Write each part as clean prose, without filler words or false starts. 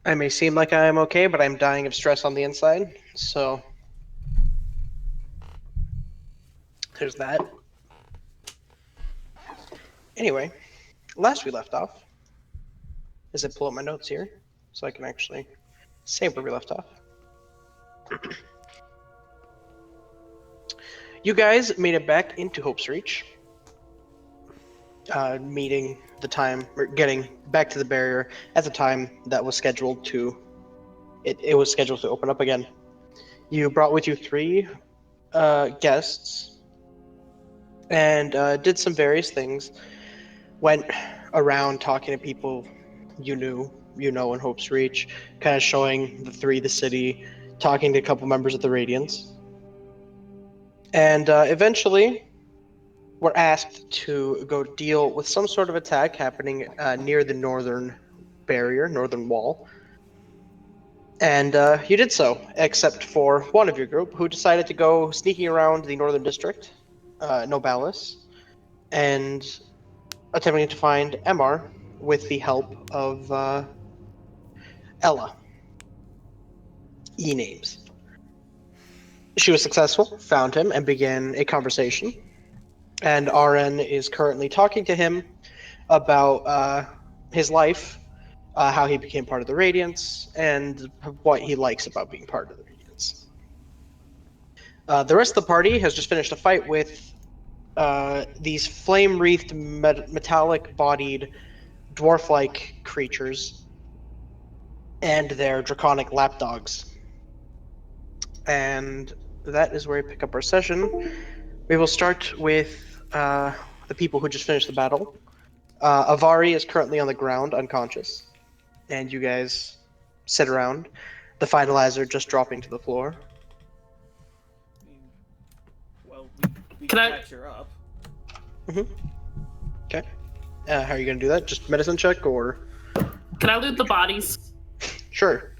I may seem like I am okay, but I'm dying of stress on the inside. So there's that. Anyway, last we left off, as I pull up my notes here, so I can actually say where we left off. You guys made it back into Hope's Reach, meeting the time, or getting back to the barrier at the time that was scheduled to. It was scheduled to open up again. You brought with you three guests and did some various things. Went around talking to people you know, in Hope's Reach, kind of showing the city, talking to a couple members of the Radiance, and eventually were asked to go deal with some sort of attack happening near the northern barrier, northern wall. And you did so, except for one of your group who decided to go sneaking around the northern district, Nobalis, and attempting to find Emar with the help of Ella. E-names. She was successful, found him, and began a conversation. And RN is currently talking to him about his life, how he became part of the Radiance, and what he likes about being part of the Radiance. The rest of the party has just finished a fight with these flame-wreathed, metallic-bodied, dwarf-like creatures and their draconic lapdogs. And that is where we pick up our session. We will start with the people who just finished the battle. Avari is currently on the ground, unconscious, and you guys sit around. The finalizer just dropping to the floor. Well, we Can I- catch her up. Okay. How are you going to do that? Just medicine check, or? Can I loot the bodies? Sure.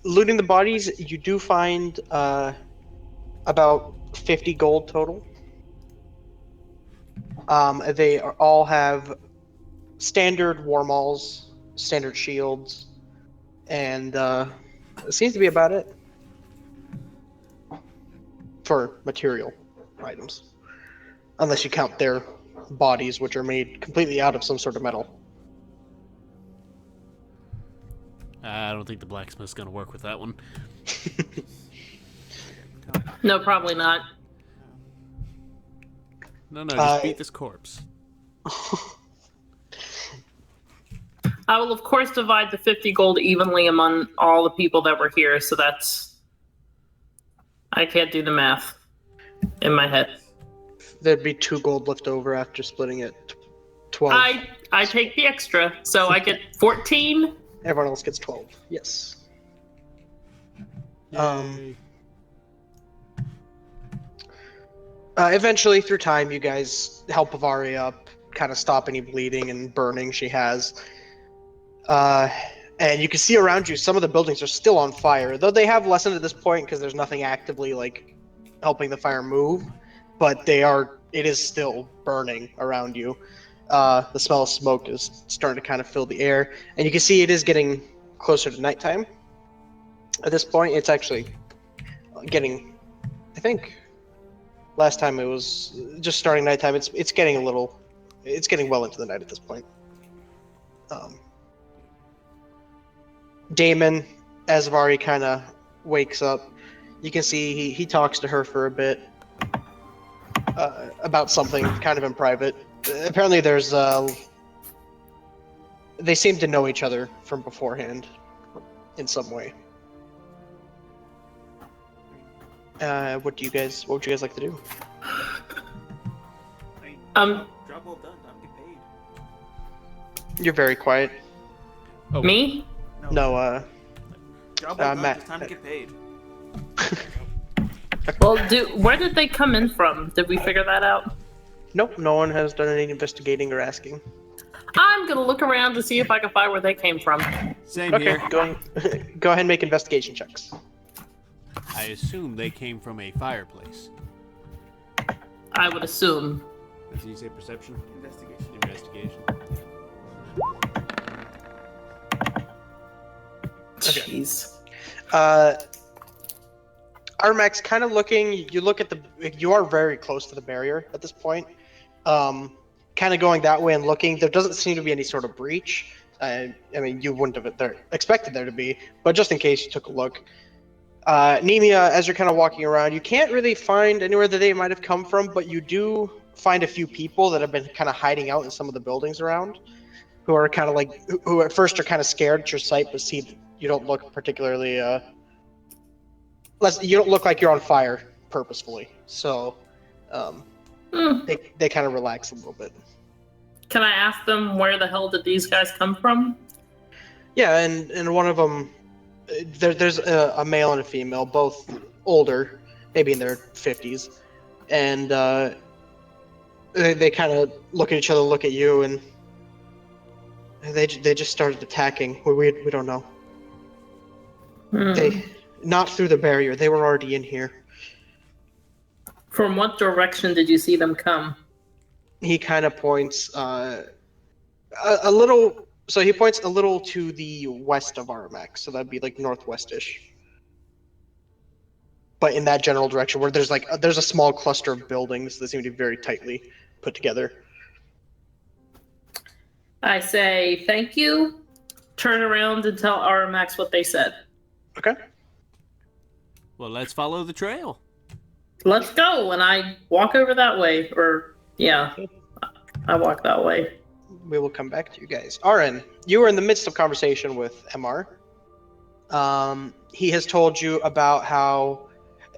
Looting the bodies, you do find about 50 gold total. They all have standard war mauls, standard shields, and it seems to be about it for material items. Unless you count their bodies, which are made completely out of some sort of metal. I don't think the blacksmith's gonna work with that one. No, probably not. No, just beat this corpse. I will, of course, divide the 50 gold evenly among all the people that were here, so that's... I can't do the math in my head. There'd be 2 gold left over after splitting it. 12. I take the extra, so I get 14. Everyone else gets 12. Yes. Yay. Eventually, through time, you guys help Avari up, kind of stop any bleeding and burning she has. And you can see around you, some of the buildings are still on fire, though they have lessened at this point because there's nothing actively like helping the fire move. But it is still burning around you. The smell of smoke is starting to kind of fill the air, and you can see it is getting closer to nighttime. At this point, it's actually getting, I think, last time it was just starting nighttime. It's getting well into the night at this point. Damon, as Vari kind of wakes up, you can see he talks to her for a bit about something kind of in private. Apparently there's they seem to know each other from beforehand in some way. What would you guys like to do? Job well done. I'm getting paid. You're very quiet. Oh, Me? No, Job well done. Matt. It's time to get paid. Well, where did they come in from? Did we figure that out? Nope, no one has done any investigating or asking. I'm gonna look around to see if I can find where they came from. Same Okay, here. go ahead and make investigation checks. I assume they came from a fireplace. I would assume. Did you say perception? Investigation. Investigation. Jeez. Armax kind of looking. You look at the. You are very close to the barrier at this point. Kind of going that way and looking. There doesn't seem to be any sort of breach. I mean, you wouldn't have expected there to be, but just in case you took a look. Nemia, as you're kind of walking around, you can't really find anywhere that they might have come from, but you do find a few people that have been kind of hiding out in some of the buildings around, who are kind of like, who at first are kind of scared at your sight, but see that you don't look particularly, you don't look like you're on fire purposefully, so they kind of relax a little bit. Can I ask them where the hell did these guys come from? Yeah, and one of them, there's a male and a female, both older, maybe in their 50s, and they kind of look at each other, look at you, and they just started attacking. We don't know. They not through the barrier. They were already in here. From what direction did you see them come? He kind of points a little. So he points a little to the west of Armax, so that'd be like northwestish. But in that general direction, where there's a small cluster of buildings that seem to be very tightly put together. I say thank you. Turn around and tell Armax what they said. Okay. Well, let's follow the trail. Let's go. And I walk over that way, or yeah, I walk that way. We will come back to you guys. Aaron, you were in the midst of conversation with MR. He has told you about how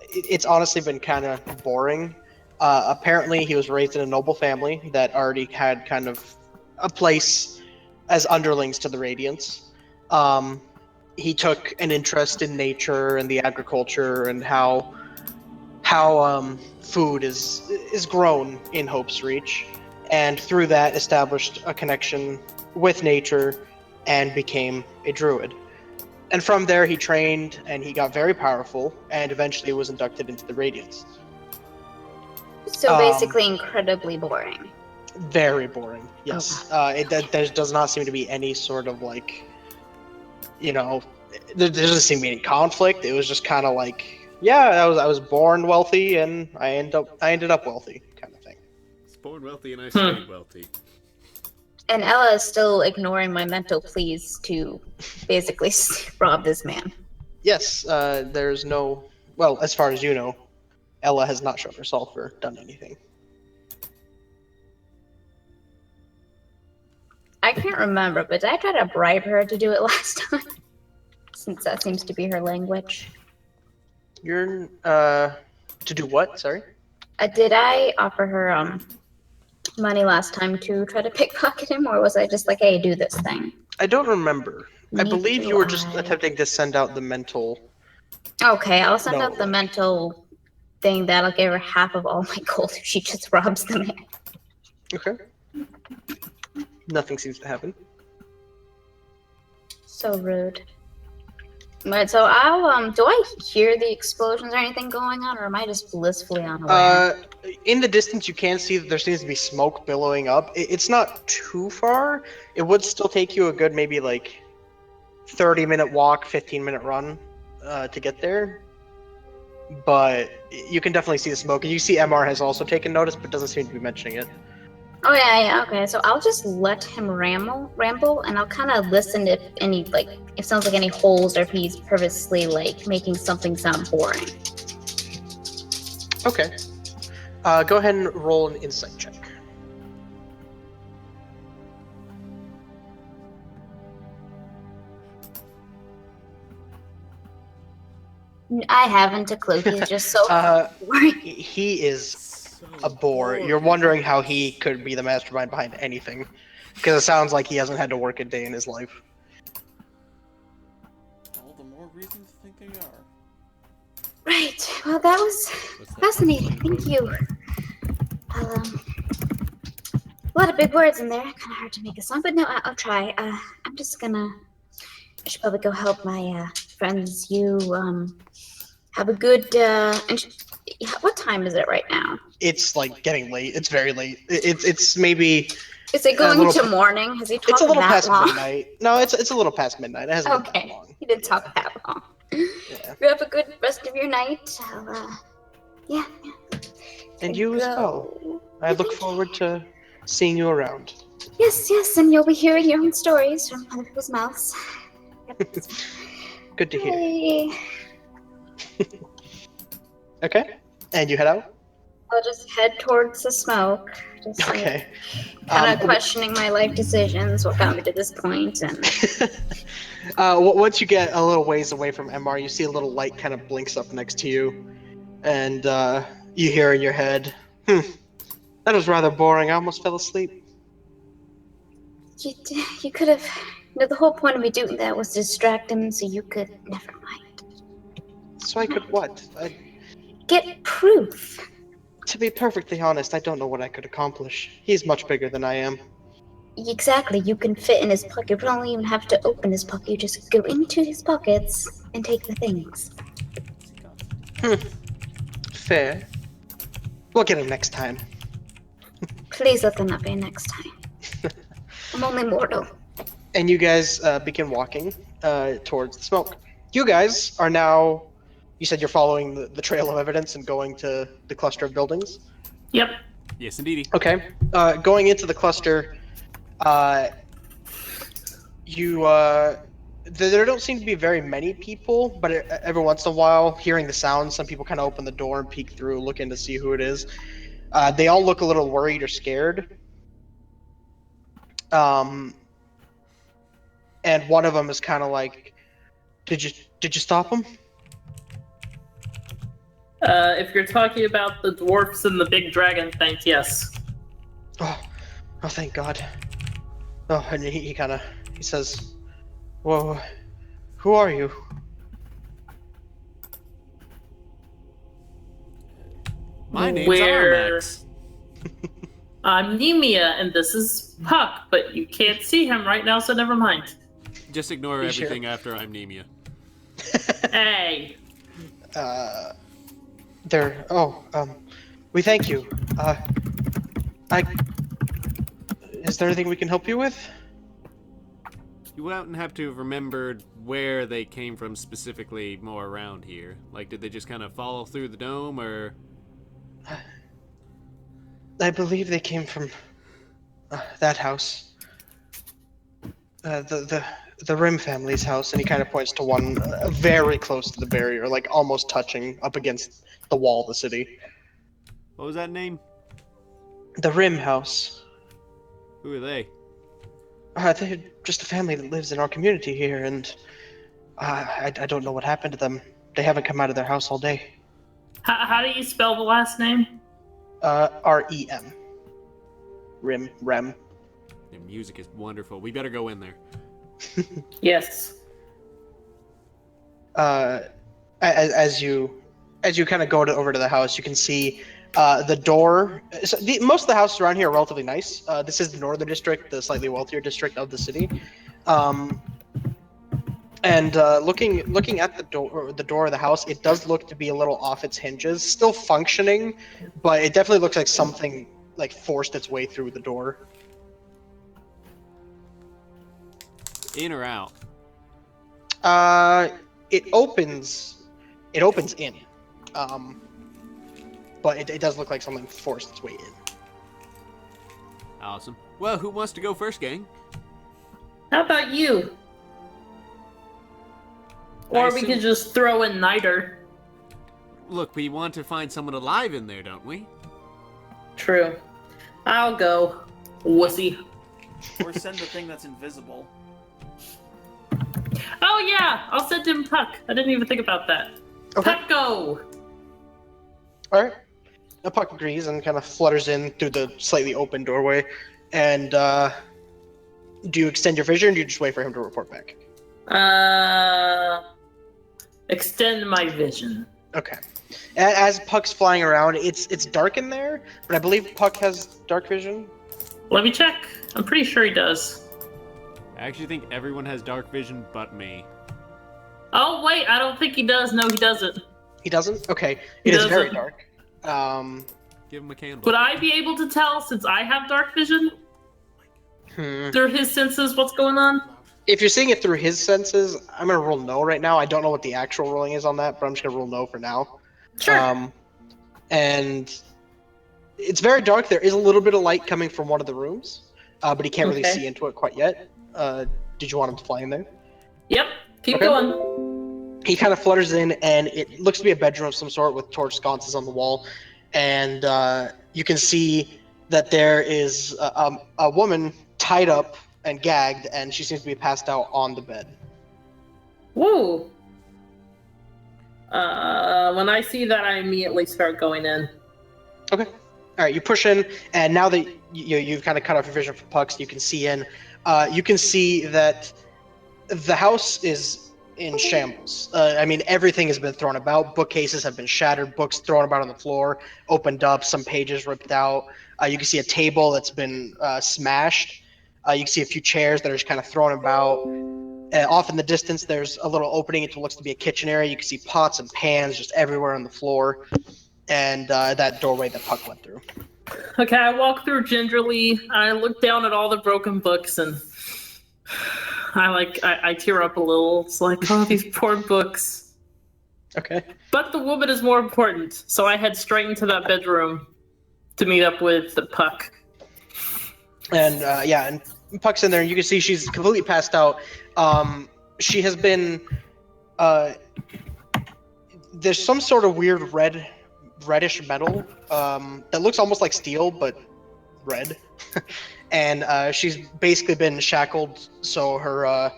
it's honestly been kind of boring. Apparently, he was raised in a noble family that already had kind of a place as underlings to the Radiants. He took an interest in nature and the agriculture and how food is grown in Hope's Reach. And through that established a connection with nature and became a druid. And from there he trained and he got very powerful and eventually was inducted into the Radiants. So basically incredibly boring. Very boring, yes. There does not seem to be any sort of like, there doesn't seem to be any conflict. It was just kind of like, yeah, I was born wealthy and I ended up wealthy kind of thing. Born wealthy and I stayed wealthy. And Ella is still ignoring my mental pleas to basically rob this man. Yes, there's no... Well, as far as you know, Ella has not shown herself or done anything. I can't remember, but did I try to bribe her to do it last time? Since that seems to be her language. You're, to do what? Sorry? Did I offer her, money last time to try to pickpocket him, or was I just like, hey, do this thing? I don't remember. I Neither believe do you were just I. attempting to send out the mental... Okay, I'll send No. out the mental thing that'll give her half of all my gold if she just robs the man. Okay. Nothing seems to happen. So rude. But so I'll do I hear the explosions or anything going on, or am I just blissfully unaware? In the distance, you can see that there seems to be smoke billowing up. It's not too far. It would still take you a good maybe like 30-minute walk, 15-minute run to get there. But you can definitely see the smoke. You see MR has also taken notice, but doesn't seem to be mentioning it. Oh yeah, okay. So I'll just let him ramble, and I'll kind of listen if any if sounds like any holes, or if he's purposely making something sound boring. Okay. Go ahead and roll an insight check. I haven't a clue. He's just so boring. He is a bore. You're wondering how he could be the mastermind behind anything, because it sounds like he hasn't had to work a day in his life. All the more reason to think they are. Right. Well, that was fascinating. Thank you. A lot of big words in there. Kind of hard to make a song, but no, I'll try. I'm just gonna. I should probably go help my friends. You have a good. What time is it right now? It's like getting late. It's very late. It's maybe. Is it going into morning? Has he talked It's a little that past long? midnight. No, it's a little past midnight. It hasn't been that Okay. long. You didn't talk that long. Yeah. You have a good rest of your night. Yeah. And you as well. I look forward to seeing you around. Yes, and you'll be hearing your own stories from other people's mouths. Yep. Good to hear. Hey. Okay. And you head out? I'll just head towards the smoke. Just Okay. kind of questioning my life decisions, what got me to this point, and Once you get a little ways away from MR, you see a little light kind of blinks up next to you, and you hear in your head, that was rather boring. I almost fell asleep. you could have. The whole point of me doing that was to distract him, so you could. Never mind. So I could what? Get proof. To be perfectly honest, I don't know what I could accomplish. He's much bigger than I am. Exactly, you can fit in his pocket. You don't even have to open his pocket. You just go into his pockets and take the things. Fair. We'll get him next time. Please let them not be next time. I'm only mortal. And you guys begin walking towards the smoke. You guys are now, you said you're following the trail of evidence and going to the cluster of buildings? Yep. Yes, indeedy. Okay. Going into the cluster, there don't seem to be very many people, but every once in a while, hearing the sound, some people kind of open the door and peek through, looking to see who it is. They all look a little worried or scared. And one of them is kind of like, "Did you stop him?" If you're talking about the dwarfs and the big dragon things, yes. Oh, thank God. Oh, and he says, "Whoa, who are you?" My name's Where- Armax. I'm Nemia, and this is Puck, but you can't see him right now, so never mind. Just ignore You sure? everything after I'm Nemia. Hey. We thank you. Is there anything we can help you with? You wouldn't have to have remembered where they came from specifically more around here. Like, did they just kind of follow through the dome, or... I believe they came from that house. The Rim family's house, and he kind of points to one very close to the barrier, like almost touching up against the wall of the city. What was that name? The Rim house. Who are they? They're just a family that lives in our community here, and I don't know what happened to them. They haven't come out of their house all day. How do you spell the last name? R-E-M. Rem. The music is wonderful. We better go in there. Yes. As you kind of go over to the house, you can see the door. So most of the houses around here are relatively nice. This is the northern district, the slightly wealthier district of the city. And looking at the door of the house, it does look to be a little off its hinges. Still functioning, but it definitely looks like something like forced its way through the door. In or out? It opens in. But it does look like something forced its way in. Awesome. Well, who wants to go first, gang? How about you? Or we could just throw in Niter. Look, we want to find someone alive in there, don't we? True. I'll go. Wussy. Or send the thing that's invisible. Oh yeah! I'll send him Puck. I didn't even think about that. Okay. Puck, go! Alright. The Puck agrees and kind of flutters in through the slightly open doorway. And do you extend your vision, or do you just wait for him to report back? Extend my vision. Okay. As Puck's flying around, it's dark in there, but I believe Puck has dark vision. Let me check. I'm pretty sure he does. I actually think everyone has dark vision but me. Oh wait, I don't think he does. No, he doesn't. He doesn't? Okay. He It is very doesn't. dark. Give him a candle. Would I be able to tell, since I have dark vision, through his senses, what's going on? If you're seeing it through his senses, I'm gonna roll no right now. I don't know what the actual rolling is on that, but I'm just gonna roll no for now. Sure. And it's very dark. There is a little bit of light coming from one of the rooms, but he can't really Okay. see into it quite yet. Did you want him to fly in there? Yep. Keep Okay. going. He kind of flutters in, and it looks to be a bedroom of some sort with torch sconces on the wall. And you can see that there is a woman tied up and gagged, and she seems to be passed out on the bed. Woo. When I see that, I immediately start going in. Okay. All right, you push in, and now that you've kind of cut off your vision for Pucks, you can see in. You can see that the house is in shambles. I mean, everything has been thrown about. Bookcases have been shattered, books thrown about on the floor, opened up, some pages ripped out. You can see a table that's been smashed. You can see a few chairs that are just kind of thrown about. Off in the distance, there's a little opening into what looks to be a kitchen area. You can see pots and pans just everywhere on the floor, and that doorway that Puck went through. Okay, I walk through gingerly. I look down at all the broken books, and I tear up a little. It's like, oh, these poor books. Okay. But the woman is more important, so I head straight into that bedroom to meet up with the Puck. And and Puck's in there, and you can see she's completely passed out. She has been. There's some sort of weird reddish metal that looks almost like steel, but red. And she's basically been shackled, so her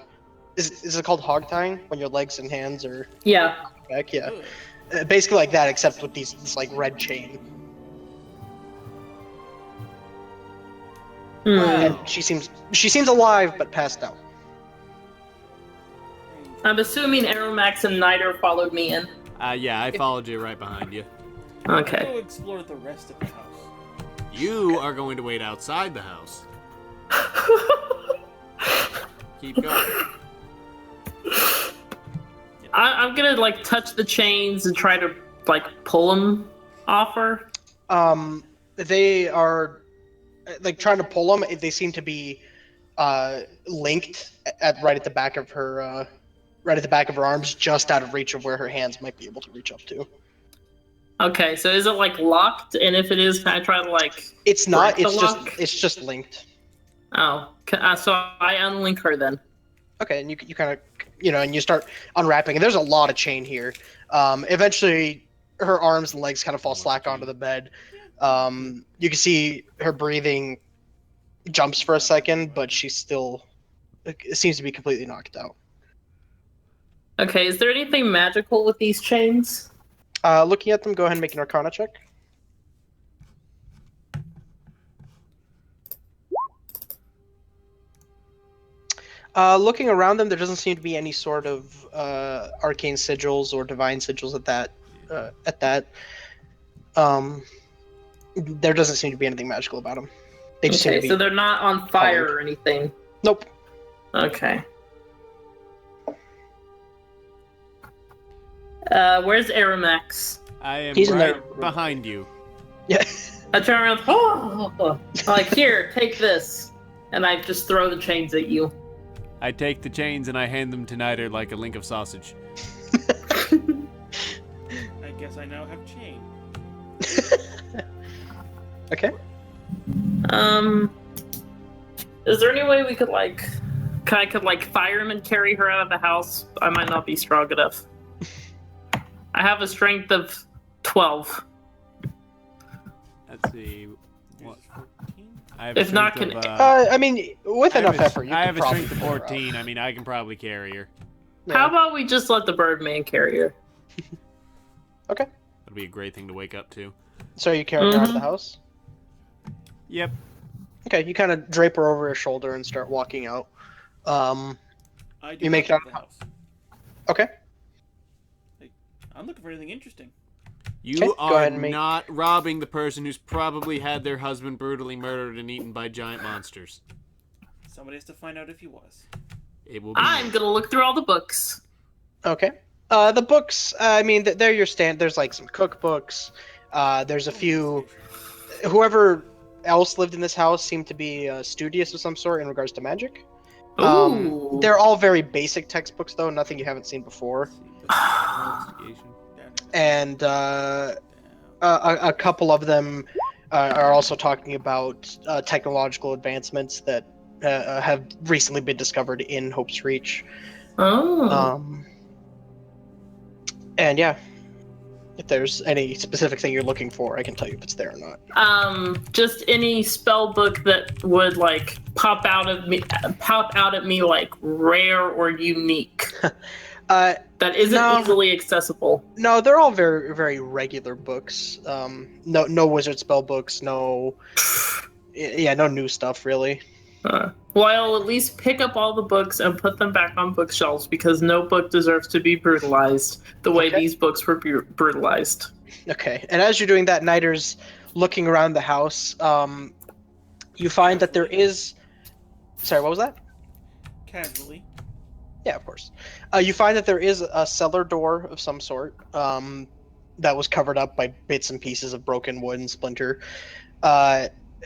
is it called hog tying when your legs and hands are Yeah. back? Yeah, basically like that, except with this like red chain. Hmm. And she seems alive but passed out. I'm assuming Aeromax and Niter followed me in. Yeah, I followed you right behind you. Okay. Go explore the rest of the house. You are going to wait outside the house. Keep going. I'm gonna like touch the chains and try to like pull them off her. They are like trying to pull them. They seem to be linked right at the back of her arms, just out of reach of where her hands might be able to reach up to. Okay, so is it like locked? And if it is, can I try to like? It's not. break the It's lock? just linked. Oh, so I unlink her then. Okay, and you kind of and you start unwrapping, and there's a lot of chain here. Eventually, her arms and legs kind of fall slack onto the bed. You can see her breathing jumps for a second, but she's still seems to be completely knocked out. Okay, is there anything magical with these chains? Looking at them, go ahead and make an Arcana check. Looking around them, there doesn't seem to be any sort of arcane sigils or divine sigils at that. There doesn't seem to be anything magical about them. They just seem to Okay, be so they're not on fire colored. or anything. Nope. Okay. Where's Aeromax? I am He's in right there. behind you. Yeah. I turn around. Oh, like here, take this, and I just throw the chains at you. I take the chains and I hand them to Niter like a link of sausage. I guess I now have chain. Okay. Is there any way we could I could fire him and carry her out of the house? I might not be strong enough. I have a strength of 12. Let's see. What? I have If not, strength can- of, I mean, with I enough have a- effort, you I could have a probably strength of pull her out. 14. I mean, I can probably carry her. How about we just let the Birdman carry her? Okay. That'd be a great thing to wake up to. So you carry her out of the Mhm. house? Yep. Okay, you kind of drape her over her shoulder and start walking out. I do You make not it leave out- the house. Okay. I'm looking for anything interesting. You Okay, go are ahead and make- not robbing the person who's probably had their husband brutally murdered and eaten by giant monsters. Somebody has to find out if he was. It will be. I'm gonna look through all the books. Okay. The books, I mean, they're your stand. There's like some cookbooks. There's a few. Whoever else lived in this house seemed to be studious of some sort in regards to magic. Ooh. They're all very basic textbooks, though, nothing you haven't seen before. Investigation. And a couple of them are also talking about technological advancements that have recently been discovered in Hope's Reach. Oh. And yeah, if there's any specific thing you're looking for, I can tell you if it's there or not. Just any spell book that would like pop out at me like rare or unique. That isn't easily accessible. No, they're all very, very regular books. No wizard spell books. No new stuff really. Well, I'll at least pick up all the books and put them back on bookshelves because no book deserves to be brutalized the way these books were brutalized. Okay, and as you're doing that, Nider's looking around the house. You find that there is. Sorry, what was that? Casually. Yeah, of course. You find that there is a cellar door of some sort that was covered up by bits and pieces of broken wood and splinter.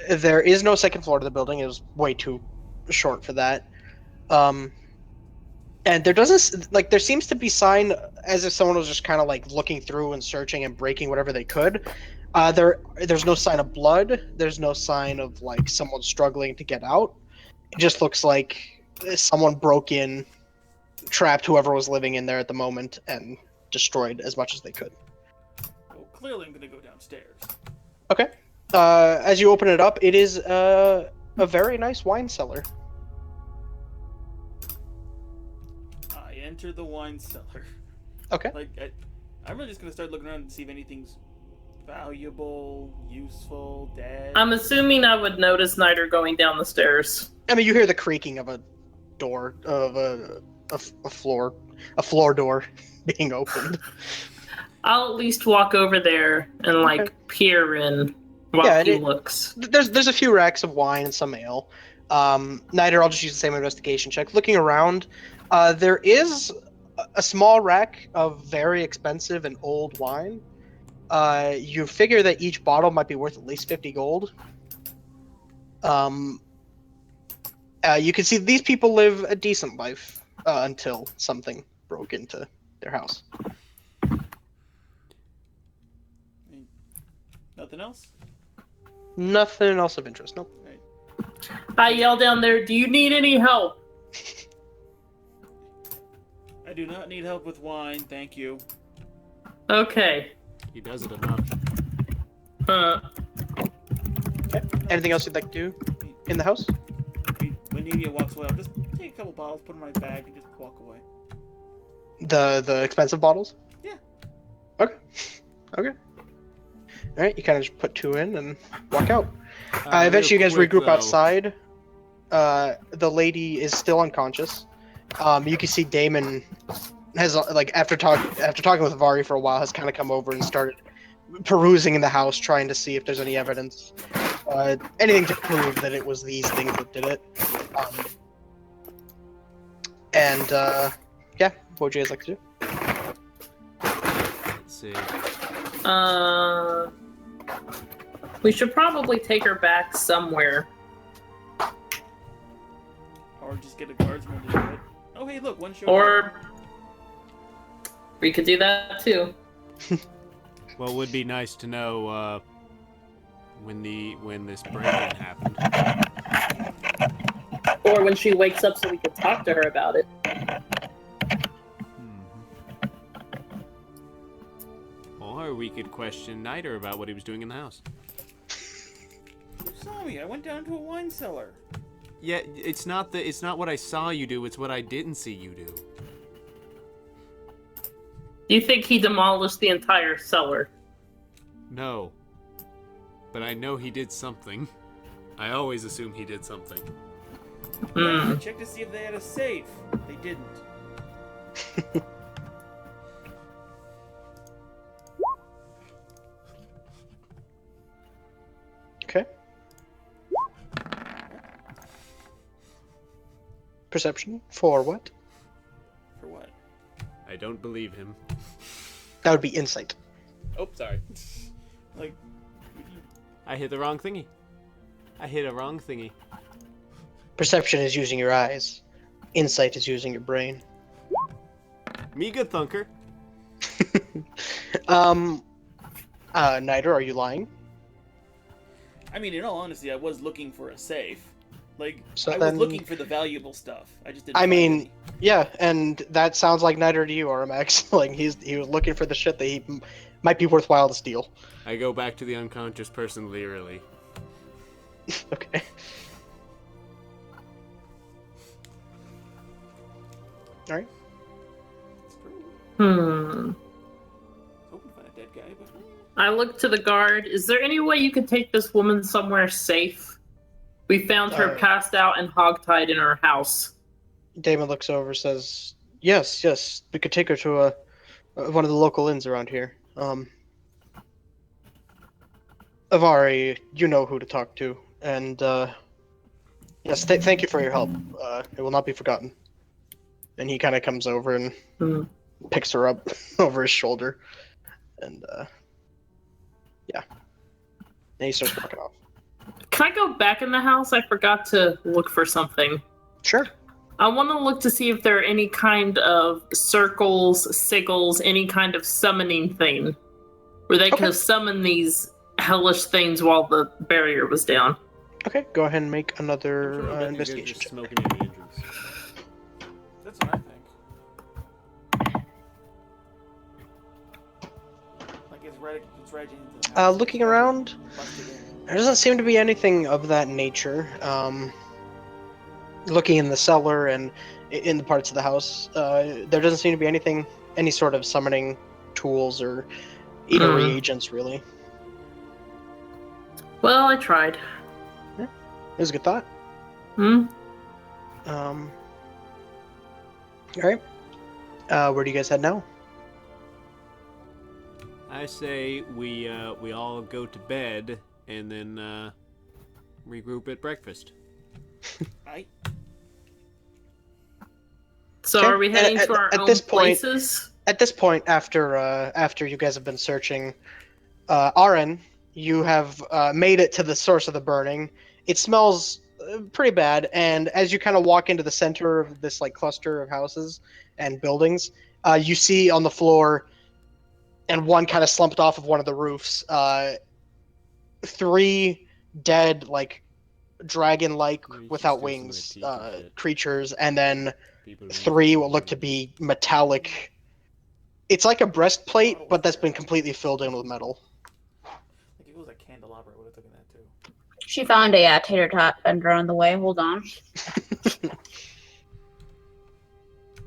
There is no second floor to the building. It was way too short for that. And there seems to be sign as if someone was just kind of like looking through and searching and breaking whatever they could. There's no sign of blood. There's no sign of like someone struggling to get out. It just looks like someone broke in, trapped whoever was living in there at the moment, and destroyed as much as they could. Well, clearly I'm gonna go downstairs. Okay. As you open it up, it is a very nice wine cellar. I enter the wine cellar. Okay. Like, I'm really just gonna start looking around and see if anything's valuable, useful, dead. I'm assuming I would notice Nider going down the stairs. I mean, you hear the creaking of a door, of a floor door being opened. I'll at least walk over there and like peer in while he looks. There's a few racks of wine and some ale. Nider, I'll just use the same investigation check. Looking around, there is a small rack of very expensive and old wine. You figure that each bottle might be worth at least 50 gold. You can see these people live a decent life until something broke into their house. Nothing else? Nothing else of interest, nope. Right. I yell down there, do you need any help? I do not need help with wine, thank you. Okay. He does it enough. Okay. Anything else you'd like to do in the house? When Nivea walks away, I'll just take a couple bottles, put them in my bag, and just walk away. The expensive bottles? Yeah. Okay. All right, you kind of just put two in and walk out. Eventually, you guys regroup outside. The lady is still unconscious. You can see Damon has after talking with Vari for a while, has kind of come over and started perusing in the house, trying to see if there's any evidence, anything to prove that it was these things that did it. Yeah, what would you guys like to do? Let's see. We should probably take her back somewhere. Or just get a guardsman to do it. Oh, hey, look, one showed Or we could do that too. Well, it would be nice to know when this break-in happened. Or when she wakes up so we could talk to her about it. Or we could question Nider about what he was doing in the house. You saw me. I went down to a wine cellar. Yeah, it's not what I saw you do, it's what I didn't see you do. You think he demolished the entire cellar? No. But I know he did something. I always assume he did something. I checked to see if they had a safe. They didn't. Okay. Perception for what? For what? I don't believe him. That would be insight. Oh, sorry. Like, I hit the wrong thingy. Perception is using your eyes. Insight is using your brain. Mega Thunker. Niter, are you lying? I mean, in all honesty, I was looking for a safe. Like, So I then- was looking for the valuable stuff. I just didn't I find mean, any. yeah, and that sounds like Niter to you, RMX. Like, he was looking for the shit that might be worthwhile to steal. I go back to the unconscious person leerily. Okay. Alright. It's true. Hmm. I was hoping to find a dead guy, but I look to the guard. Is there any way you could take this woman somewhere safe? We found her passed out and hogtied in her house. Damon looks over, says, yes, we could take her to one of the local inns around here. Avari, you know who to talk to, and, yes, thank you for your help. It will not be forgotten. And he kind of comes over and picks her up over his shoulder, and, yeah. And he starts walking off. Can I go back in the house? I forgot to look for something. Sure. I want to look to see if there are any kind of circles, sigils, any kind of summoning thing where they could have summoned these hellish things while the barrier was down. Okay, go ahead and make another I'm sure I bet you guys are investigation just check. smoking in the entrance. that's what I think. Like, it's right into the house. Looking around, Busted in. there doesn't seem to be anything of that nature. Looking in the cellar and in the parts of the house, there doesn't seem to be any sort of summoning tools or even reagents, really. Well, I tried. It was a good thought. Alright. Where do you guys head now? I say we all go to bed and then regroup at breakfast. So Okay. are we heading At- to our at own this point- places? At this point, after you guys have been searching, Aren, you have made it to the source of the burning. It smells pretty bad, and as you kind of walk into the center of this like cluster of houses and buildings, you see on the floor, and one kind of slumped off of one of the roofs, 3 dead, like dragon-like without wings creatures, and then 3 what look to be metallic. It's like a breastplate, but that's been completely filled in with metal. Like, if it was a candelabra, I would have taken that too. She found a tater tot vendor on the way. Hold on.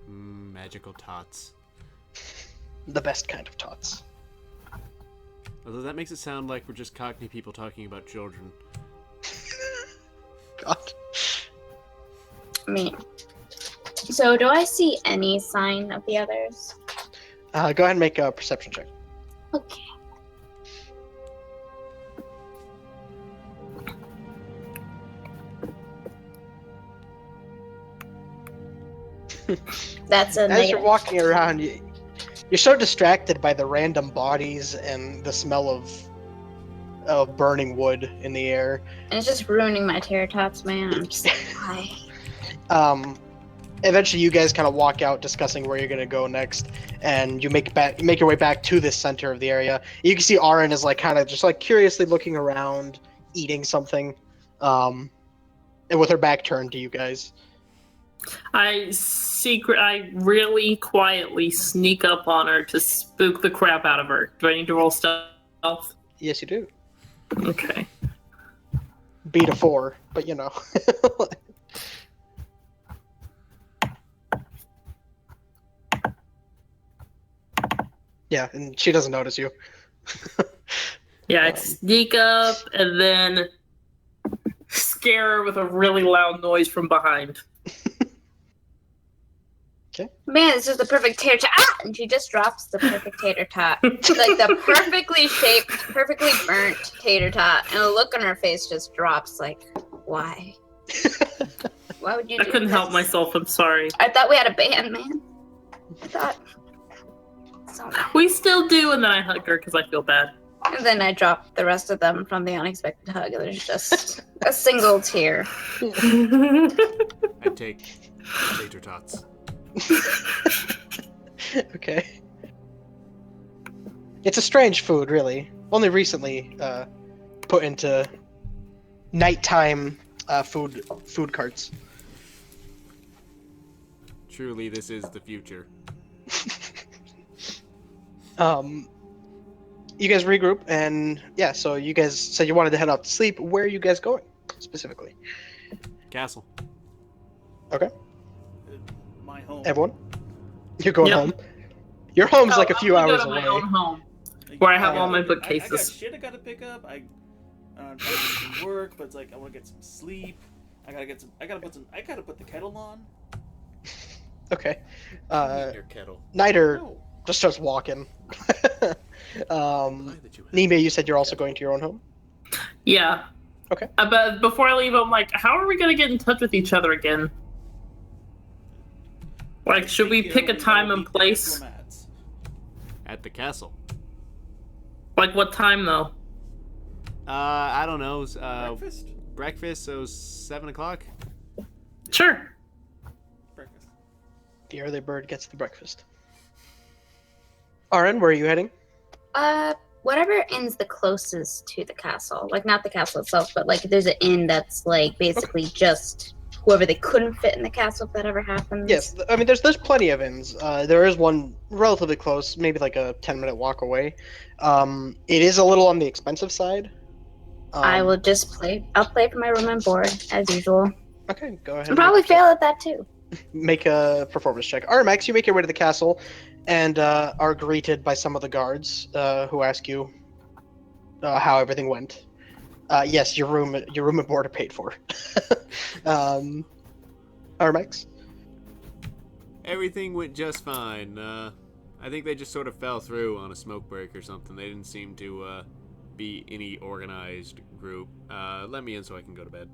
Magical tots. The best kind of tots. Although that makes it sound like we're just Cockney people talking about children. God. I mean, so do I see any sign of the others? Go ahead and make a perception check. Okay. That's a As negative. you're walking around, you're so distracted by the random bodies and the smell of burning wood in the air. And it's just ruining my tater tots, man. I'm just like, why? Eventually, you guys kind of walk out, discussing where you're gonna go next, and you make your way back to this center of the area. You can see Aren is like kind of just like curiously looking around, eating something, and with her back turned to you guys. I really quietly sneak up on her to spook the crap out of her. Do I need to roll stealth? Yes, you do. Okay. Beat a 4, but you know. Yeah, and she doesn't notice you. Yeah, I sneak up and then scare her with a really loud noise from behind. Man, this is the perfect tater tot. Ah! And she just drops the perfect tater tot. Like the perfectly shaped, perfectly burnt tater tot. And the look on her face just drops like, why? Why would you I do couldn't help this? myself, I'm sorry. I thought we had a band, man. I thought. So, We still do, and then I hug her because I feel bad. and then I dropped the rest of them from the unexpected hug. There's just a single tear. I take Tater tots. Okay. It's a strange food, really. Only recently put into nighttime food carts. Truly, this is the future. You guys regroup, and yeah, so you guys said you wanted to head off to sleep. Where are you guys going, specifically? Castle. Okay, My home. everyone? You're going Yep. home? Your home's Oh, like a few I'm gonna hours go to away. my own home, where I have all my I got bookcases. shit I gotta pick up. I'm trying to do some work, but it's like I want to get some sleep. I gotta put the kettle on. Okay. Your kettle. Niter No. just starts walking. Nime, you said you're also going to your own home? Yeah. Okay. But before I leave, I'm like, how are we gonna get in touch with each other again? Like, should we pick a time and place? Diplomats. At the castle. Like, what time though? I don't know. Breakfast. Breakfast, so 7 o'clock? Sure. Breakfast. The early bird gets the breakfast. Aren, where are you heading? Whatever inn's the closest to the castle. Like, not the castle itself, but like, there's an inn that's like basically just whoever they couldn't fit in the castle if that ever happens. Yes, I mean, there's plenty of inns. There is one relatively close, maybe like a 10-minute walk away. It is a little on the expensive side. I will just play. I'll play for my room and board as usual. Okay, go ahead. I'll probably fail at that too. Make a performance check. Max, you make your way to the castle, and are greeted by some of the guards, who ask you how everything went. Yes, your room and board are paid for. Max? Everything went just fine. I think they just sort of fell through on a smoke break or something. They didn't seem to be any organized group. Let me in so I can go to bed.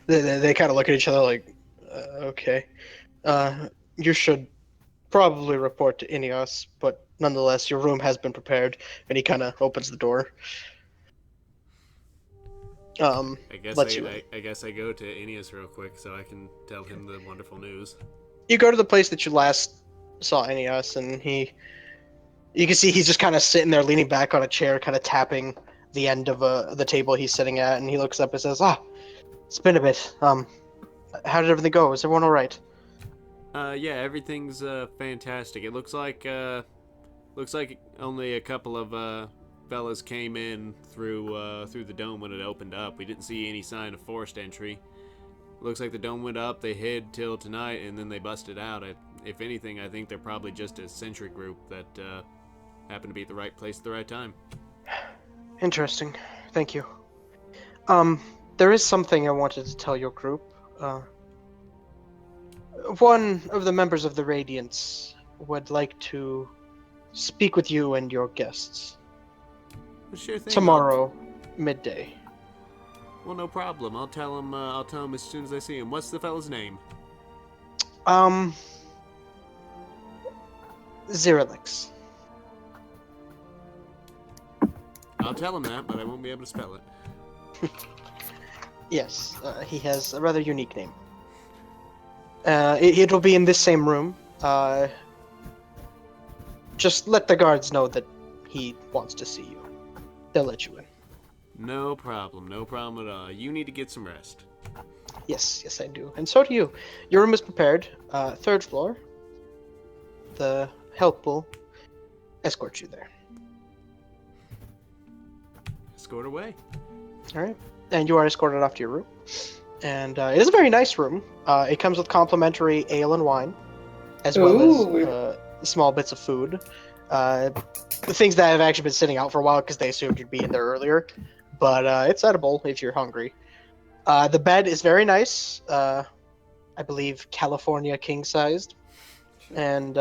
They kind of look at each other like, okay. You should probably report to Ineos, but nonetheless, your room has been prepared. And he kind of opens the door. I guess lets you in. I guess I go to Ineos real quick so I can tell him the wonderful news. You go to the place that you last saw Ineos, and you can see he's just kind of sitting there, leaning back on a chair, kind of tapping the end of the table he's sitting at, and he looks up and says, it's been a bit. How did everything go? Is everyone all right? Yeah, everything's fantastic. It looks like only a couple of fellas came in through the dome when it opened up. We didn't see any sign of forced entry. Looks like the dome went up, they hid till tonight, and then they busted out. If anything, I think they're probably just a sentry group that happened to be at the right place at the right time. Interesting. Thank you. There is something I wanted to tell your group. One of the members of the Radiance would like to speak with you and your guests. Sure thing. Tomorrow, midday. Well, no problem. I'll tell him as soon as I see him. What's the fella's name? Zerelix. I'll tell him that, but I won't be able to spell it. Yes, he has a rather unique name. It'll be in this same room. Just let the guards know that he wants to see you. They'll let you in. No problem at all. You need to get some rest. Yes, I do. And so do you. Your room is prepared. 3rd floor. The help will escort you there. Escort away. Alright. And you are escorted off to your room. And it is a very nice room. It comes with complimentary ale and wine, as well as small bits of food. The things that have actually been sitting out for a while because they assumed you'd be in there earlier. But it's edible if you're hungry. The bed is very nice. I believe California king-sized. And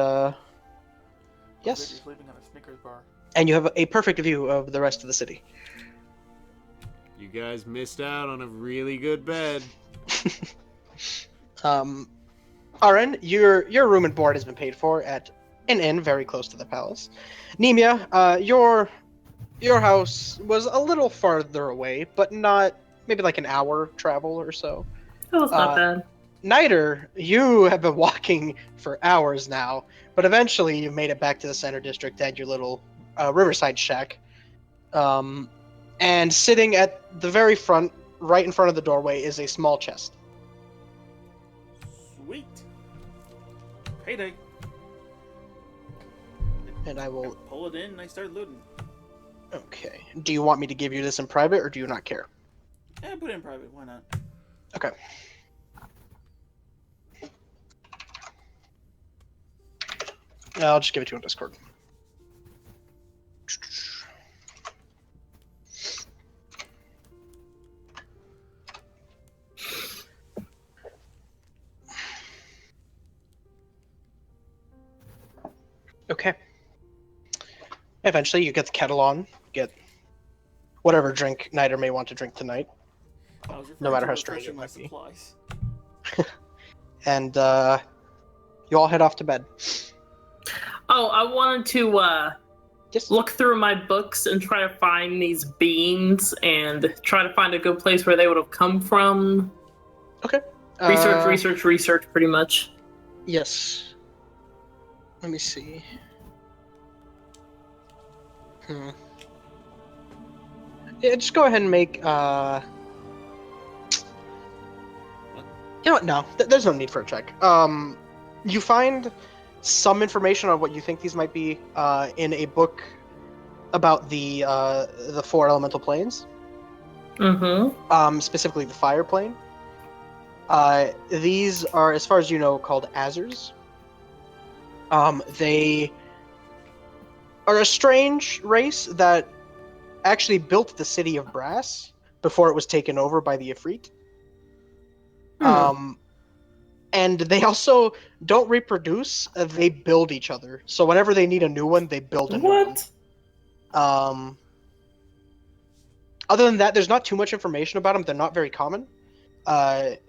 yes. Sleeping on a Snickers bar. And you have a perfect view of the rest of the city. You guys missed out on a really good bed. Aren, your room and board has been paid for at an inn very close to the palace. Nemia, your house was a little farther away, but not maybe like an hour travel or so. That was not bad. Niter, you have been walking for hours now, but eventually you made it back to the center district and your little riverside shack. And sitting at the very front, right in front of the doorway, is a small chest. Sweet. Payday. And I will... Pull it in and I start looting. Okay. Do you want me to give you this in private, or do you not care? Yeah, put it in private. Why not? Okay. I'll just give it to you on Discord. Okay. Eventually, you get the kettle on, get whatever drink Niter may want to drink tonight, I was referring no matter to how strange it refreshing my might be. supplies. And you all head off to bed. Oh, I wanted to Yes. look through my books and try to find these beans and try to find a good place where they would have come from. Okay. Research, pretty much. Yes. Let me see. Yeah, just go ahead and make, You know what? No, there's no need for a check. You find some information on what you think these might be in a book about the 4 elemental planes. Mm-hmm. Specifically the fire plane. These are, as far as you know, called Azers. They are a strange race that actually built the city of Brass before it was taken over by the Ifrit. And they also don't reproduce, they build each other. So whenever they need a new one, they build a new one. Other than that, there's not too much information about them. They're not very common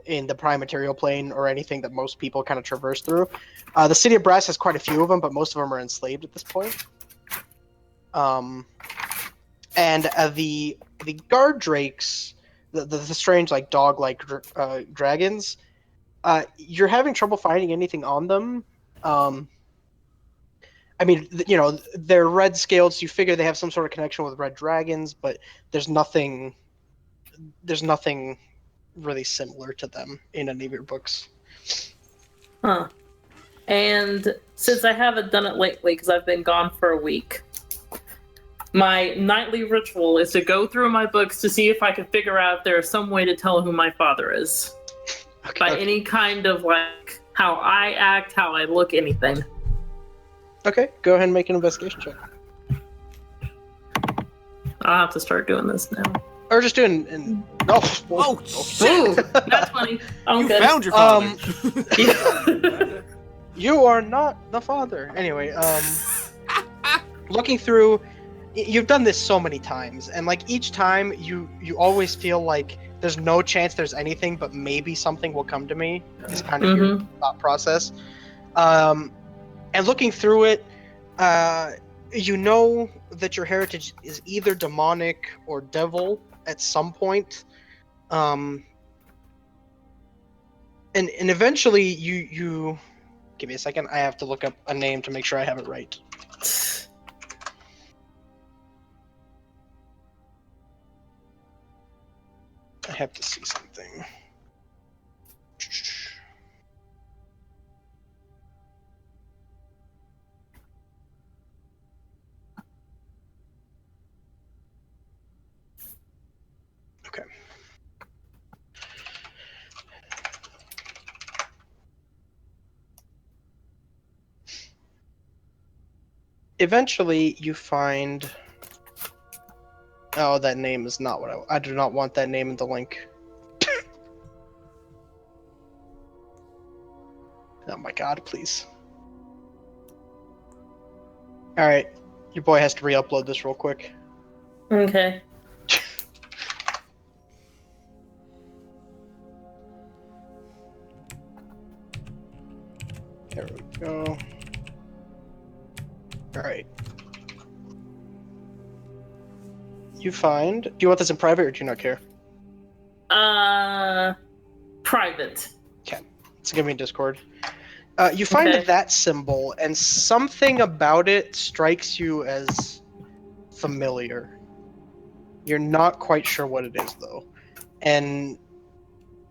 in the prime material plane or anything that most people kind of traverse through. The city of Brass has quite a few of them, but most of them are enslaved at this point. And the guard drakes, the strange like dog-like dragons, you're having trouble finding anything on them. I mean, you know, they're red scaled, so you figure they have some sort of connection with red dragons, but there's nothing really similar to them in any of your books. Huh. And since I haven't done it lately because I've been gone for a week, my nightly ritual is to go through my books to see if I can figure out if there's some way to tell who my father is. Okay, By any kind of, like, how I act, how I look, anything. Okay, go ahead and make an investigation check. I'll have to start doing this now. Or just doing... Oh, shit! Ooh, that's funny. I'm You good. found your father! You are not the father. Anyway, looking through... You've done this so many times, and like each time you always feel like there's no chance there's anything, but maybe something will come to me. It's kind of your thought process. And looking through it, you know that your heritage is either demonic or devil at some point. And eventually you give me a second. I have to look up a name to make sure I have it right. I have to see something. Okay. Eventually, you find... Oh, that name is not what I do not want that name in the link. Oh my god, please. Alright, your boy has to re-upload this real quick. Okay. There we go. Alright. You find... Do you want this in private or do you not care? Private. Okay. It's gonna be in Discord. You find Okay. that symbol, and something about it strikes you as familiar. You're not quite sure what it is, though. And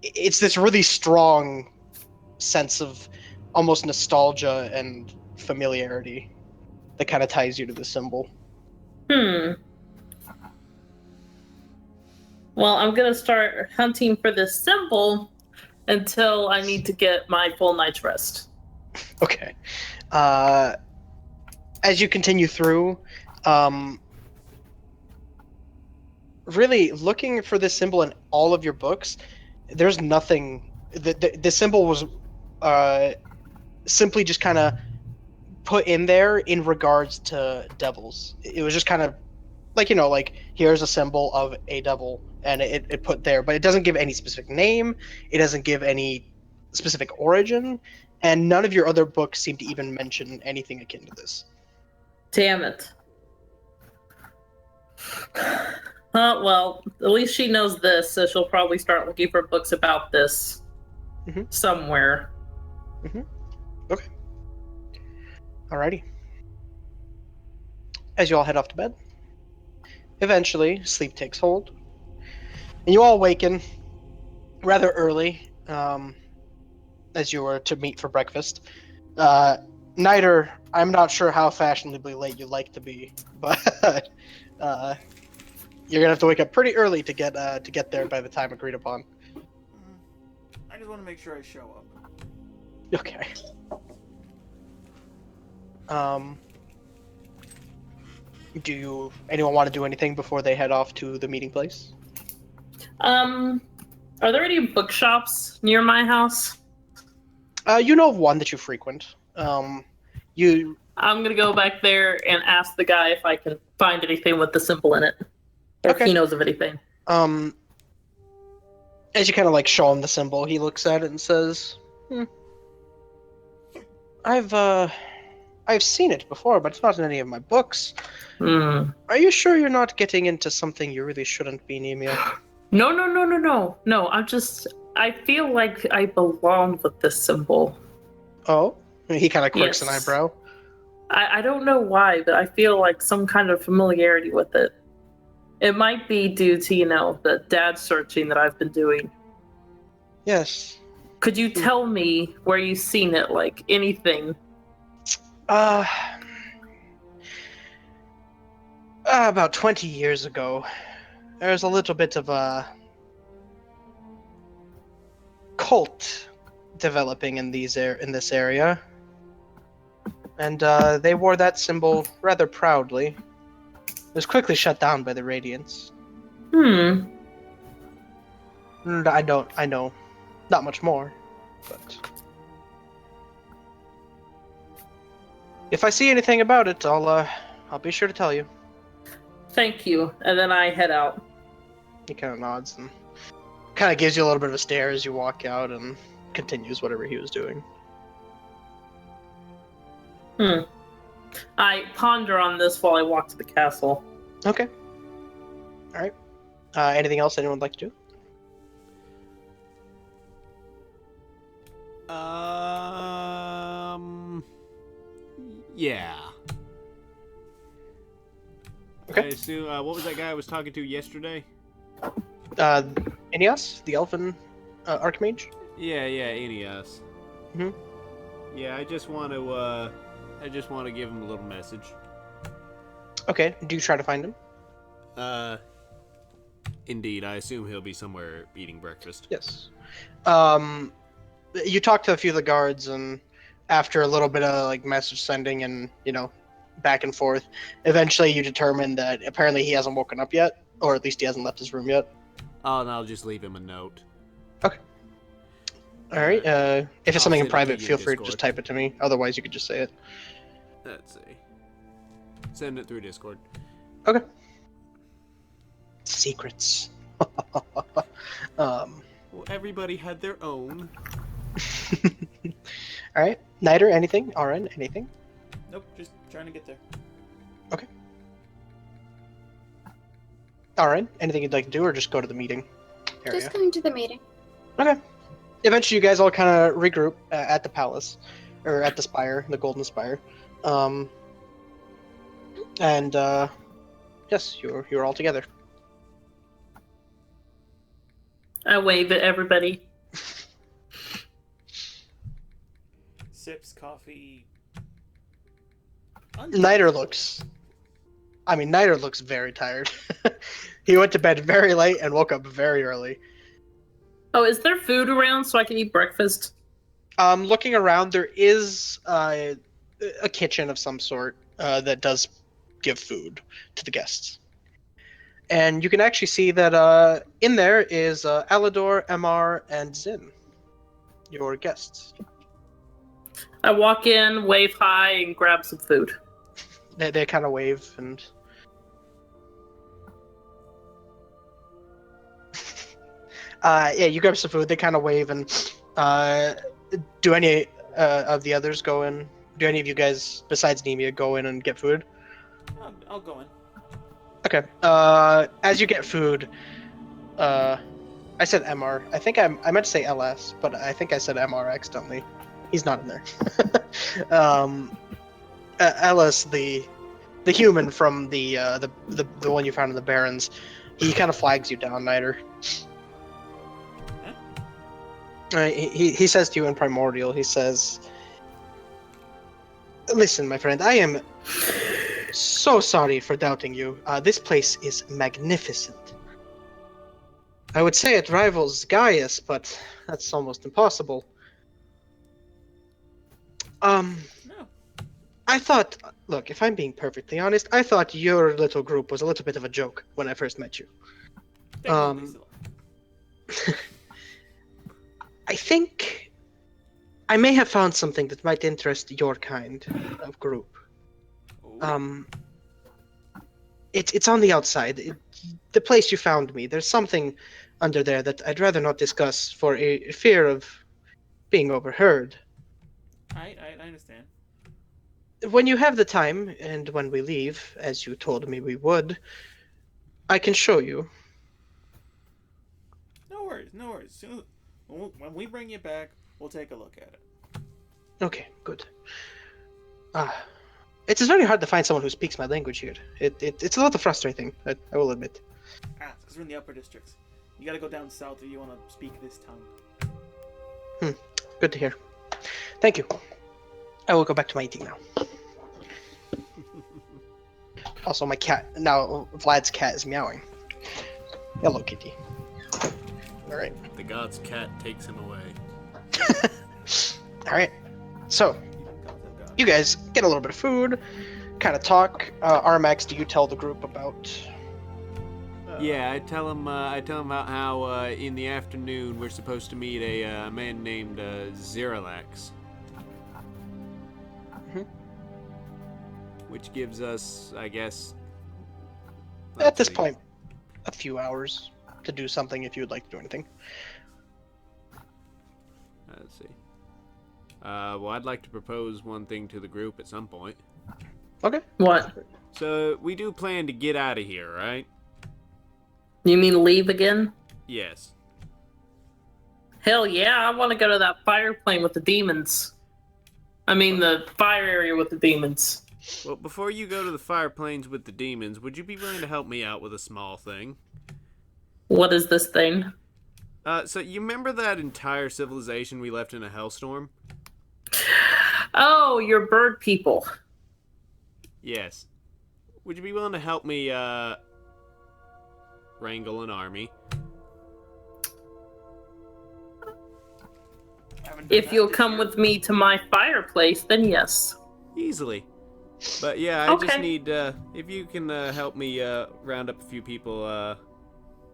it's this really strong sense of almost nostalgia and familiarity that kind of ties you to the symbol. Well, I'm gonna start hunting for this symbol until I need to get my full night's rest. Okay. As you continue through, really looking for this symbol in all of your books, there's nothing. The symbol was simply just kind of put in there in regards to devils. It was just kind of like, like here's a symbol of a devil, and it put there, but it doesn't give any specific name. It doesn't give any specific origin, and none of your other books seem to even mention anything akin to this. Damn it. Well, at least she knows this, so she'll probably start looking for books about this somewhere. Okay. Alrighty. As you all head off to bed, eventually sleep takes hold, and you all awaken rather early, as you were to meet for breakfast. Niter, I'm not sure how fashionably late you like to be, but you're gonna have to wake up pretty early to get there by the time agreed upon. I just want to make sure I show up. Okay. Do anyone want to do anything before they head off to the meeting place? Are there any bookshops near my house? You know of one that you frequent. I'm gonna go back there and ask the guy if I can find anything with the symbol in it. Or if he knows of anything. As you kind of like show him the symbol, he looks at it and says, I've seen it before, but it's not in any of my books. Are you sure you're not getting into something you really shouldn't be, Nemia? No. No, I feel like I belong with this symbol. Oh? He kind of quirks an eyebrow. I don't know why, but I feel like some kind of familiarity with it. It might be due to, the dad searching that I've been doing. Yes. Could you tell me where you've seen it, like anything? About 20 years ago, there's a little bit of a cult developing in this area, and they wore that symbol rather proudly. It was quickly shut down by the Radiants. I know not much more, but if I see anything about it, I'll be sure to tell you. Thank you. And then I head out. He kind of nods and kind of gives you a little bit of a stare as you walk out and continues whatever he was doing. I ponder on this while I walk to the castle. Okay. All right. Anything else anyone would like to do? Yeah. Okay. I assume, what was that guy I was talking to yesterday? Ineos, the elfin archmage? Yeah, Aeneas. Yeah, I just want to give him a little message. Okay, do you try to find him? Indeed, I assume he'll be somewhere eating breakfast. Yes. You talk to a few of the guards, and after a little bit of like message sending and back and forth, eventually you determine that apparently he hasn't woken up yet, or at least he hasn't left his room yet. Oh, and I'll just leave him a note. Okay. All right. If it's something in send it private, to you feel in free to Discord. just type it to me. Otherwise, you could just say it. Let's see. Send it through Discord. Okay. Secrets. Well, everybody had their own. All right. Niter, anything? RN, anything? Nope, just trying to get there. Okay. RN, anything you'd like to do, or just go to the meeting area? Just going to the meeting. Okay. eventually, you guys all kind of regroup at the palace, or at the spire, the Golden Spire, and yes, you're all together. I wave at everybody. Sips coffee. Niter looks very tired. He went to bed very late and woke up very early. Oh, is there food around so I can eat breakfast? Looking around, there is a kitchen of some sort that does give food to the guests. And you can actually see that in there is Alador, Emar, and Zin, your guests. I walk in, wave hi, and grab some food. They kind of wave and... yeah, you grab some food, they kind of wave and... do any of the others go in? Do any of you guys, besides Nemia, go in and get food? I'll go in. Okay. As you get food, I said MR. I think I meant to say LS, but I think I said MR accidentally. He's not in there. LS, the human from the one you found in the Barrens, he kind of flags you down, Niter. He says to you in Primordial, he says, "Listen, my friend, I am so sorry for doubting you. This place is magnificent. I would say it rivals Gaius, but that's almost impossible. No. I thought, look, if I'm being perfectly honest, I thought your little group was a little bit of a joke when I first met you. I think I may have found something that might interest your kind of group. It's on the outside. The place you found me, there's something under there that I'd rather not discuss for a fear of being overheard. I understand. When you have the time, and when we leave, as you told me we would, I can show you. No worries. Soon, when we bring you back, we'll take a look at it. Okay, good. It is very hard to find someone who speaks my language here. It's a little frustrating, I will admit. It's because we're in the upper districts. You gotta go down south if you want to speak this tongue. Good to hear. Thank you. I will go back to my eating now. Also, my cat, now Vlad's cat is meowing. Hello, kitty. Alright. The god's cat takes him away. Alright. So, you guys get a little bit of food, kind of talk. Armax, do you tell the group about... Yeah, I tell him about how in the afternoon we're supposed to meet a man named Zeralax. Which gives us, I guess... At this point, a few hours to do something if you would like to do anything. Let's see. Well, I'd like to propose one thing to the group at some point. Okay. What? So, we do plan to get out of here, right? You mean leave again? Yes. Hell yeah, I want to go to that fire plane with the demons. I mean, the fire area with the demons. Well, before you go to the fire plains with the demons, would you be willing to help me out with a small thing? What is this thing? So you remember that entire civilization we left in a hellstorm? Oh, you're bird people. Yes. Would you be willing to help me, wrangle an army? If you'll come with me to my fireplace, then yes. Easily. But yeah, I Okay. just need, if you can help me round up a few people,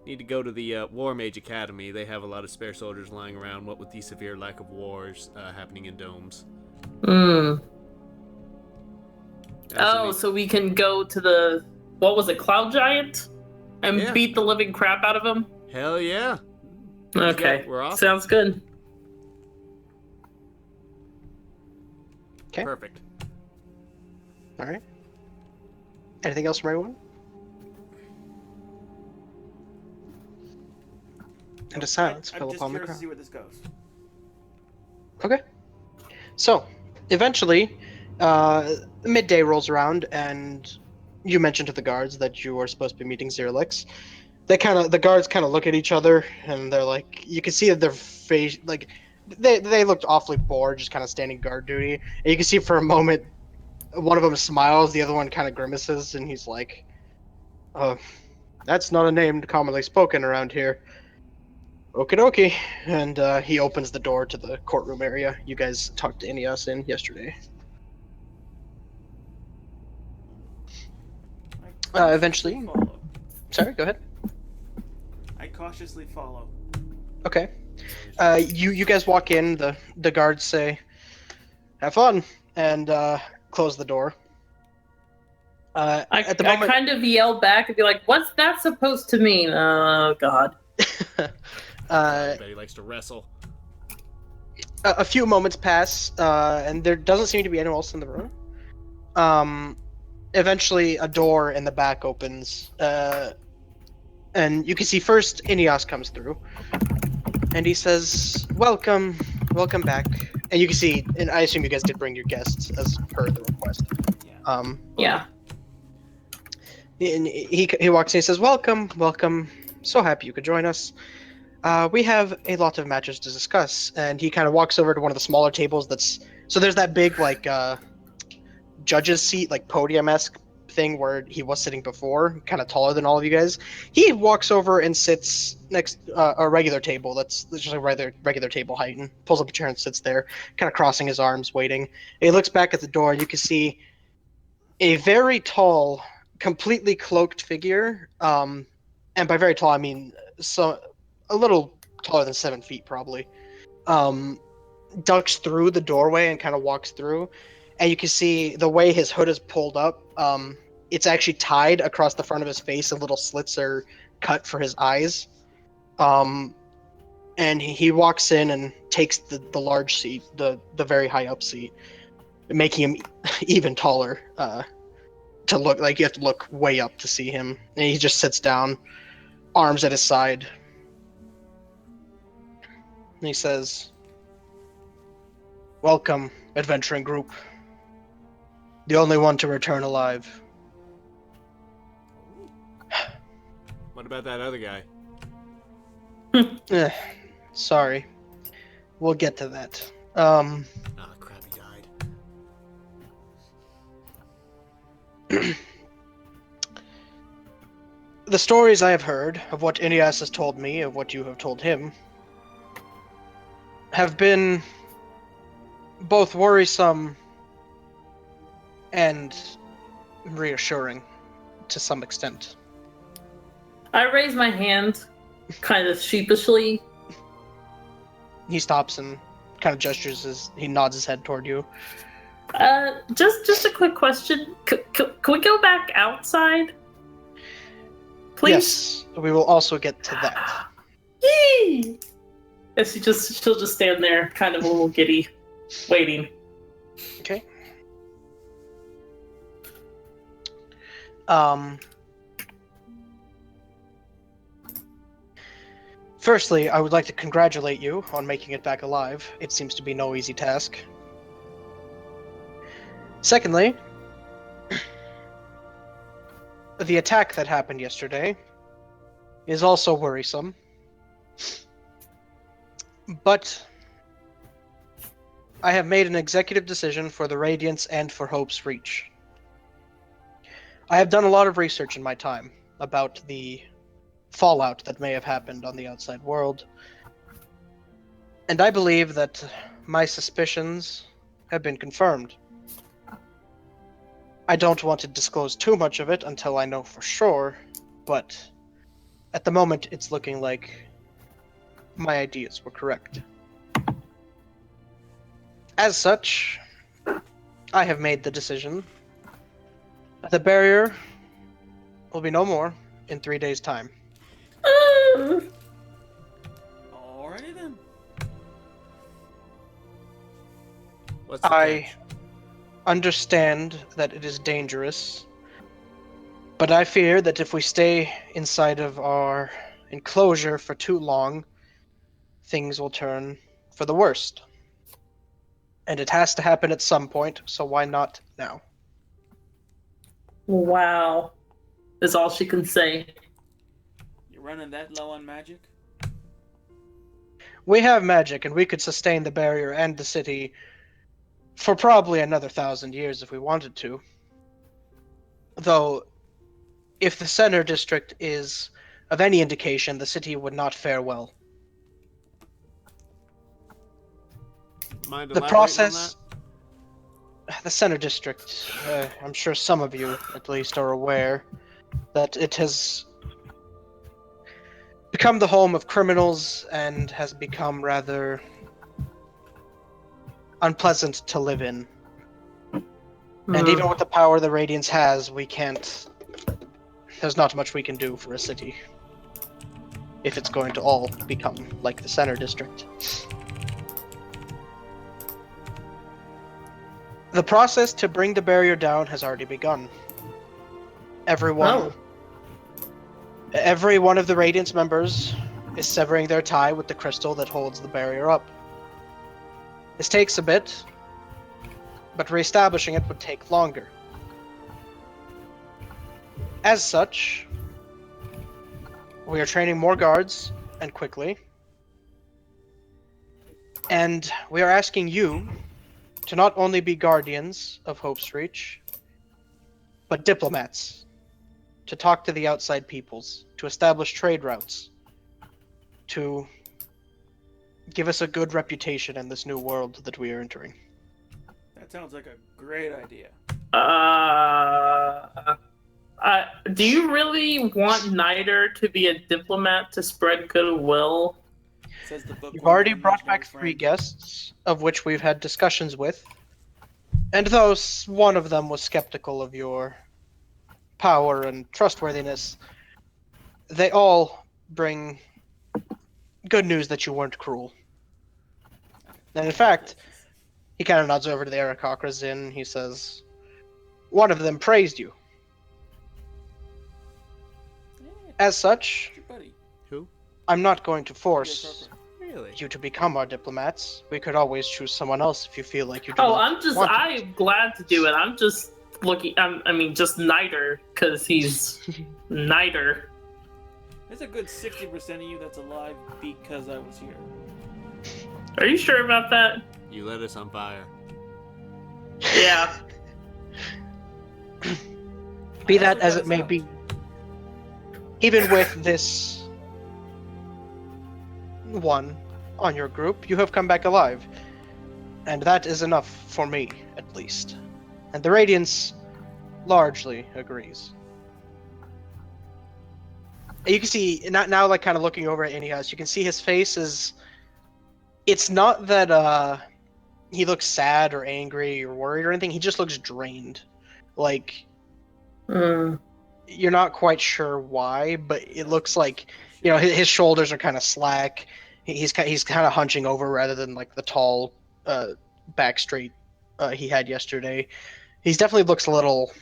need to go to the War Mage Academy. They have a lot of spare soldiers lying around, what with the severe lack of wars happening in domes. Oh, so we can go to the, what was it, Cloud Giant? And Yeah. beat the living crap out of him? Hell yeah. Okay, We're off. sounds good. Okay. Perfect. Alright. Anything else from everyone? And a silence I'm fell just upon the curious to crowd. see where this goes. Okay. So, eventually, midday rolls around, and you mention to the guards that you are supposed to be meeting Zerlix. The guards kind of look at each other, and they're like, you can see that their face, like, they looked awfully bored, just kind of standing guard duty. And you can see for a moment, one of them smiles, the other one kind of grimaces, and he's like, that's not a name commonly spoken around here. Okie dokie. And he opens the door to the courtroom area you guys talked to Ineos in yesterday. I Eventually. cautiously follow. Sorry, go ahead. I cautiously follow. Okay. You guys walk in. The guards say, "Have fun," and close the door. At the I moment, kind of yell back and be like, "What's that supposed to mean?" Oh God. Everybody likes to wrestle. a few moments pass, and there doesn't seem to be anyone else in the room. Eventually, a door in the back opens, and you can see first Ineos comes through, and he says, "Welcome, welcome back." And you can see, and I assume you guys did bring your guests as per the request. Yeah. Yeah. And he walks in and says, "Welcome, welcome. So happy you could join us. We have a lot of matters to discuss." And he kind of walks over to one of the smaller tables. So there's that big like judge's seat, like podium-esque thing where he was sitting before, kind of taller than all of you guys. He walks over and sits next a regular table that's just a regular table height, and pulls up a chair and sits there, kind of crossing his arms, waiting. And he looks back at the door, and you can see a very tall, completely cloaked figure. And by very tall, I mean a little taller than 7 feet, probably. Ducks through the doorway and kind of walks through, and you can see the way his hood is pulled up. It's actually tied across the front of his face, and little slits are cut for his eyes. And he walks in and takes the large seat, the very high up seat, making him even taller. To look like you have to look way up to see him, and he just sits down, arms at his side, and he says, "Welcome, adventuring group. The only one to return alive." What about that other guy? Sorry. We'll get to that. Ah, crap, he died. The stories I have heard of what Ineas has told me, of what you have told him, have been both worrisome and reassuring to some extent. I raise my hand, kind of sheepishly. He stops and kind of he nods his head toward you. Just a quick question. Can we go back outside? Please? Yes, we will also get to that. Yay! And she'll just stand there, kind of a little giddy, waiting. Okay. Firstly, I would like to congratulate you on making it back alive. It seems to be no easy task. Secondly, the attack that happened yesterday is also worrisome. But I have made an executive decision for the Radiance and for Hope's Reach. I have done a lot of research in my time about the fallout that may have happened on the outside world, and I believe that my suspicions have been confirmed. I don't want to disclose too much of it until I know for sure, but at the moment it's looking like my ideas were correct. As such, I have made the decision. The barrier will be no more in 3 days' time. Alrighty then. What's the I catch? understand that it is dangerous, but I fear that if we stay inside of our enclosure for too long, things will turn for the worst. And it has to happen at some point, so why not now? Wow. Is all she can say. You're running that low on magic? We have magic, and we could sustain the barrier and the city for probably another 1,000 years if we wanted to. Though, if the center district is of any indication, the city would not fare well. Mind The elaborating process... on The center district, I'm sure some of you, at least, are aware that it has become the home of criminals and has become rather unpleasant to live in. And even with the power the Radiance has, we can't... There's not much we can do for a city. If it's going to all become like the center district. The process to bring the barrier down has already begun. Every one of the Radiance members is severing their tie with the crystal that holds the barrier up. This takes a bit, but reestablishing it would take longer. As such, we are training more guards, and quickly. And we are asking you to not only be guardians of Hope's Reach, but diplomats, to talk to the outside peoples, to establish trade routes, to give us a good reputation in this new world that we are entering. That sounds like a great idea. Do you really want Niter to be a diplomat to spread goodwill? Says the book. You've already brought back 3 guests, of which we've had discussions with, and though one of them was skeptical of your power and trustworthiness, they all bring good news that you weren't cruel. And in fact, he kind of nods over to the Aarakocras and he says, one of them praised you. As such, Who? I'm not going to force Really? you to become our diplomats. We could always choose someone else if you feel like you do. I'm glad to do it. I'm just looking, just Niter, because he's Niter. There's a good 60% of you that's alive because I was here. Are you sure about that? You lit us on fire. Yeah. Be that as it may be, even with this one on your group, you have come back alive. And that is enough for me, at least. And the Radiance largely agrees. You can see, now like kind of looking over at Inias, you can see his face is... It's not that he looks sad or angry or worried or anything, he just looks drained. Like... You're not quite sure why, but it looks like, his shoulders are kind of slack. He's kind of hunching over rather than like the tall back straight he had yesterday. He definitely looks a little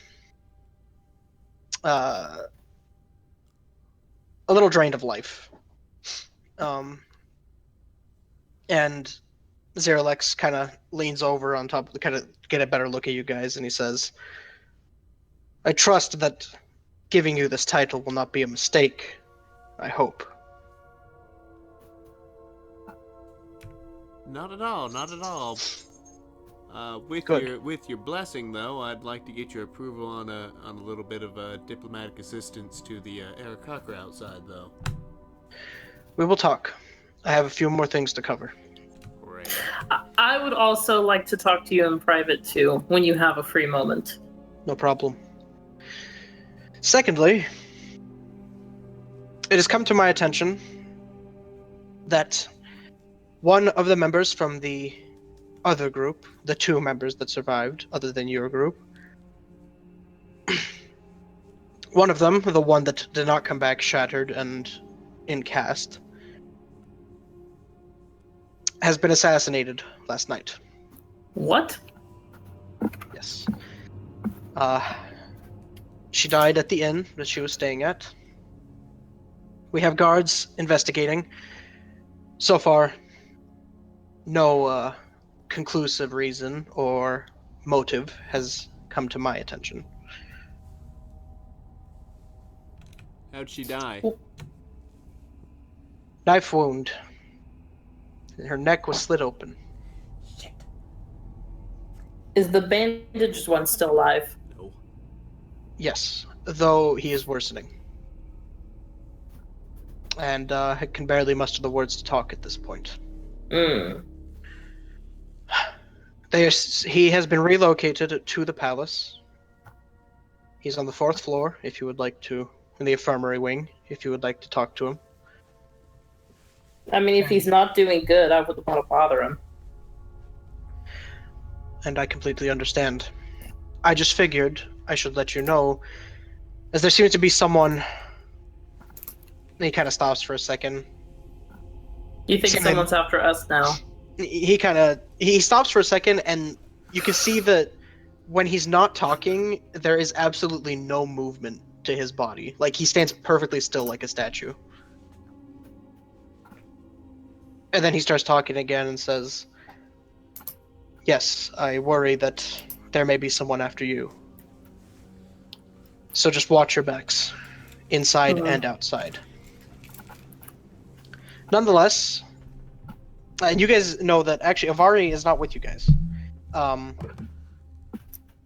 drained of life. And Zeralex kind of leans over on top, kind of get a better look at you guys, and he says, I trust that giving you this title will not be a mistake. I hope. Not at all, not at all. With Good. your blessing, though, I'd like to get your approval on a little bit of diplomatic assistance to the Aarakocra outside, though. We will talk. I have a few more things to cover. Great. I would also like to talk to you in private, too, when you have a free moment. No problem. Secondly, it has come to my attention that one of the members from the other group, the 2 members that survived, other than your group, one of them, the one that did not come back shattered and in cast, has been assassinated last night. What? Yes. She died at the inn that she was staying at. We have guards investigating. So far, no conclusive reason or motive has come to my attention. How'd she die? Knife wound. Her neck was slit open. Shit. Is the bandaged one still alive? No. Yes, though he is worsening. And can barely muster the words to talk at this point. Mm. He has been relocated to the palace. He's on the 4th floor, if you would like to, in the infirmary wing, if you would like to talk to him. I mean, if he's not doing good, I wouldn't want to bother him. And I completely understand. I just figured I should let you know, as there seems to be someone. He kind of stops for a second. You think Same. someone's after us now? He stops for a second, and you can see that when he's not talking, there is absolutely no movement to his body. Like, he stands perfectly still like a statue. And then he starts talking again and says, "Yes, I worry that there may be someone after you. So just watch your backs, inside and outside." Nonetheless, and you guys know that actually Avari is not with you guys.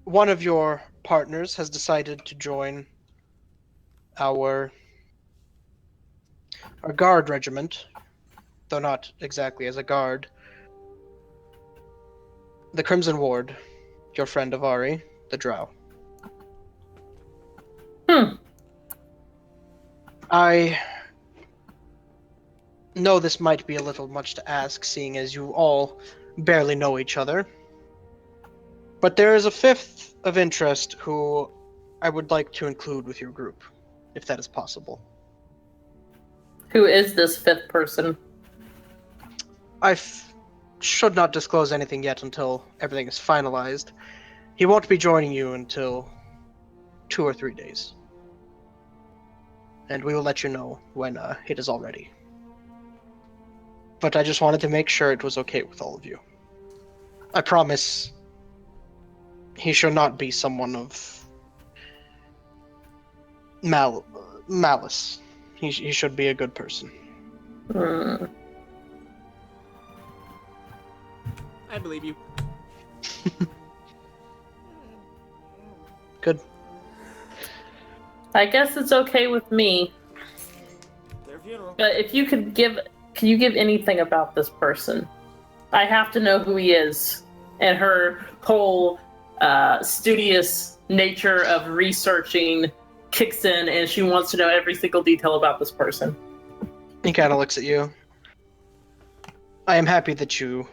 One of your partners has decided to join our guard regiment, though not exactly as a guard. The Crimson Ward, your friend Avari, the Drow. I know this might be a little much to ask, seeing as you all barely know each other. But there is a 5th of interest who I would like to include with your group, if that is possible. Who is this 5th person? I should not disclose anything yet until everything is finalized. He won't be joining you until 2 or 3 days. And we will let you know when it is all ready. But I just wanted to make sure it was okay with all of you. I promise he should not be someone of malice. He should be a good person. I believe you. Good. I guess it's okay with me. Their funeral. But if you could give... Can you give anything about this person? I have to know who he is. And her whole studious nature of researching kicks in, and she wants to know every single detail about this person. He kind of looks at you. I am happy that you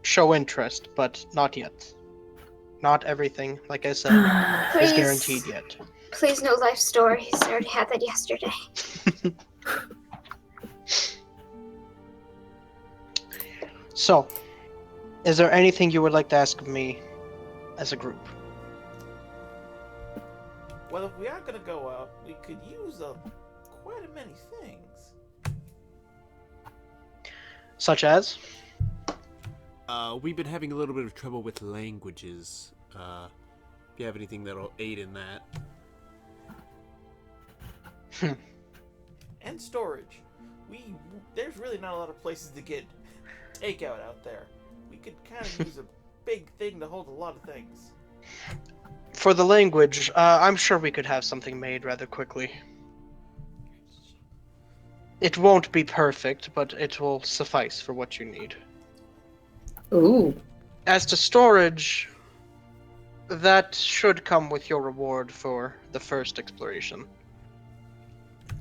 show interest, but not yet. Not everything, like I said, is Please. guaranteed yet. Please, no life stories. I already had that yesterday. So, is there anything you would like to ask of me as a group? Well, if we are gonna go out, we could use quite a many things. Such as? We've been having a little bit of trouble with languages. If you have anything that'll aid in that. And storage. There's really not a lot of places to get takeout out there. We could kind of use a big thing to hold a lot of things. For the language, I'm sure we could have something made rather quickly. It won't be perfect, but it will suffice for what you need. Ooh. As to storage, that should come with your reward for the first exploration,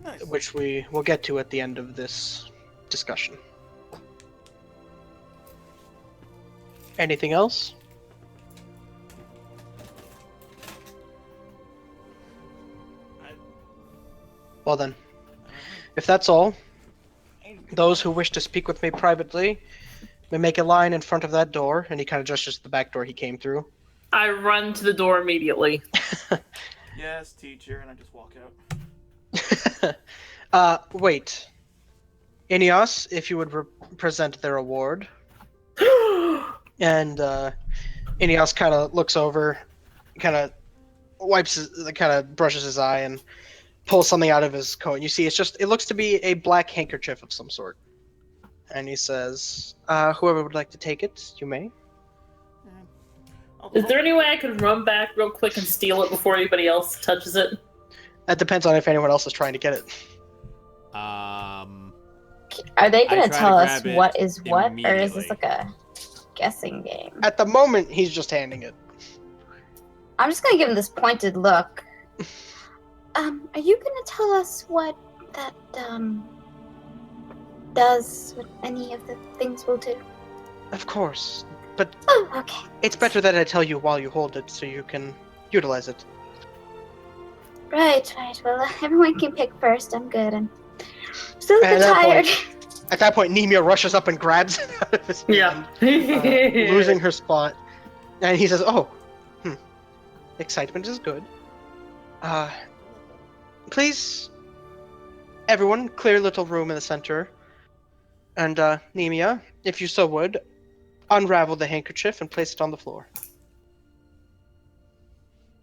Nice. which we will get to at the end of this discussion. Anything else? Well then, if that's all, those who wish to speak with me privately may make a line in front of that door, and he kind of gestures to the back door he came through. I run to the door immediately. Yes, teacher, and I just walk out. Wait. Ineos, if you would present their award. And Ineos kind of looks over, kind of brushes his eye and pulls something out of his coat. And you see, it looks to be a black handkerchief of some sort. And he says, "Whoever would like to take it, you may." Is there any way I could run back real quick and steal it before anybody else touches it? That depends on if anyone else is trying to get it. Are they I gonna try tell to us grab it what is what, or is this immediately. like a guessing game? At the moment, he's just handing it. I'm just gonna give him this pointed look. Are you gonna tell us what that does? What any of the things will do? Of course, but Oh, okay. it's better that I tell you while you hold it, so you can utilize it. Right. Well, everyone can pick first. I'm good. I'm still a At bit that tired. At that point, Nemia rushes up and grabs it out of his hand, losing her spot. And he says, "Oh, excitement is good. Please, everyone, clear a little room in the center. And Nemia, if you so would, unravel the handkerchief and place it on the floor."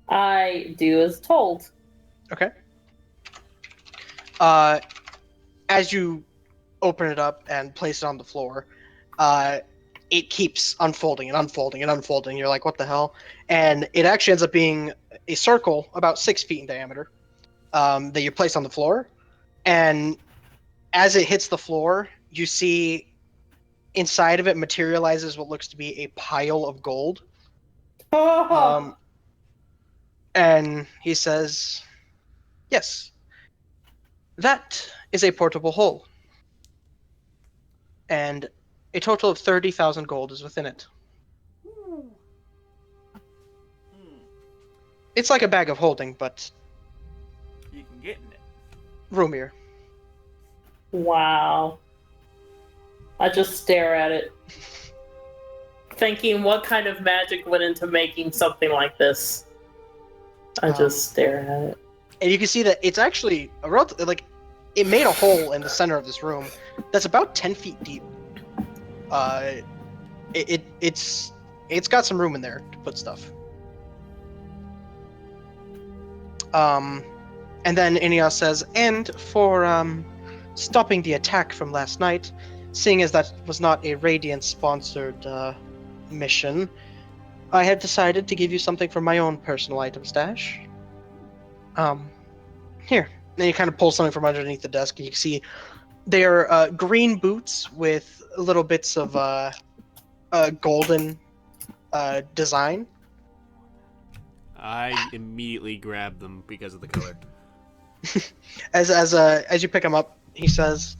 I do as told. Okay. As you open it up and place it on the floor, it keeps unfolding and unfolding and unfolding. You're like, what the hell? And it actually ends up being a circle about 6 feet in diameter that you place on the floor. And as it hits the floor, you see inside of it materializes what looks to be a pile of gold. And he says, "Yes, that is a portable hole. And a total of 30,000 gold is within it. It's like a bag of holding, but You can get in it. roomier." Wow. I just stare at it, thinking what kind of magic went into making something like this. I just stare at it. And you can see that it's actually it made a hole in the center of this room that's about 10 feet deep. It's got some room in there to put stuff. And then Ineos says, "And for stopping the attack from last night, seeing as that was not a Radiant-sponsored mission, I have decided to give you something from my own personal item stash. Here." And he kind of pulls something from underneath the desk, and you can see they're green boots with little bits of golden design. I immediately grab them because of the color. As you pick them up, he says,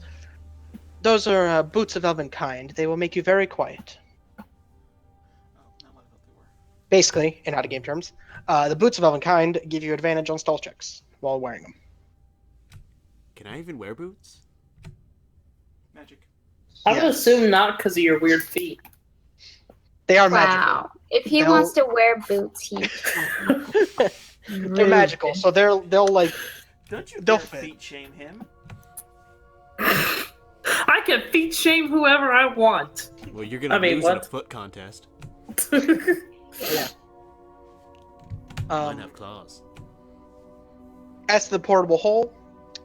"Those are boots of elven kind. They will make you very quiet." Oh, not what I thought they were. Basically, in out-of-game terms, the boots of elven kind give you advantage on stealth checks while wearing them. Can I even wear boots? Magic. I would Yes. assume not because of your weird feet. They are magical. Wow. If he They'll- wants to wear boots, he. They're magical, so they'll like. Don't you They'll dare fit. feet shame him. I can feet shame whoever I want. Well, you're gonna I mean, lose in a what? foot contest. Yeah. Mine have claws. As to the portable hole,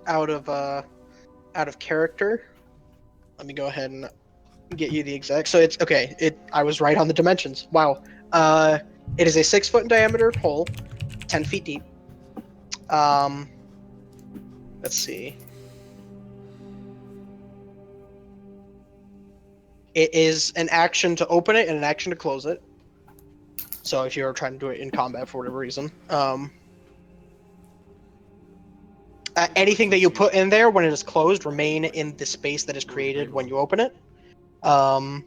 out of character. Let me go ahead and get you the exact. So it's okay. I was right on the dimensions. Wow. It is a 6 foot in diameter hole, 10 feet deep. Let's see. It is an action to open it and an action to close it. So if you're trying to do it in combat for whatever reason, anything that you put in there when it is closed remain in the space that is created when you open it. I don't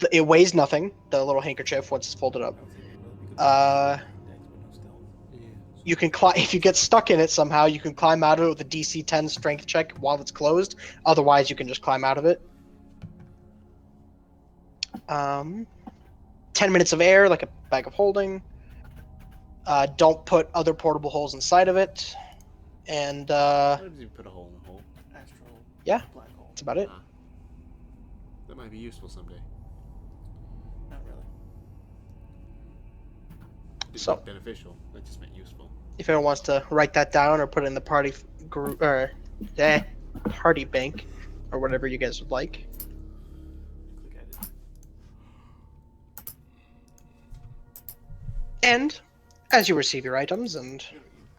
know. It weighs nothing. The little handkerchief once it's folded up. I would think it would be good Uh, for index, but no stealth. You can climb if you get stuck in it somehow. You can climb out of it with a DC 10 strength check while it's closed. Otherwise, you can just climb out of it. 10 minutes of air, like a bag of holding. Don't put other portable holes inside of it. And Why did you put a hole in the hole? Astral. Yeah. Black hole. that's about it. That might be useful someday. Not really. Didn't So- mean beneficial. That just meant useful. If anyone wants to write that down or put it in the party group or party bank or whatever you guys would like. Click edit. And as you receive your items, and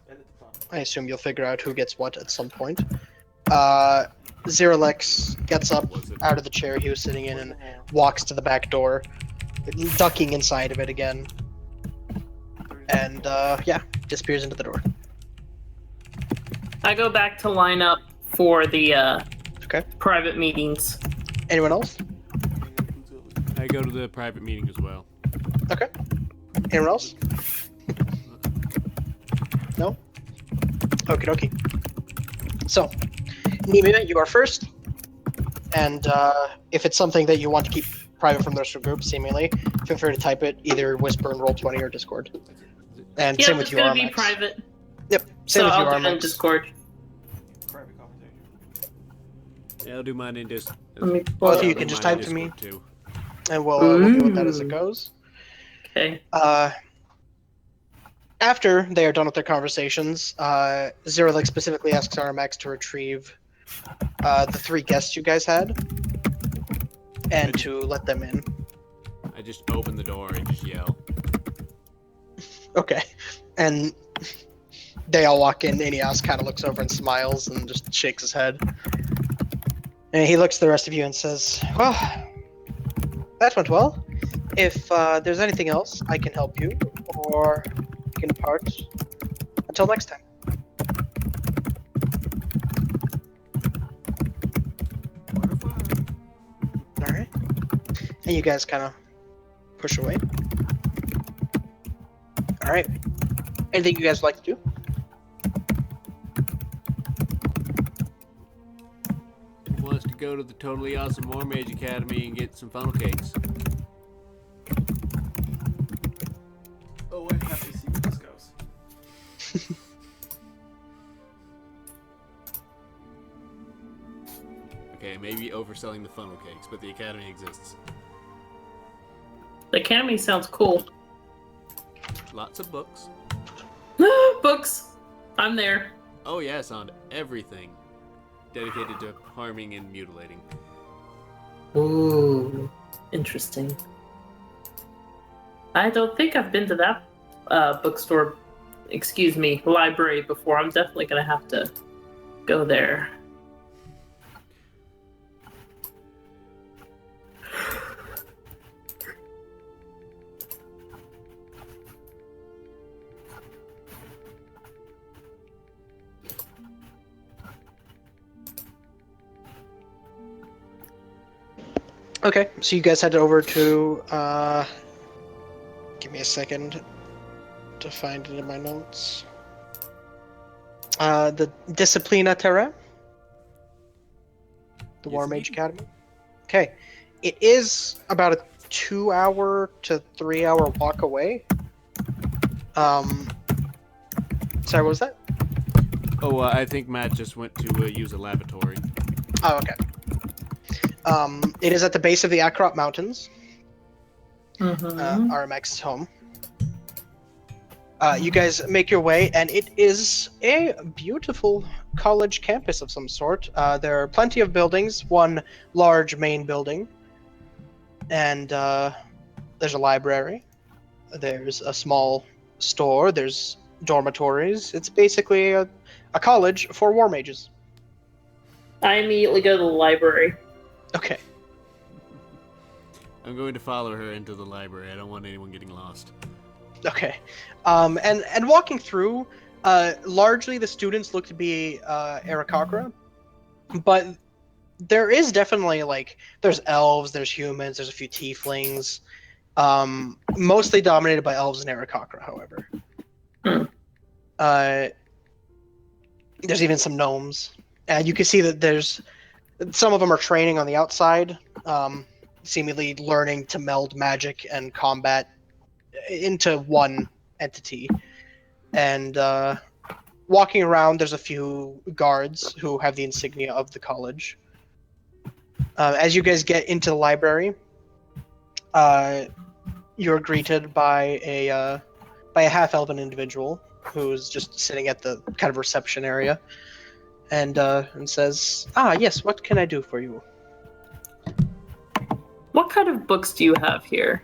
Edit the font. I assume you'll figure out who gets what at some point, Zeralex gets up out of the chair he was sitting in and walks to the back door, ducking inside of it again, and disappears into the door. I go back to line up for the Okay. private meetings. Anyone else? I go to the private meeting as well. Okay. Anyone else? No? Okie dokie. So, Nima, you are first. And if it's something that you want to keep private from the rest of the group, seemingly, feel free to type it either Whisper in Roll20 or Discord. And Yeah, same with it's you, gonna be Armax. private, Yep, same so with you, I'll do it in Armax. Discord. Private conversation. Yeah, I'll do mine in Discord. Let me pull Both it of you up. can just type to me, Too. and we'll deal with that as it Ooh. goes. Okay. After they are done with their conversations, Zeralex specifically asks Armax to retrieve the 3 guests you guys had, and to let them in. I just open the door and just yell. Okay. And they all walk in. Ineos kind of looks over and smiles and just shakes his head. And he looks at the rest of you and says, well, that went well. If there's anything else, I can help you, or you can depart. Until next time. Alright. And you guys kind of push away. Alright. Anything you guys would like to do? Who wants to go to the totally awesome Mage Academy and get some funnel cakes? Oh, I have to see where this goes. Okay, maybe overselling the funnel cakes, but the academy exists. The academy sounds cool. Lots of books. Books. I'm there. Oh yes, on everything. Dedicated to harming and mutilating. Ooh, interesting. I don't think I've been to that bookstore, excuse me, library before. I'm definitely gonna have to go there. Okay, so you guys head over to, give me a second to find it in my notes. The Disciplina Terra? The Yes, War Mage indeed. Academy? Okay, it is about a 2-hour to 3-hour walk away. Sorry, what was that? Oh, I think Matt just went to use a lavatory. Oh, okay. It is at the base of the Akrot Mountains, Mm-hmm. RMX's home. You guys make your way, and it is a beautiful college campus of some sort. There are plenty of buildings, one large main building, and there's a library. There's a small store. There's dormitories. It's basically a college for war mages. I immediately go to the library. Okay. I'm going to follow her into the library. I don't want anyone getting lost. Okay. And walking through, largely the students look to be Aarakocra, but there is definitely, like, there's elves, there's humans, there's a few tieflings, mostly dominated by elves and Aarakocra, however. Hmm. There's even some gnomes, and you can see that there's some of them are training on the outside, seemingly learning to meld magic and combat into one entity. And walking around, there's a few guards who have the insignia of the college. As you guys get into the library, you're greeted by a half-elven individual who's just sitting at the kind of reception area, and says, "Ah, yes. What can I do for you?" What kind of books do you have here?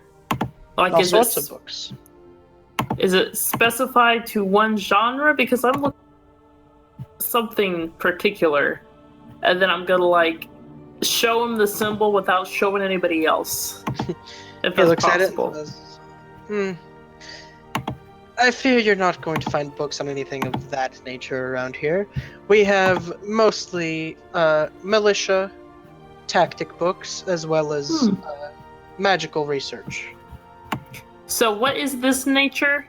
Like, All sorts of books. Is it specified to one genre? Because I'm looking for something particular, and then I'm gonna like show him the symbol without showing anybody else. If He that's looks possible. at it and says, I fear you're not going to find books on anything of that nature around here. We have mostly militia tactic books as well as magical research. So what is this nature?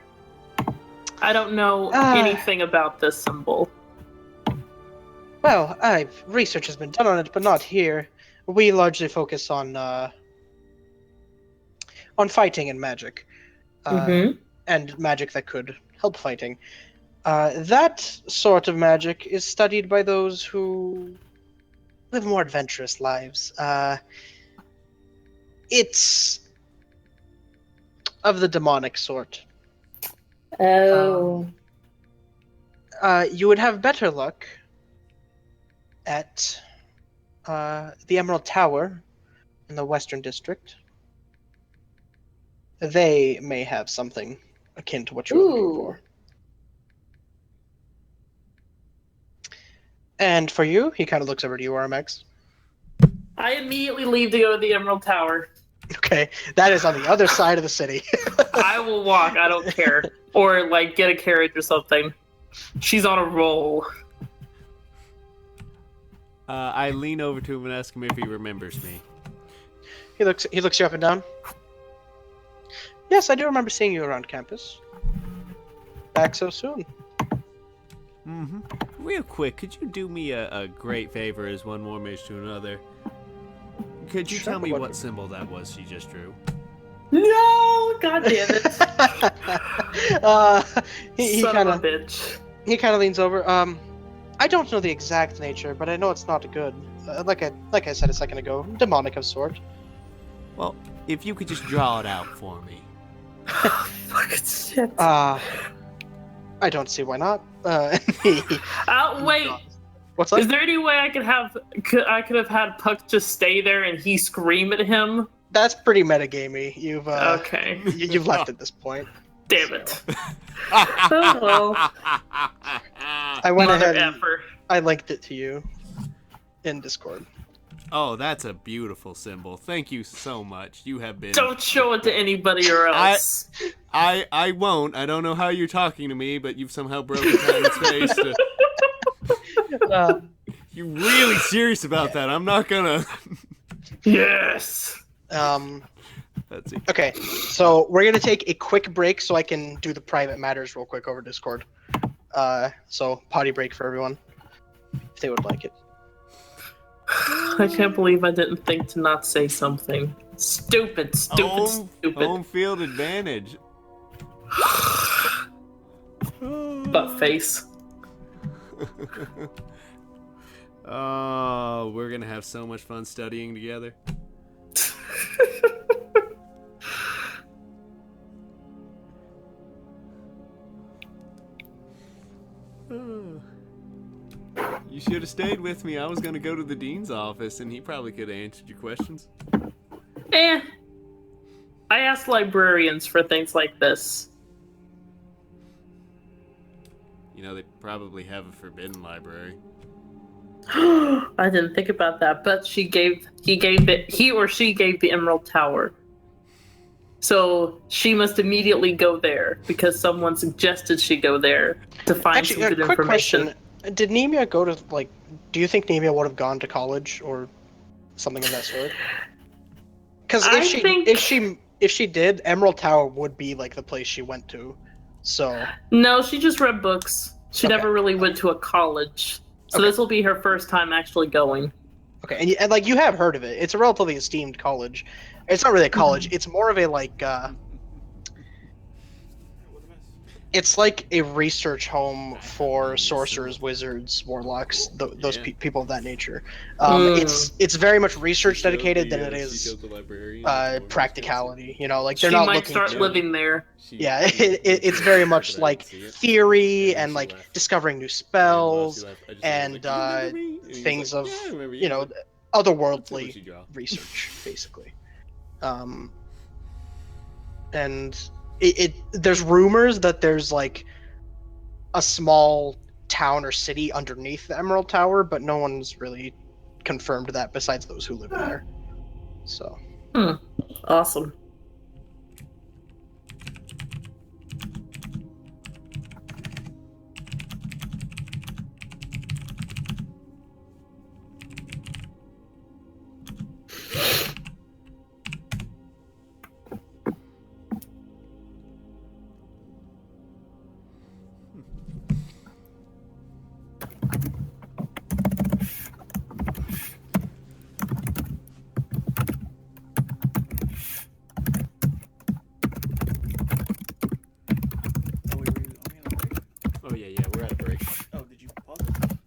I don't know anything about this symbol. Well, research has been done on it, but not here. We largely focus on fighting and magic. And magic that could help fighting. That sort of magic is studied by those who live more adventurous lives. It's of the demonic sort. Oh. You would have better luck at the Emerald Tower in the Western District. They may have something akin to what you're looking for. And for you, he kind of looks over to you, RMX. I immediately leave to go to the Emerald Tower. Okay, that is on the other side of the city. I will walk, I don't care. Or, like, get a carriage or something. She's on a roll. I lean over to him and ask him if he remembers me. He looks you up and down. Yes, I do remember seeing you around campus. Back so soon. Mm-hmm. Real quick, could you do me a great favor as one more mage to another? Could you tell me what symbol that was she just drew? No! God damn it. He Son kind of of a bitch. He kind of leans over. I don't know the exact nature, but I know it's not good. Like I said a second ago, demonic of sort. Well, if you could just draw it out for me. Fucking shit. I don't see why not. Wait. What's that? Is there any way I could have had Puck just stay there and he scream at him? That's pretty metagamey. You've okay. You've left at this point. Damn it. Oh well. I went Mother ahead and effer. I linked it to you in Discord. Oh, that's a beautiful symbol. Thank you so much. You have been... Don't show it to anybody or else. I won't. I don't know how you're talking to me, but you've somehow broken Titan's face to... You're really serious about that. I'm not gonna... Yes! That's it. Okay, so we're gonna take a quick break so I can do the private matters real quick over Discord. So potty break for everyone, if they would like it. I can't believe I didn't think to not say something. Stupid. Home field advantage. Butt face. Oh, we're gonna have so much fun studying together. You should have stayed with me. I was gonna go to the dean's office, and he probably could have answered your questions. I ask librarians for things like this. You know, they probably have a forbidden library. I didn't think about that, but he or she gave the Emerald Tower. So she must immediately go there because someone suggested she go there to find some good quick information. Question. Did Nemia go to, like, do you think Nemia would have gone to college or something of that sort? Because if she did, Emerald Tower would be like the place she went to. So no, she just read books. She never really went to a college. So this will be her first time actually going. Okay, and like you have heard of it. It's a relatively esteemed college. It's not really a college. It's more of a like It's like a research home I for mean, sorcerers, so- wizards, warlocks, those Yeah. people of that nature. Mm. It's very much She research showed dedicated the, than it she is showed the librarian the dwarf practicality. You know, like they're She not might looking start to. living there. Yeah, She it's showed very it to her, much but I didn't like see it. theory And then and she like left. discovering new And while she spells left, I just was and like, "You remember me?" And he was things like, of "Yeah, I remember you." you I was know like, "Let's see what otherworldly you draw." research, basically. Um, and there's rumors that there's like a small town or city underneath the Emerald Tower, but no one's really confirmed that besides those who live there. So Awesome. Oh yeah, we're at a break. Oh, did you pause it?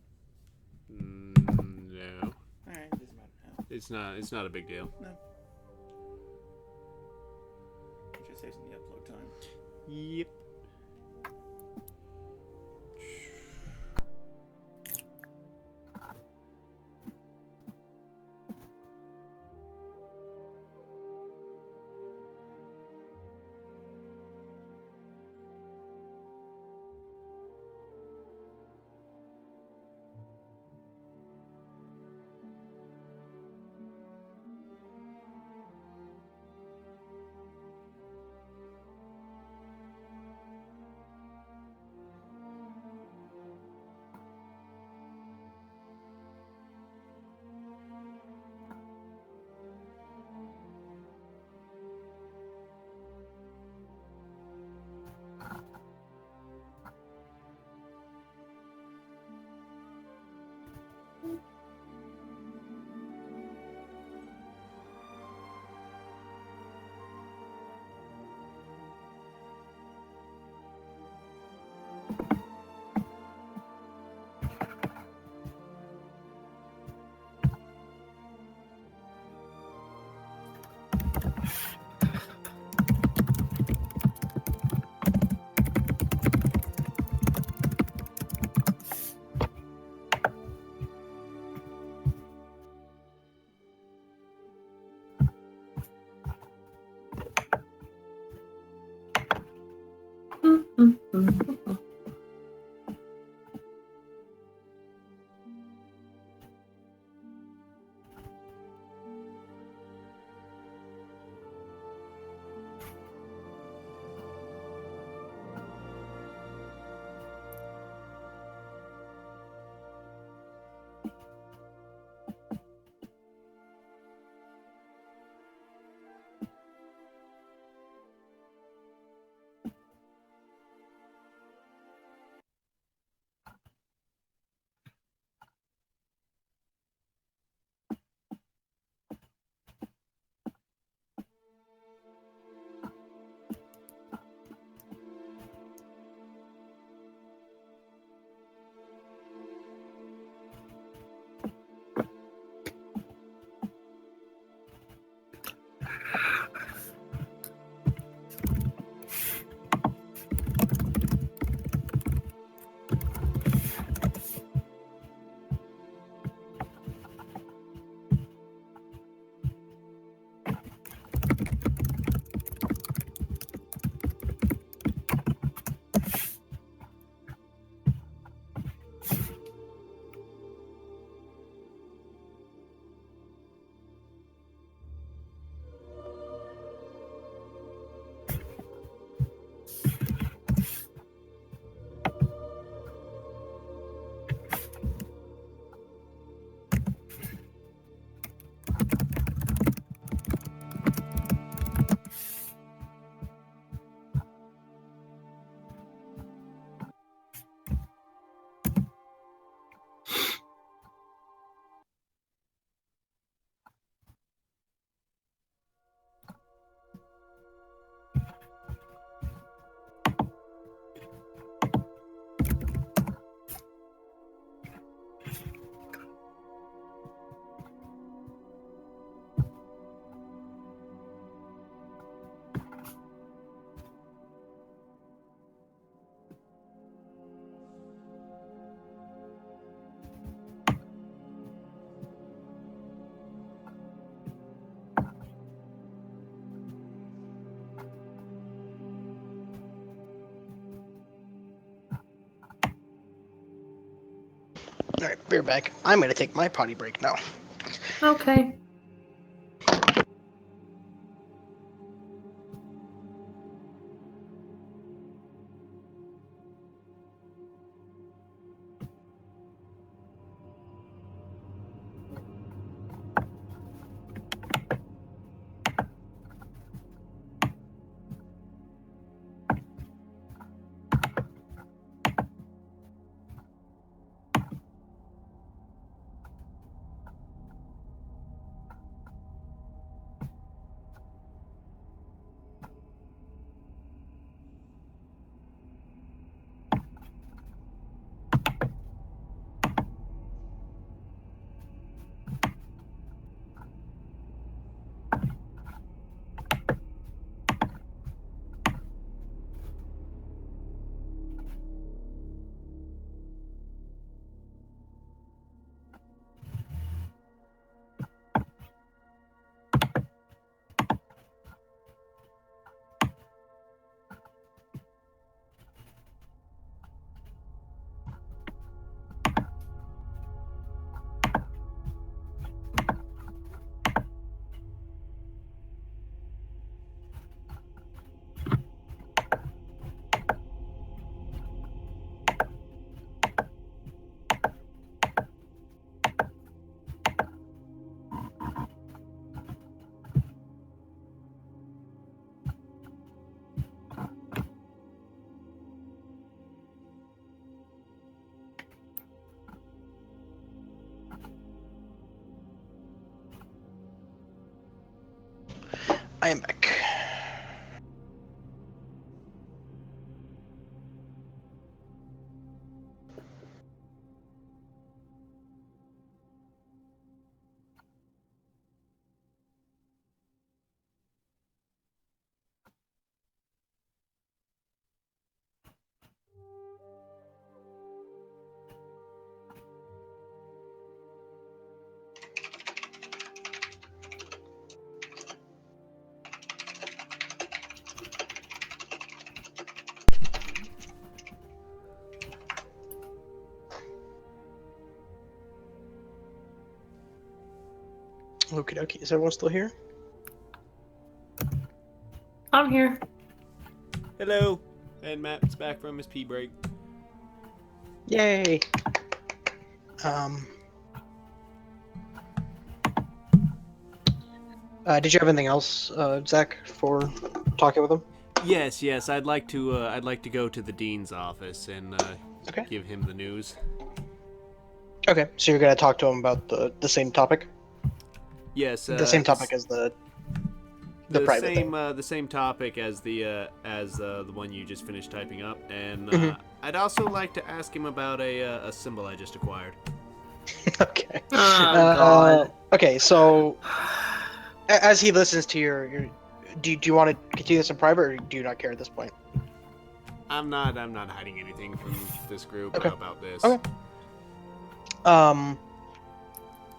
No, Alright, doesn't matter now. it's not. It's not a big deal. No. Just saves in the upload time. Yep. All right, we're back. I'm gonna take my potty break now. Okay. I am back. Okie dokie. Is everyone still here? I'm here. Hello. And Matt's back from his pee break. Yay! Did you have anything else, Zach, for talking with him? Yes. I'd like to go to the dean's office and Okay. give him the news. Okay, so you're gonna talk to him about the same topic? Yes. The same topic as the private same thing. the same topic as the one you just finished typing up, and Mhm. I'd also like to ask him about a symbol I just acquired. Okay. Oh, God. Okay, so as he listens to your do you want to continue this in private, or do you not care at this point? I'm not hiding anything from this group Okay. about this. Okay.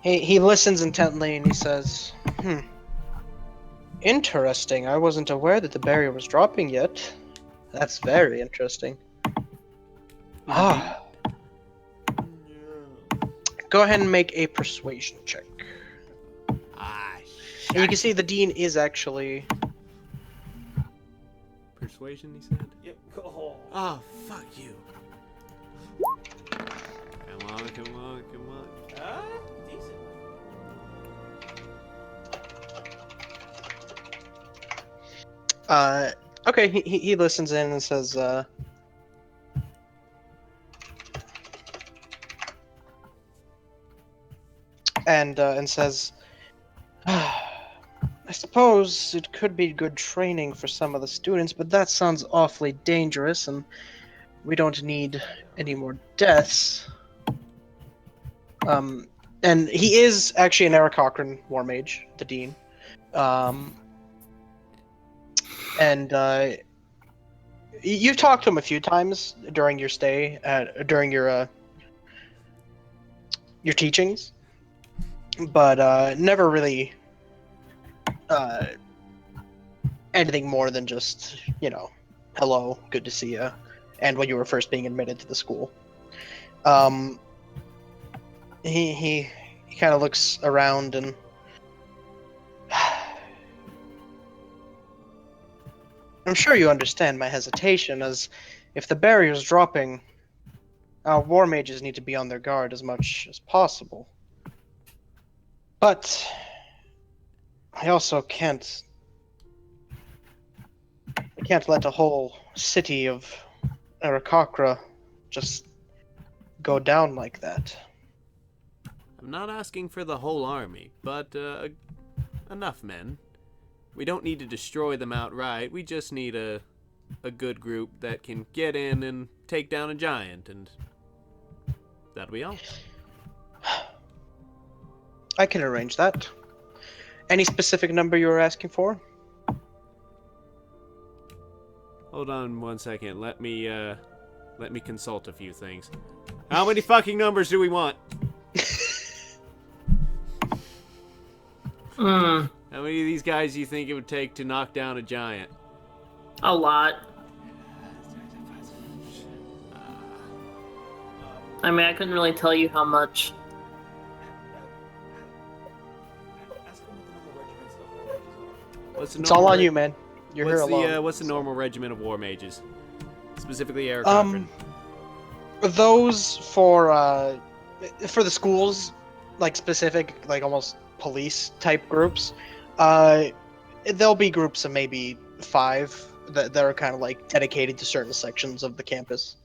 He listens intently and he says, Interesting. I wasn't aware that the barrier was dropping yet. That's very interesting. Ah. Go ahead and make a persuasion check. And you can see the dean is actually... Persuasion, he said? Yep. Oh. Oh, fuck you. Come on. Decent. Okay, he listens in and says, and says, I suppose it could be good training for some of the students, but that sounds awfully dangerous, and we don't need any more deaths. And he is actually an Eric Cochran War Mage, the dean. And you've talked to him a few times during your stay, during your teachings, but never really anything more than just, hello, good to see you, and when you were first being admitted to the school. He kind of looks around and I'm sure you understand my hesitation, as if the barrier's dropping, our war mages need to be on their guard as much as possible. But I also can't let a whole city of Arakakra just go down like that. I'm not asking for the whole army, but enough men. We don't need to destroy them outright. We just need a good group that can get in and take down a giant, and that'll be all. I can arrange that. Any specific number you were asking for? Hold on 1 second. Let me consult a few things. How many fucking numbers do we want? How many of these guys do you think it would take to knock down a giant? A lot. I mean, I couldn't really tell you how much. Ask him what the number of regiments of war mages are. What's the It's all on normal you, man. You're here alone. What's the normal regiment of war mages? Specifically, Eric Cochran. Those for the schools, like specific, like almost police type groups, there'll be groups of maybe 5 that are kind of like dedicated to certain sections of the campus.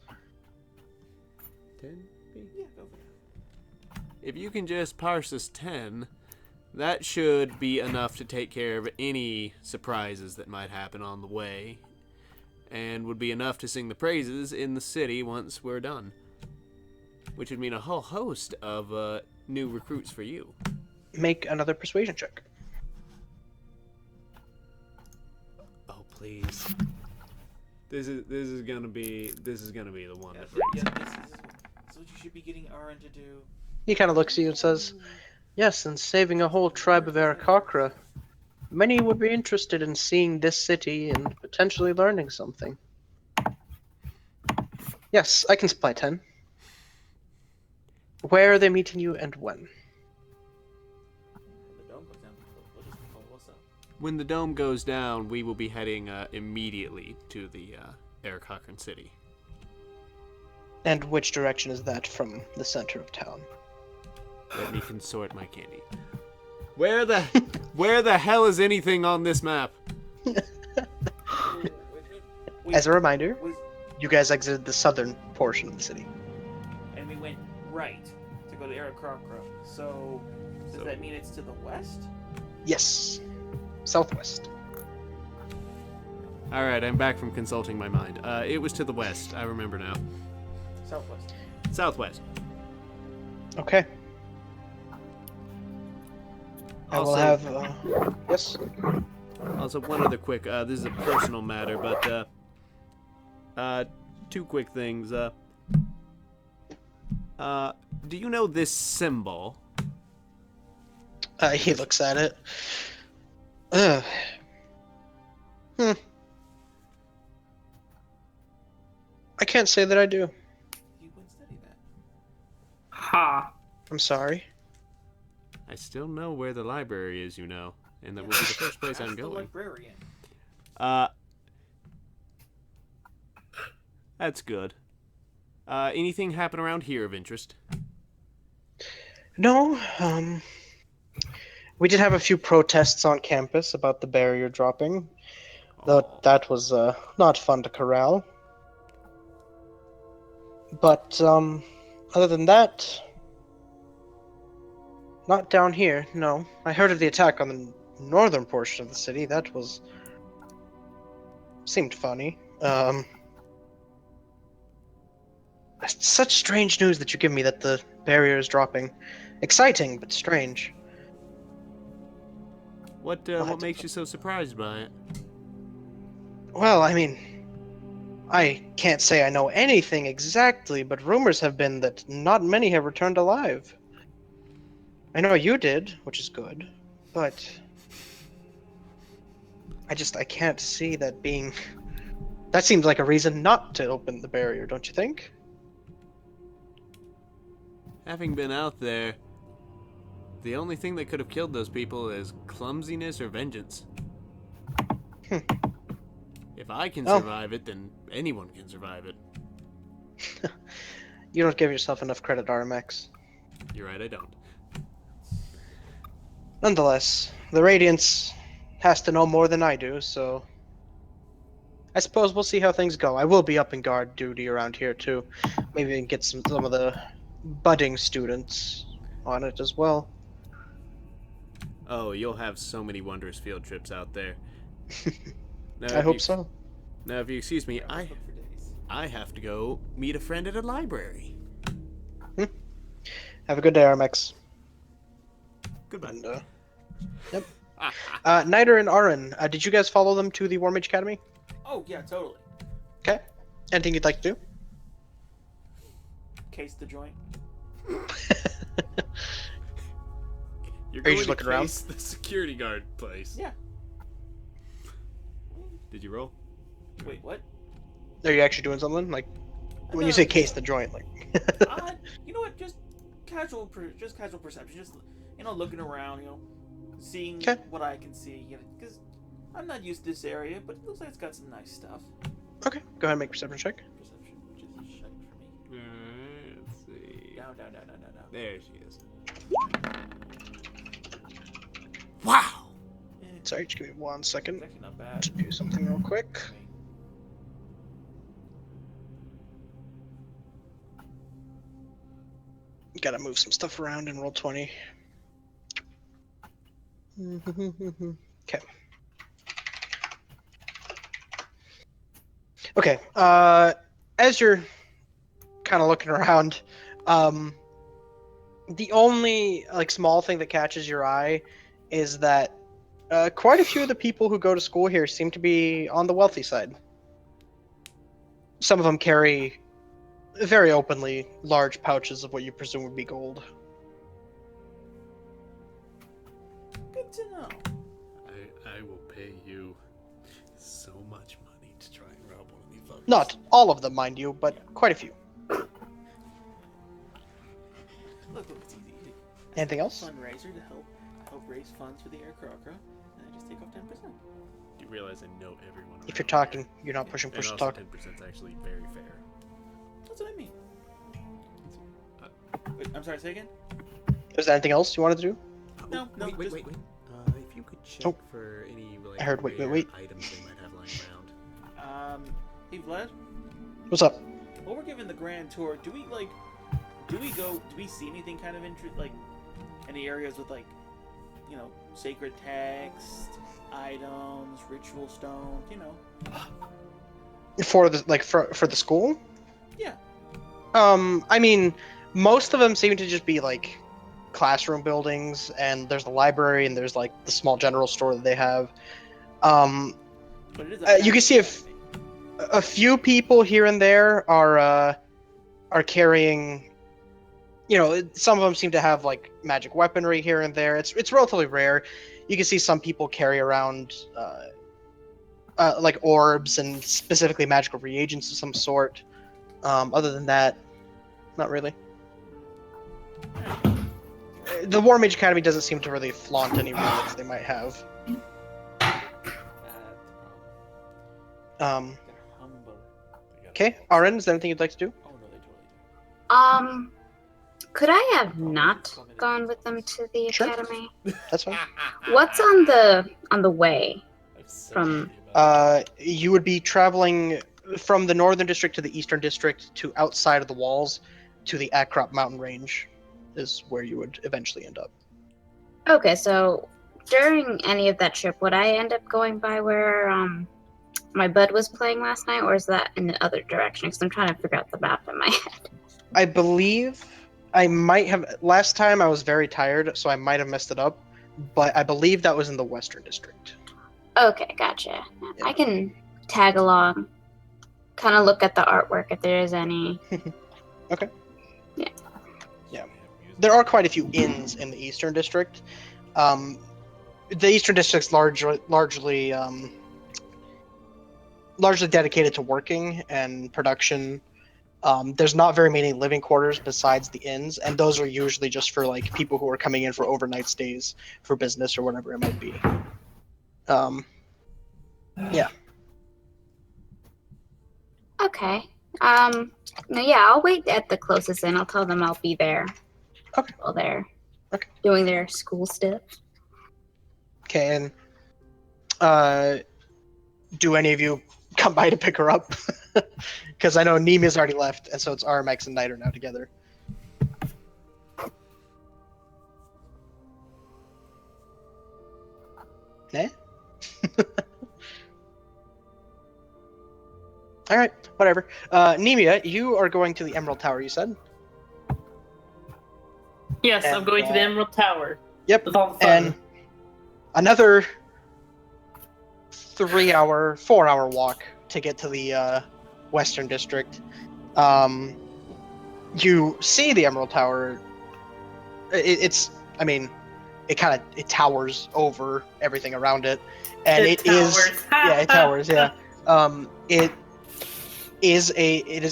10? Yeah, go for it. If you can just parse us 10, that should be enough to take care of any surprises that might happen on the way, and would be enough to sing the praises in the city once we're done. Which would mean a whole host of new recruits for you. Make another persuasion check. Oh please. This is gonna be the one. Yeah, that yeah, this is what you should be getting Aaron to do. He kind of looks at you and says, "Yes, and saving a whole tribe of Arakakra. Many would be interested in seeing this city and potentially learning something. Yes, I can supply 10. Where are they meeting you and when?" The dome goes down. We'll just follow us up. When the dome goes down, we will be heading immediately to the Eric Cochran city. And which direction is that from the center of town? Let me consort my candy. Where the hell is anything on this map? As a reminder, you guys exited the southern portion of the city. And we went right to go to Arakakra. So, does that mean it's to the west? Yes. Southwest. Alright, I'm back from consulting my mind. It was to the west. I remember now. Southwest. Southwest. Okay. I will Also- have, yes? Also, one other quick, this is a personal matter, but, 2 quick things. Do you know this symbol? He looks at it. Hmm. I can't say that I do. You would study that. Ha. I'm sorry. I still know where the library is, you know, and that will be the first place I'm Ask the going. librarian. That's good. Anything happen around here of interest? No, we did have a few protests on campus about the barrier dropping, though Oh. that was not fun to corral. But other than that, not down here. No, I heard of the attack on the northern portion of the city. That seemed funny. Such strange news that you give me that the barrier is dropping. Exciting, but strange. What makes you so surprised by it? Well, I mean, I can't say I know anything exactly, but rumors have been that not many have returned alive. I know you did, which is good, but I can't see that being... That seems like a reason not to open the barrier, don't you think? having been out there, the only thing that could have killed those people is clumsiness or vengeance. If I can survive it, then anyone can survive it. You don't give yourself enough credit, RMX. You're right, I don't. Nonetheless, the Radiance has to know more than I do, so I suppose we'll see how things go. I will be up in guard duty around here too. Maybe we can get some of the budding students on it as well. Oh, you'll have so many wondrous field trips out there. Now, I hope so. Now, if you excuse me, I was hooked for days. I have to go meet a friend at a library. Have a good day, RMX. Goodbye. And, yep. Niter and Arin, did you guys follow them to the War Mage Academy? Oh yeah, totally. Okay. Anything you'd like to do? Case the joint. You're Are you going just to looking around? case the security guard place. Yeah. Did you roll? Wait, what? Are you actually doing something? Like, when you No, say case the joint, like... you know what? Just casual perception. Just looking around. Seeing 'Kay. what I can see. Because I'm not used to this area, but it looks like it's got some nice stuff. Okay, go ahead and make a perception check. Perception, which is a check for me. Alright, let's see. Down. There she is. Wow! Sorry, just give me 1 second It's actually not bad. to do something real quick. for me. Gotta move some stuff around in roll 20. Okay. Okay. As you're kind of looking around, the only small thing that catches your eye is that quite a few of the people who go to school here seem to be on the wealthy side. Some of them carry very openly large pouches of what you presume would be gold. Good to know. I will pay you so much money to try and rob one of these fuckers. Not all of them, mind you, but quite a few. Look, it's easy. Anything else? Fundraiser to help raise funds for the Air Krokra, and I just take off 10%. You realize I know everyone. If you're around talking, here. you're not pushing And push to also talk. 10% is actually very fair. That's what I mean. Wait, I'm sorry. Say again. Is there anything else you wanted to do? No, Wait. just- If you could check Oh. for any I heard wait. rare items they might have lying around. Hey Vlad. What's up? While we're giving the grand tour, do we see anything kind of like any areas with sacred text, items, ritual stones, For the for the school? Yeah. I mean, most of them seem to just be classroom buildings, and there's the library, and there's the small general store that they have. But it is You can see a few people here and there are carrying. Some of them seem to have magic weaponry here and there. It's relatively rare. You can see some people carry around orbs and specifically magical reagents of some sort. Other than that, not really. The War Mage Academy doesn't seem to really flaunt any relics they might have. They're humble. Okay, Arin, is there anything you'd like to do? Oh no, they totally do. Could I have not gone with them to the Sure. academy? That's fine. What's on the way from? You would be traveling from the northern district to the eastern district to outside of the walls to the Akrop mountain range is where you would eventually end up. Okay, so during any of that trip, would I end up going by where my bud was playing last night, or is that in the other direction? Because I'm trying to figure out the map in my head. I believe I might have last time I was very tired, so I might have messed it up, but I believe that was in the western district. Okay, gotcha. I can tag along, kind of look at the artwork if there is any. There are quite a few inns in the eastern district. The eastern district's largely dedicated to working and production. There's not very many living quarters besides the inns, and those are usually just for like people who are coming in for overnight stays for business or whatever it might be. Yeah. Okay. No, yeah, I'll wait at the closest inn. I'll tell them I'll be there. Okay. While they're Okay. doing their school stuff. Okay, and do any of you come by to pick her up? Because I know Nemia's already left, and so it's Armax and Niter now together. Eh? All right, whatever. Nemia, you are going to the Emerald Tower. You said. Yes, I'm And, going to the Emerald Tower. Yep. With all the fun. And another 4-hour walk to get to the Western District. You see the Emerald Tower. It towers over everything around it, and it towers. Yeah, it towers. Yeah. It is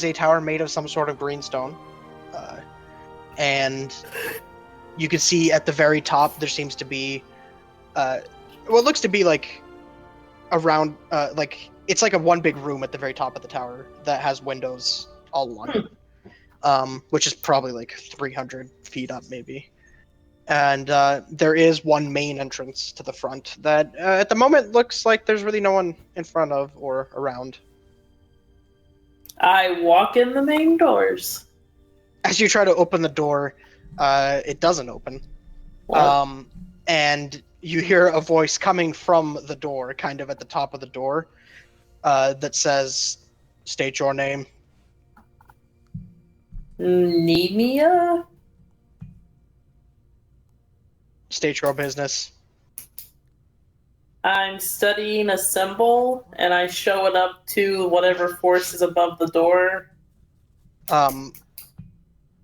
a tower made of some sort of greenstone, and you can see at the very top there seems to be what looks to be like around like it's like a one big room at the very top of the tower that has windows all along it, which is probably like 300 feet up maybe. And there is one main entrance to the front that at the moment looks like there's really no one in front of or around. I walk in the main doors. As you try to open the door, it doesn't open. And you hear a voice coming from the door, kind of at the top of the door, that says, "State your name." Nemia? State your business. I'm studying a symbol, and I show it up to whatever force is above the door.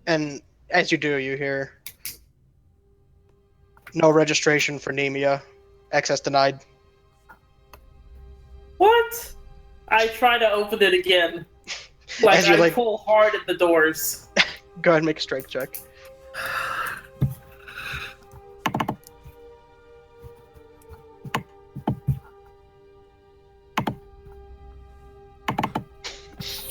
And as you do, you hear, "No registration for Nemia. Access denied." What? I try to open it again. Like, As you, I pull hard at the doors. Go ahead and make a strength check.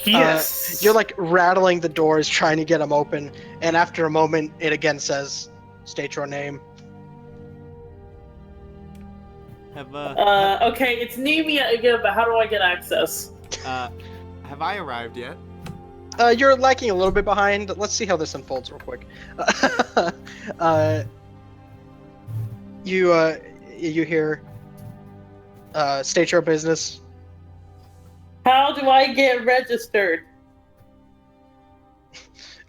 Yes. You're like rattling the doors, trying to get them open, and after a moment, it again says, "State your name." Okay, it's Nemia again, but how do I get access? Have I arrived yet? You're lacking a little bit behind. Let's see how this unfolds real quick. You hear, "State your business." How do I get registered?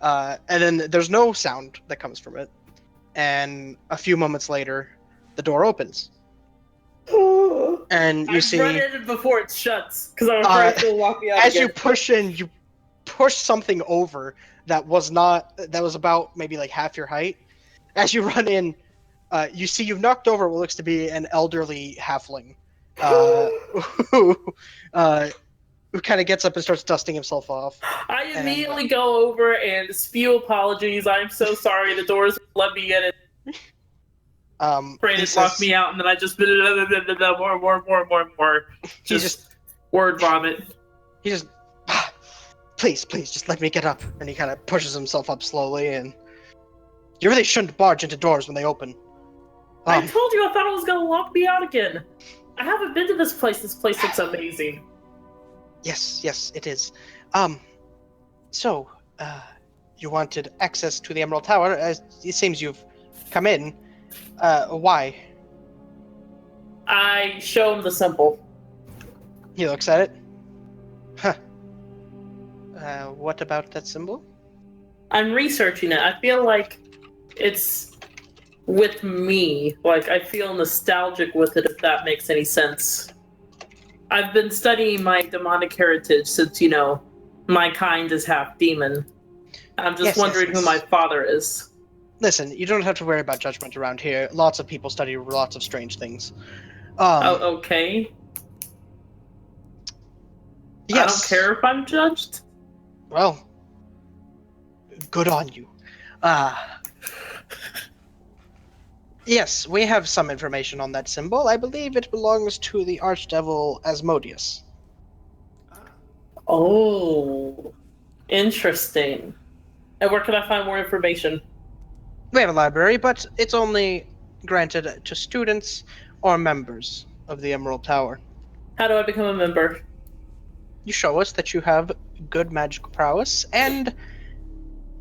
And then there's no sound that comes from it. And a few moments later, the door opens. And you see, run in before it shuts because I'm afraid it'll lock me out. As you push in, you push something over that was about maybe like half your height. As you run in, you see you've knocked over what looks to be an elderly halfling, who kind of gets up and starts dusting himself off. I immediately go over and spew apologies. I'm so sorry. The doors let me in. Afraid it locked me out, and then I just more. Just word vomit. He just, please, just let me get up. And he kind of pushes himself up slowly, and you really shouldn't barge into doors when they open. I told you I thought it was gonna lock me out again. I haven't been to this place. This place looks amazing. Yes, it is. So, you wanted access to the Emerald Tower. It seems you've come in. Why? I show him the symbol. He looks at it. Huh. What about that symbol? I'm researching it. I feel like it's with me. Like, I feel nostalgic with it, if that makes any sense. I've been studying my demonic heritage since, my kind is half demon. I'm just wondering who my father is. Listen, you don't have to worry about judgment around here. Lots of people study lots of strange things. Okay. Yes. I don't care if I'm judged. Well, Good on you. Yes, we have some information on that symbol. I believe it belongs to the archdevil Asmodeus. Oh, interesting. And where can I find more information? We have a library, but it's only granted to students or members of the Emerald Tower. How do I become a member? You show us that you have good magical prowess and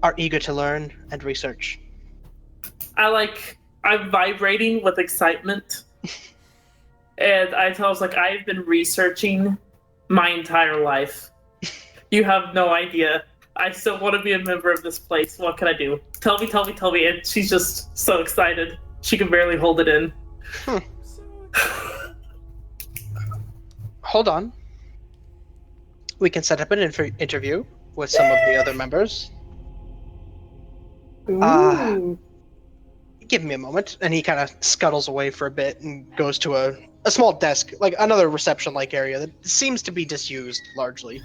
are eager to learn and research. I'm vibrating with excitement. And I tell us, like, I've been researching my entire life. You have no idea. I still want to be a member of this place. What can I do? Tell me. And she's just so excited. She can barely hold it in. Hold on. We can set up an interview with some of the other members. Give me a moment. And he kind of scuttles away for a bit and goes to a small desk, like another reception-like area that seems to be disused largely.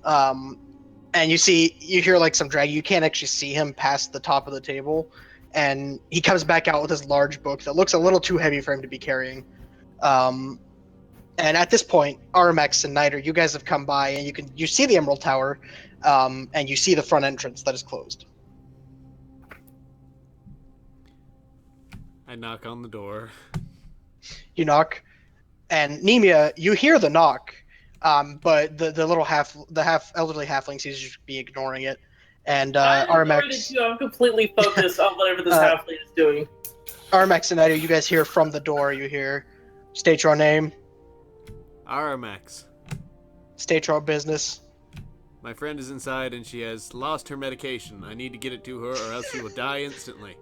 And you hear like some drag. You can't actually see him past the top of the table. And he comes back out with his large book that looks a little too heavy for him to be carrying. And at this point, Armax and Niter, you guys have come by, and you see the Emerald Tower, and you see the front entrance that is closed. I knock on the door. You knock, and Nemia, you hear the knock, but the little elderly halfling seems to be ignoring it, and Armax. I'm completely focused on whatever this halfling is doing. Armax and Niter, you guys hear from the door. You hear, state your name. Armax. State your business. My friend is inside and she has lost her medication. I need to get it to her or else she will die instantly.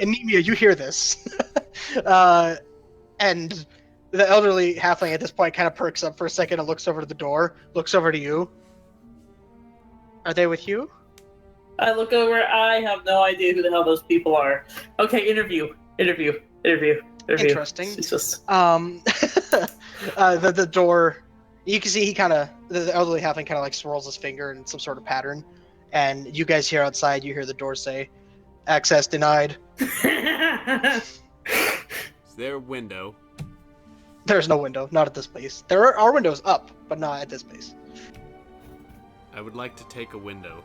Anemia, you hear this. And the elderly halfling at this point kind of perks up for a second and looks over to the door, looks over to you. Are they with you? I look over, I have no idea who the hell those people are. Okay, interview. Interesting. It's just... the door, you can see the elderly halfling kind of like swirls his finger in some sort of pattern, and you guys hear outside, you hear the door say, "Access denied." Is there a window? There's no window, not at this place. There are windows up, but not at this place. I would like to take a window.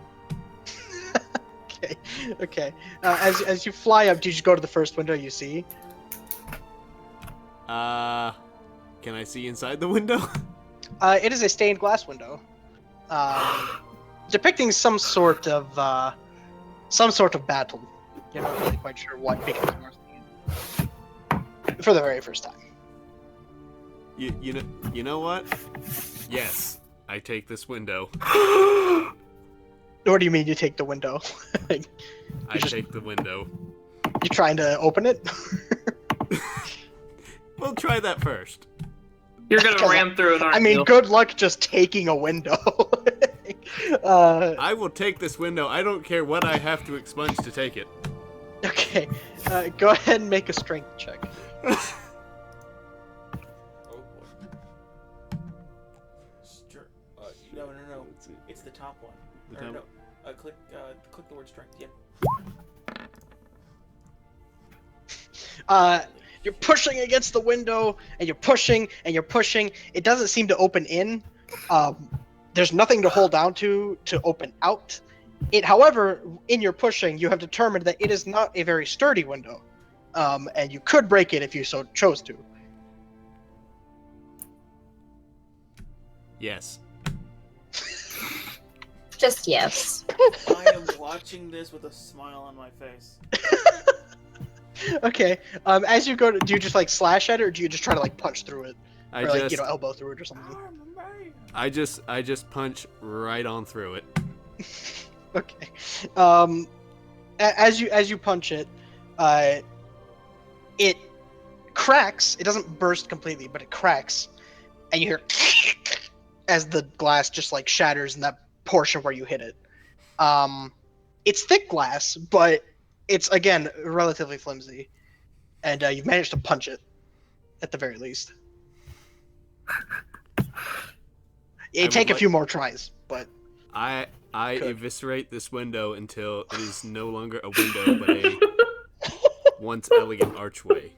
Okay. As you fly up, do you just go to the first window you see? Can I see inside the window? It is a stained glass window, depicting some sort of battle. You're not really quite sure what, because you are seeing it for the very first time. You know what? Yes, I take this window. What do you mean you take the window? Take the window. You trying to open it? We'll try that first. You're gonna ram through it, aren't you? I mean, good luck just taking a window. I will take this window. I don't care what I have to expunge to take it. Okay, go ahead and make a strength check. No. It's the top one. Click the word strength. Yep. You're pushing against the window, and you're pushing, and you're pushing. It doesn't seem to open in. There's nothing to hold down to open out. However, in your pushing, you have determined that it is not a very sturdy window, and you could break it if you so chose to. Yes. Just yes. I am watching this with a smile on my face. Okay. As you go to, do you just like slash at it, or do you just try to like punch through it, or like elbow through it or something? I just punch right on through it. Okay. As you punch it, it cracks. It doesn't burst completely, but it cracks, and you hear as the glass just like shatters in that portion where you hit it. It's thick glass, but it's again relatively flimsy, and you've managed to punch it at the very least. It'd take a few more tries, but I eviscerate this window until it is no longer a window, but a once elegant archway.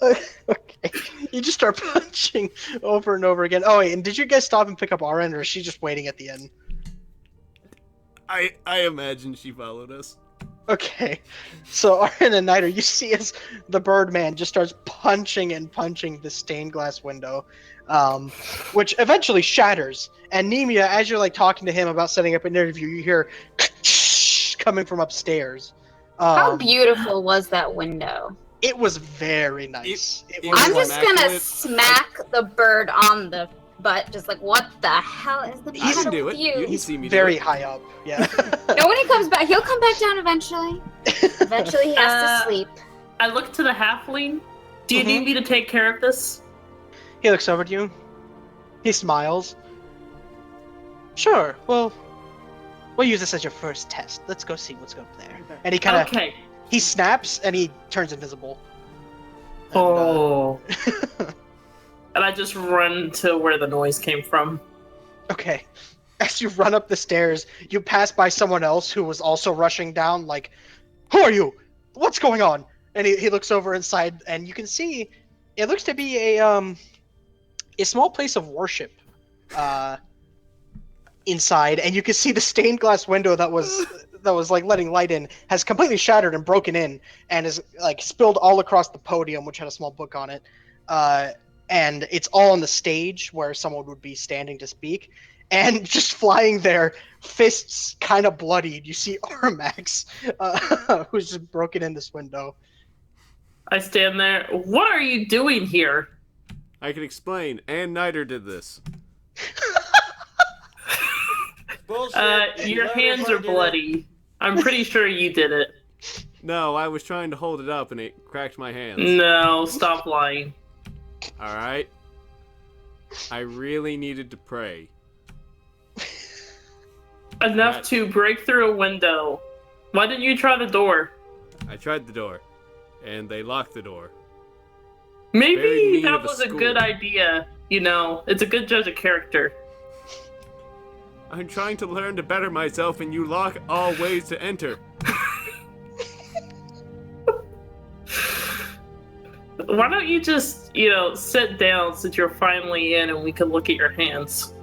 Okay. You just start punching over and over again. Oh, wait, and did you guys stop and pick up Arin, or is she just waiting at the end? I imagine she followed us. Okay. So Arin and Niter, you see as the Birdman just starts punching and punching the stained glass window, which eventually shatters. And Nemia, as you're like talking to him about setting up an interview, you hear coming from upstairs. How beautiful was that window? It was very nice. I'm was just gonna immaculate. smack the bird on the butt, just like, what the hell is the You matter can do with it. you? You can see me do very it. high up. Yeah. No, when he comes back, he'll come back down eventually. Eventually, he has to sleep. I look to the halfling. Do you need me to take care of this? He looks over to you. He smiles. Sure. Well, we'll use this as your first test. Let's go see what's up there. And he kind of Okay. he snaps and he turns invisible. And, Oh. And I just run to where the noise came from. Okay. As you run up the stairs, you pass by someone else who was also rushing down, like, who are you? What's going on? And he looks over inside, and you can see it looks to be a small place of worship inside, and you can see the stained glass window that was like letting light in has completely shattered and broken in, and is like spilled all across the podium, which had a small book on it. And it's all on the stage where someone would be standing to speak. And just flying there, fists kind of bloodied, you see Armax, who's just broken in this window. I stand there. What are you doing here? I can explain. And Niter did this. Bullshit. Your Let hands her are do it. bloody. I'm pretty sure you did it. No, I was trying to hold it up and it cracked my hands. No, stop lying. Alright? I really needed to pray. Enough to break through a window. Why didn't you try the door? I tried the door, and they locked the door. Maybe Very mean that of a was a school. good idea. You know, it's a good judge of character. I'm trying to learn to better myself, and you lock all ways to enter. Why don't you just, sit down since you're finally in and we can look at your hands?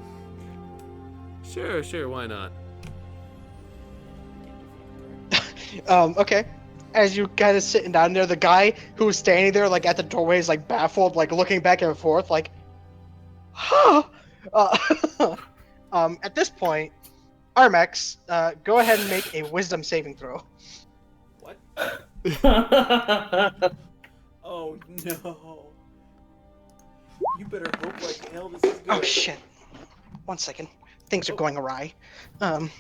Sure, why not? Okay. As you kind of sitting down there, the guy who was standing there, like at the doorway, is like baffled, like looking back and forth, like, huh. At this point, Armax, go ahead and make a wisdom saving throw. What? Oh no. You better hope like hell this is good. Oh shit. 1 second. Things are going awry. That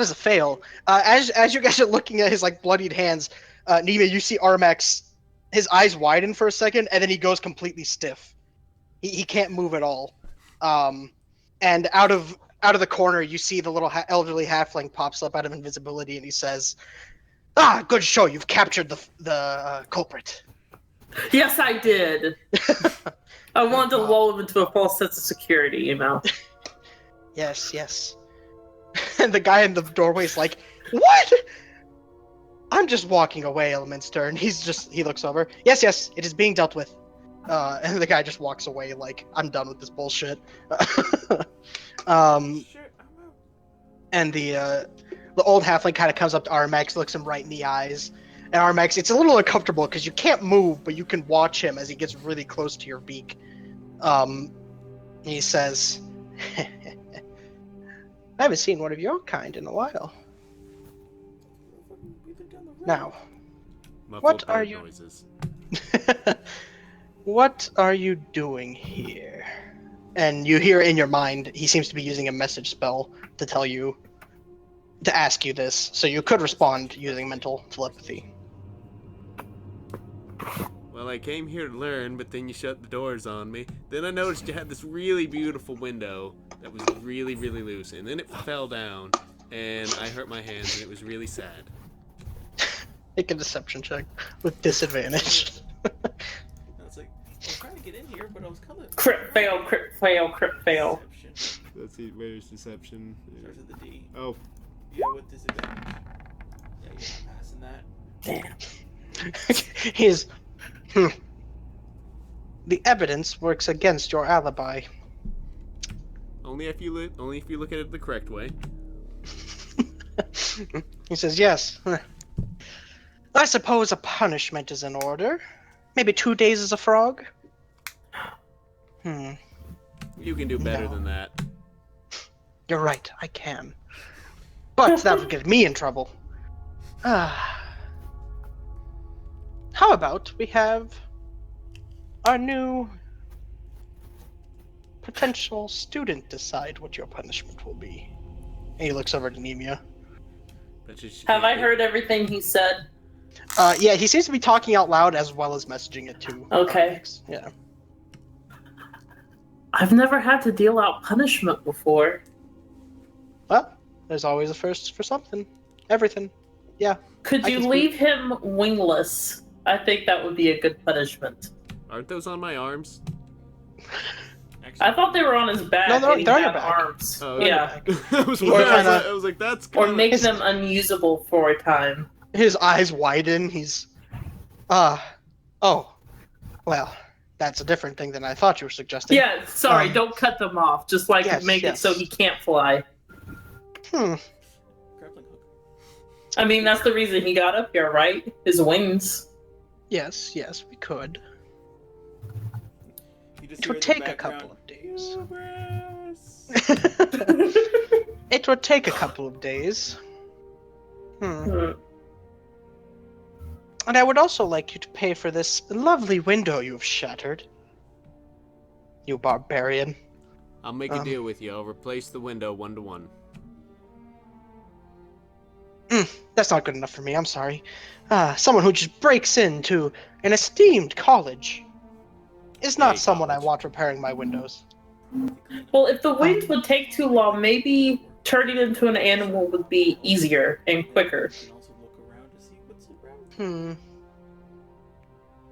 is a fail. As you guys are looking at his like bloodied hands, Nima, you see Armax, his eyes widen for a second, and then he goes completely stiff. He can't move at all. And out of the corner, you see the little elderly halfling pops up out of invisibility, and he says, "Ah, good show. You've captured the culprit." Yes, I did. I wanted to lull him into a false sense of security, Yes. And the guy in the doorway's like, "What? I'm just walking away, Elminster." And he looks over. Yes, it is being dealt with. And the guy just walks away like, "I'm done with this bullshit." Sure, I'm out. And the old halfling kind of comes up to Armax, looks him right in the eyes. And Armax, it's a little uncomfortable because you can't move, but you can watch him as he gets really close to your beak. He says, "I haven't seen one of your kind in a while. We've been down the road. Now, Muffled What are bird you- noises. what are you doing here?" And you hear in your mind, he seems to be using a message spell to ask you this. So you could respond using mental telepathy. Well, I came here to learn, but then you shut the doors on me. Then I noticed you had this really beautiful window that was really, really loose, and then it fell down, and I hurt my hands, and it was really sad. Make a deception check with disadvantage. I was like, I was trying to get in here, but I was coming. Crit fail, crit fail, crit fail. Deception. Let's see, where's deception? Starts with the D. Oh, Yeah, with disadvantage. Yeah, you're passing that. Damn. He's. The evidence works against your alibi. only if you look at it the correct way. He says, yes. I suppose a punishment is in order. Maybe 2 days as a frog? You can do better No. than that. You're right, I can. But that would get me in trouble. How about we have our new potential student decide what your punishment will be? And he looks over at Anemia. But she Have I can't heard everything he said? Yeah, he seems to be talking out loud as well as messaging it to Okay. Alex. Yeah. I've never had to deal out punishment before. Well, there's always a first for something. Everything. Yeah. Could I you can speak. leave him wingless? I think that would be a good punishment. Aren't those on my arms? Actually, I thought they were on his back. No, they're and he on your had back. arms. Oh, yeah. I was Or wondering, kinda- I was like, that's Or kinda... make His- them unusable for a time. His eyes widen. He's. Oh. Well, that's a different thing than I thought you were suggesting. Yeah, sorry, Um, don't cut them off. Just like yes, make it so yes. he can't fly. Hmm. grappling hook. I mean, that's the reason he got up here, right? His wings. Yes, we could. You just It hear would in the take a background, couple of days. "Hubris." It would take a couple of days. Hmm. And I would also like you to pay for this lovely window you've shattered. You barbarian. I'll make a deal with you. I'll replace the window 1-to-1. That's not good enough for me, I'm sorry. Someone who just breaks into an esteemed college is not Hey, someone I college. want repairing my windows. Well, if the wings would take too long, maybe turning into an animal would be easier and quicker. You can also look around to see what's around.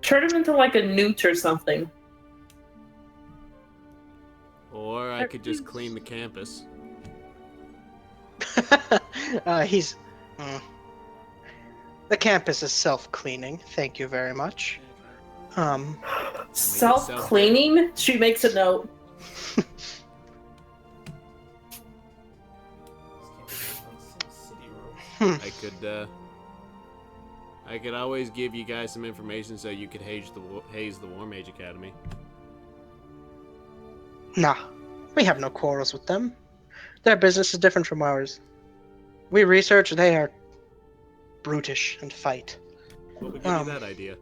Turn him into like a newt or something. Or I could just clean the campus. He's. The campus is self-cleaning. Thank you very much. Self-cleaning? She makes a note. I could always give you guys some information so you could haze the War Mage Academy. Nah, we have no quarrels with them. Their business is different from ours. We research, they are brutish and fight. What would give you that idea?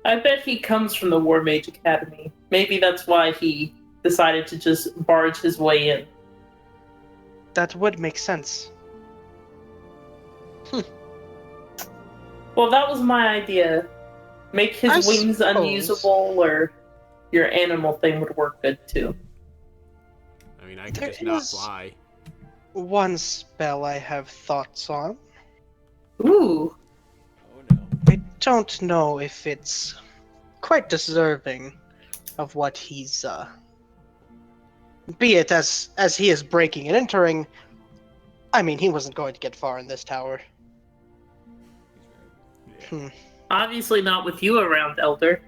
I bet he comes from the War Mage Academy. Maybe that's why he decided to just barge his way in. That would make sense. Well, that was my idea. Make his I wings suppose. unusable, or your animal thing would work good too. I mean, I could There just not is- fly. One spell I have thoughts on. Ooh. Oh no. I don't know if it's quite deserving of what he's, be it as he is breaking and entering. I mean, he wasn't going to get far in this tower. Obviously not with you around, Elder.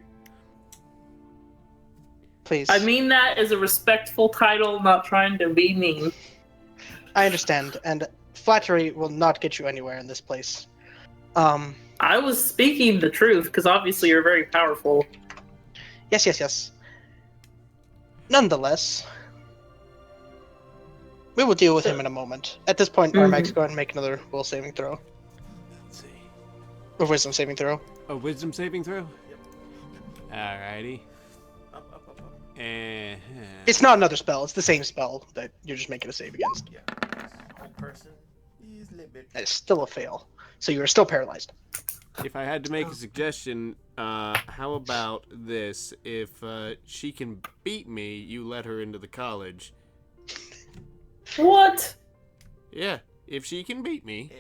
Please. I mean that as a respectful title, not trying to be mean. I understand, and flattery will not get you anywhere in this place. I was speaking the truth, because obviously you're very powerful. Yes. Nonetheless, we will deal with him in a moment. At this point, Armax, go ahead and make another will saving throw. Let's see. Or wisdom saving throw. A wisdom saving throw? Yep. Alrighty. Up. And It's not another spell, it's the same spell that you're just making a save against. Yeah. Whole person is limit. It's still a fail. So you are still paralyzed. if I had to make a suggestion, how about this? If she can beat me, you let her into the college. What? Yeah, if she can beat me.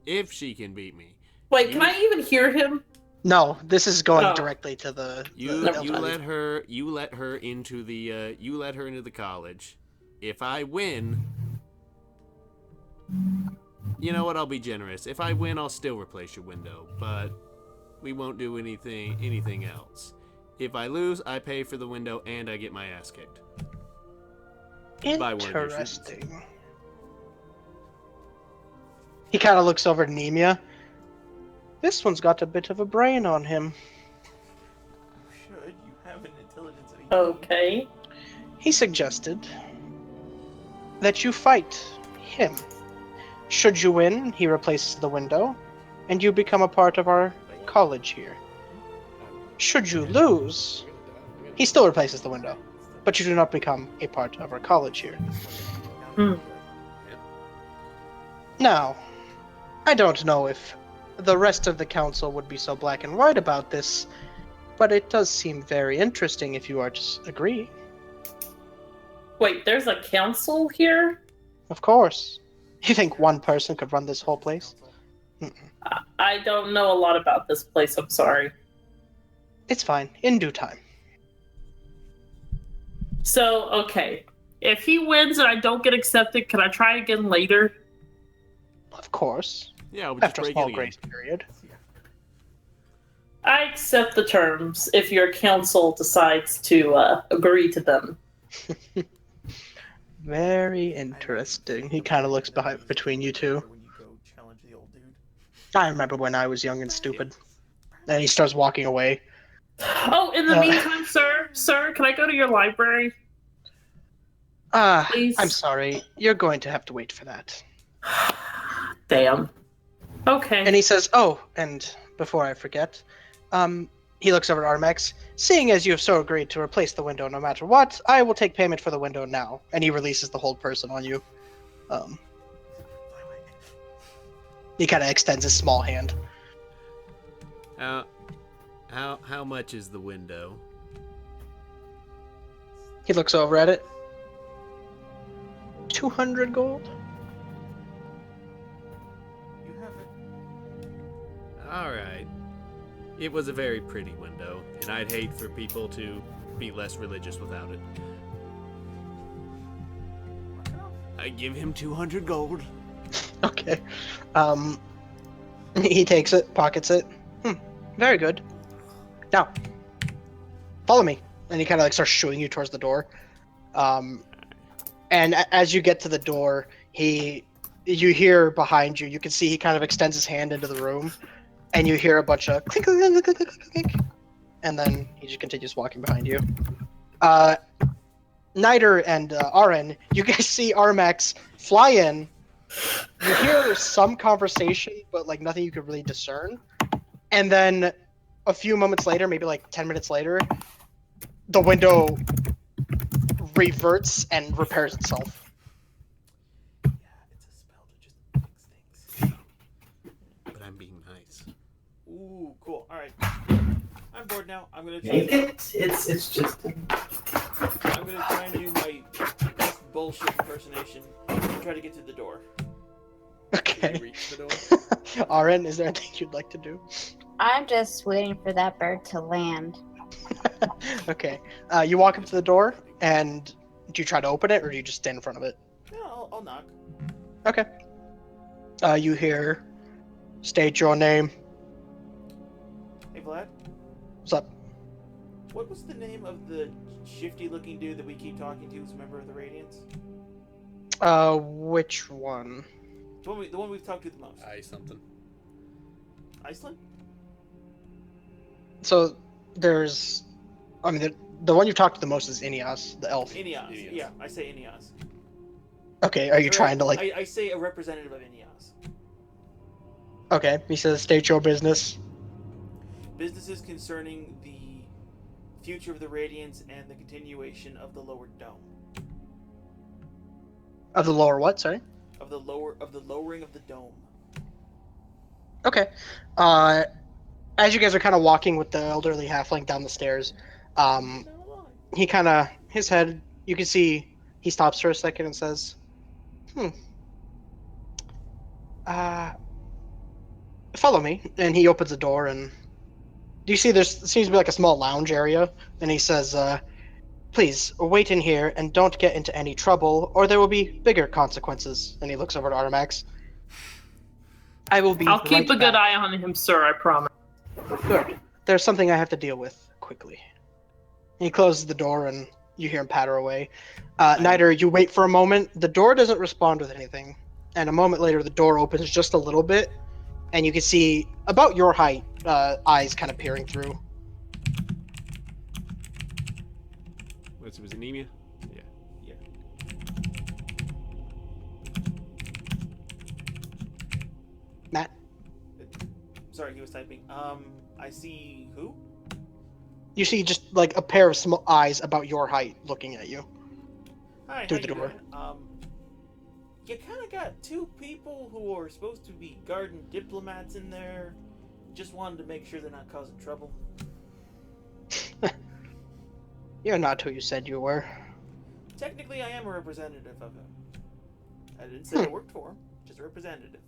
If she can beat me. Wait, can I even hear him? No, this is going Oh. directly to the You Never you mind. let her into the college. If I win, you know what? I'll be generous. If I win, I'll still replace your window, but we won't do anything else. If I lose, I pay for the window and I get my ass kicked. By one of your students. Interesting. He kind of looks over at Nemia. This one's got a bit of a brain on him. Should you have an intelligence of 18? Okay. He suggested that you fight him. Should you win, he replaces the window, and you become a part of our college here. Should you lose, he still replaces the window, but you do not become a part of our college here. Hmm. Now, I don't know if the rest of the council would be so black and white about this, but it does seem very interesting if you are to agree. Wait, there's a council here? Of course. You think one person could run this whole place? I don't know a lot about this place, I'm sorry. It's fine. In due time. So, okay. If he wins and I don't get accepted, can I try again later? Of course. Yeah, we'll just After a break small it again. grace period. I accept the terms if your council decides to agree to them. Very interesting. He kind of looks between you two. When you go challenge the old dude. I remember when I was young and stupid. And he starts walking away. Oh, in the meantime, sir, can I go to your library? Please? I'm sorry. You're going to have to wait for that. Damn. Okay. And he says, oh, and before I forget, he looks over at Armax. Seeing as you have so agreed to replace the window no matter what, I will take payment for the window now. And he releases the hold person on you. He kind of extends his small hand. How much is the window? He looks over at it. 200 gold? You have it. All right. It was a very pretty window, and I'd hate for people to be less religious without it. I give him 200 gold. Okay. He takes it, pockets it. Very good. Now, follow me. And he kind of like starts shooing you towards the door. And as you get to the door, you hear behind you. You can see he kind of extends his hand into the room, and you hear a bunch of clink, clink, clink, clink, clink, clink, and then he just continues walking behind you. Niter and Aren, you guys see Armax fly in. You hear some conversation, but like nothing you could really discern. And then a few moments later, maybe like 10 minutes later, the window reverts and repairs itself. Yeah, it's a spell to just fix things. But I'm being nice. Ooh, cool. All right. I'm bored now. I'm gonna try. It's just. I'm gonna try and do my best bullshit impersonation and try to get to the door. Okay. Reach the door. Aren, is there anything you'd like to do? I'm just waiting for that bird to land. Okay. You walk up to the door, and do you try to open it, or do you just stand in front of it? No, I'll knock. Okay. You hear, state your name. Hey, Vlad. What's up? What was the name of the shifty-looking dude that we keep talking to who's a member of the Radiance? Which one? The one we've talked to the most. Something. Iceland? So, there's... I mean, the one you've talked to the most is Ineos, the elf. Ineos. Yeah, I say Ineos. Okay, are you trying to, like... I say a representative of Ineos. Okay, he says, state your business. Businesses concerning the future of the Radiance and the continuation of the lower dome. Of the lower what, sorry? Of the lowering of the dome. Okay. As you guys are kind of walking with the elderly halfling down the stairs, he kind of, his head, you can see, he stops for a second and says, follow me. And he opens the door and Do you see there seems to be like a small lounge area? And he says, please, wait in here and don't get into any trouble, or there will be bigger consequences. And he looks over to Armax. I will be I'll keep right a good back. eye on him, sir, I promise. Good. There's something I have to deal with quickly. He closes the door and you hear him patter away. Niter, you wait for a moment. The door doesn't respond with anything. And a moment later, the door opens just a little bit, and you can see about your height eyes kind of peering through. What's it, was anemia? Yeah. Yeah. Matt? Sorry, he was typing. I see who? You see just like a pair of small eyes about your height looking at you. Hi, Through how the you door. doing? You kind of got two people who are supposed to be garden diplomats in there. Just wanted to make sure they're not causing trouble. You're not who you said you were. Technically, I am a representative of him. I didn't say I worked for him, just a representative.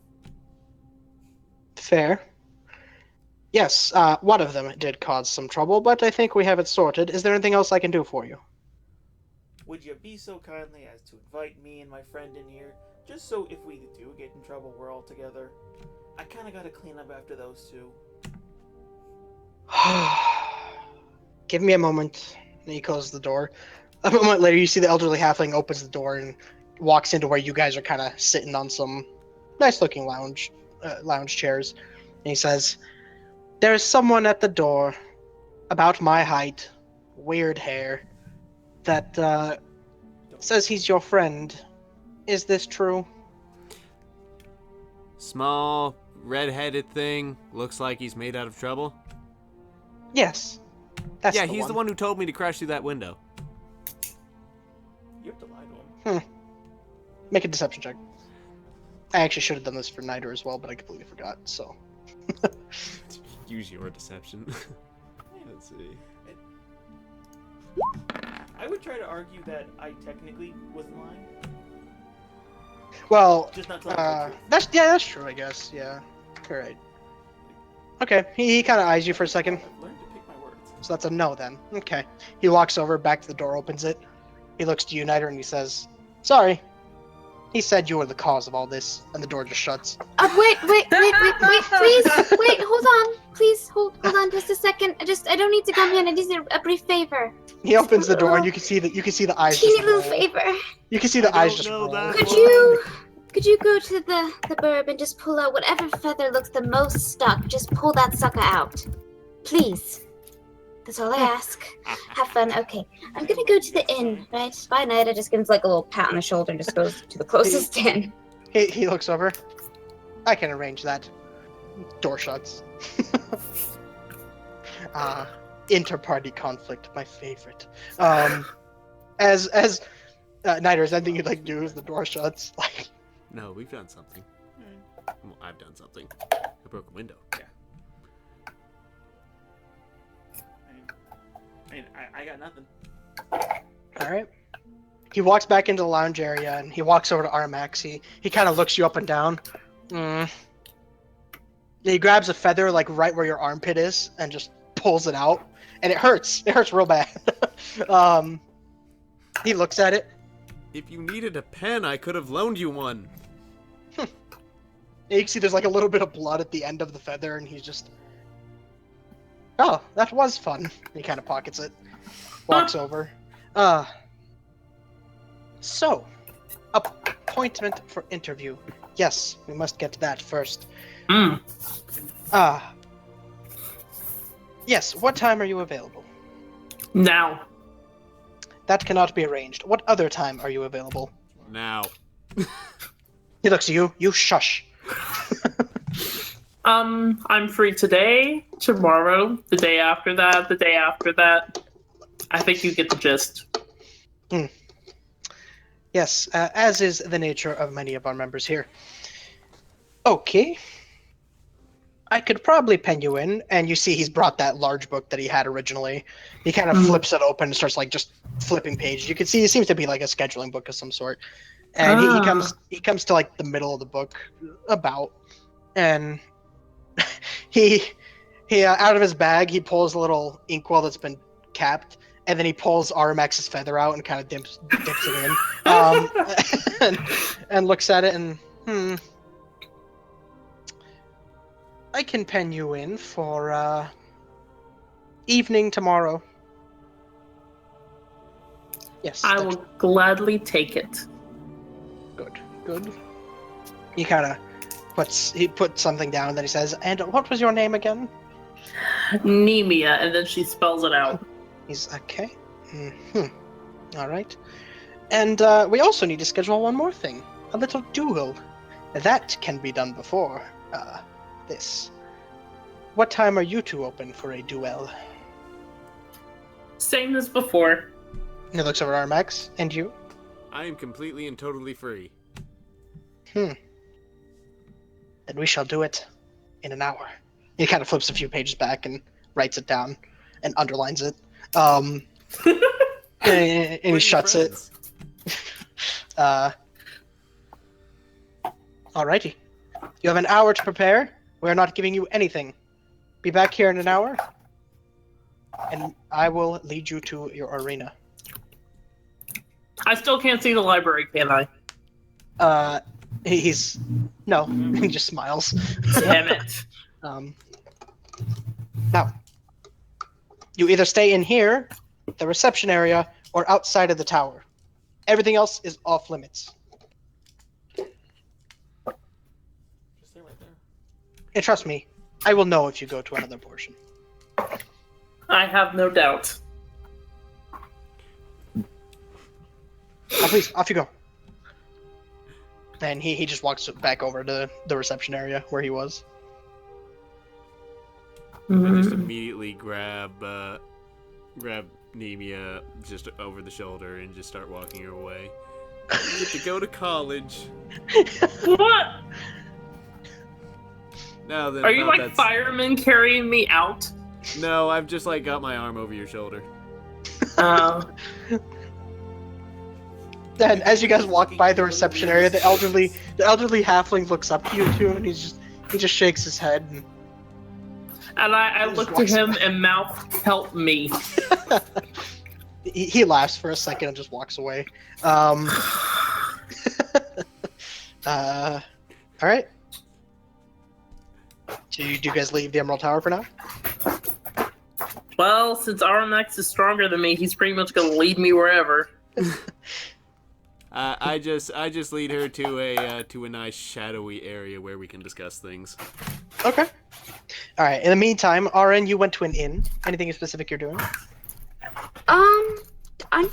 Fair. Yes, one of them did cause some trouble, but I think we have it sorted. Is there anything else I can do for you? Would you be so kindly as to invite me and my friend in here, just so if we do get in trouble, we're all together? I kind of got to clean up after those two. Give me a moment. And he closes the door. A moment later, you see the elderly halfling opens the door and walks into where you guys are kind of sitting on some nice-looking lounge chairs. And he says, "There is someone at the door, about my height, weird hair, that says he's your friend. Is this true?" Small, red-headed thing. Looks like he's made out of trouble. Yes. That's yeah, he's the one who told me to crash through that window. You have to lie to him. Make a deception check. I actually should have done this for Niter as well, but I completely forgot, so. Use your deception. Let's see. I would try to argue that I technically wasn't lying. Well, Just not telling the truth. that's true, I guess. Yeah, you're right. Okay, he kind of eyes you for a second. I've learned to pick my words. So that's a no then. Okay. He walks over, back to the door, opens it. He looks to you, Niter, and he says, "Sorry. He said you were the cause of all this," and the door just shuts. Wait, please, wait, hold on. Please, hold on just a second. I don't need to come in. I just need a brief favor. He opens the door, and you can see the eyes Teeny just little roll. favor. You can see the I eyes don't just know roll. that. Could you go to the burb and just pull out whatever feather looks the most stuck? Just pull that sucker out. Please. That's all I ask. Have fun. Okay. I'm gonna go to the inn, right? Bye, Nida. Just gives like a little pat on the shoulder and just goes to the closest inn. He looks over. I can arrange that. Door shuts. Inter-party conflict, my favorite. As Niter, is anything you'd like to do as the door shuts? Like, No, we've done something. Well, I've done something. I broke a window. I got nothing. all right. He walks back into the lounge area and he walks over to Armax. He kind of looks you up and down. He grabs a feather like right where your armpit is and just pulls it out, and it hurts. It hurts real bad. He looks at it. If you needed a pen, I could have loaned you one. And you can see there's like a little bit of blood at the end of the feather, and he's just, "Oh, that was fun." He kind of pockets it, walks over. So, appointment for interview. Yes, we must get to that first. Yes, what time are you available? Now. That cannot be arranged. What other time are you available? Now. He looks at you. You shush. I'm free today, tomorrow, the day after that, the day after that. I think you get the gist. Yes, as is the nature of many of our members here. Okay. I could probably pen you in, and you see he's brought that large book that he had originally. He kind of flips it open and starts like just flipping pages. You can see it seems to be like a scheduling book of some sort. And he comes to like the middle of the book about, and he He out of his bag, he pulls a little inkwell that's been capped, and then he pulls Armax's feather out and kind of dips it in, and looks at it and I can pen you in for evening tomorrow. Yes. I will gladly take it. Good. He kind of puts something down, and then he says, "And what was your name again?" Nemia, and then she spells it out. He's okay. All right. And we also need to schedule one more thing. A little duel. That can be done before this. What time are you two open for a duel? Same as before. He looks over at Armax. And you? I am completely and totally free. Then we shall do it in an hour. He kind of flips a few pages back and writes it down and underlines it. And he shuts it. Alrighty. You have an hour to prepare. We're not giving you anything. Be back here in an hour, and I will lead you to your arena. I still can't see the library, can I? He's... No, he just smiles. Damn it. Now, you either stay in here, the reception area, or outside of the tower. Everything else is off limits. Just stay right there. And trust me, I will know if you go to another portion. I have no doubt. Please, off you go. And he just walks back over to the reception area where he was. I just immediately grab Nemia just over the shoulder and just start walking her away. You get to go to college. What? Now then, Are you like that's... firemen carrying me out? No, I've just like got my arm over your shoulder. Then, as you guys walk by the reception area, the elderly halfling looks up to you too, and he just shakes his head. And I look to him and mouth, "Help me." He laughs for a second and just walks away. All right. Do you guys leave the Emerald Tower for now? Well, since Armax is stronger than me, he's pretty much gonna lead me wherever. I just lead her to a nice shadowy area where we can discuss things. Okay. All right. In the meantime, RN, you went to an inn. Anything specific you're doing? I'm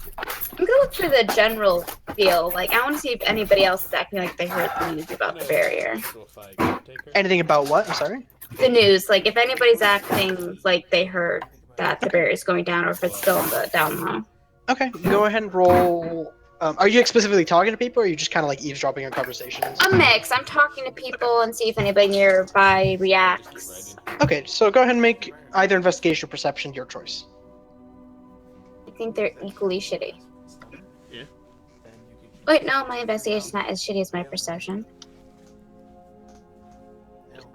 gonna look for the general feel. Like, I want to see if anybody else is acting like they heard the news about the barrier. Anything about what? I'm sorry. The news, like if anybody's acting like they heard that the barrier is going down, or if it's still in the down low. Okay. Go ahead and roll. Are you specifically talking to people, or are you just kind of like eavesdropping on conversations? A mix. I'm talking to people and see if anybody nearby reacts. Okay. So go ahead and make either investigation or perception your choice. I think they're equally shitty. Yeah. Wait, no, my investigation's not as shitty as my perception.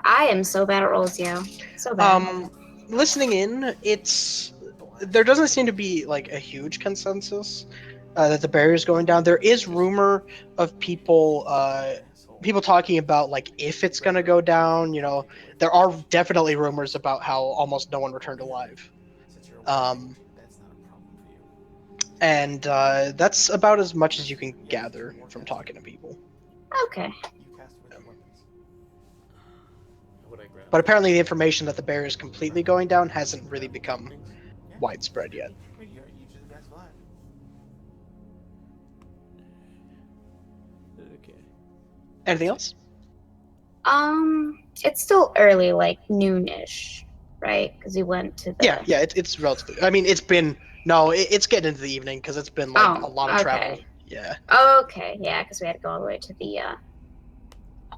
I am so bad at rolls, yo. So bad. Listening in, there doesn't seem to be like a huge consensus that the barrier's going down. There is rumor of people talking about like if it's gonna go down. You know, there are definitely rumors about how almost no one returned alive. And that's about as much as you can gather from talking to people. Okay. But apparently the information that the barrier is completely going down hasn't really become widespread yet. Okay. Anything else? It's still early, like noonish, right? Because we went to the... Yeah, it's relatively... I mean, it's getting into the evening because it's been like a lot of travel. Yeah. Okay, yeah, because we had to go all the way to the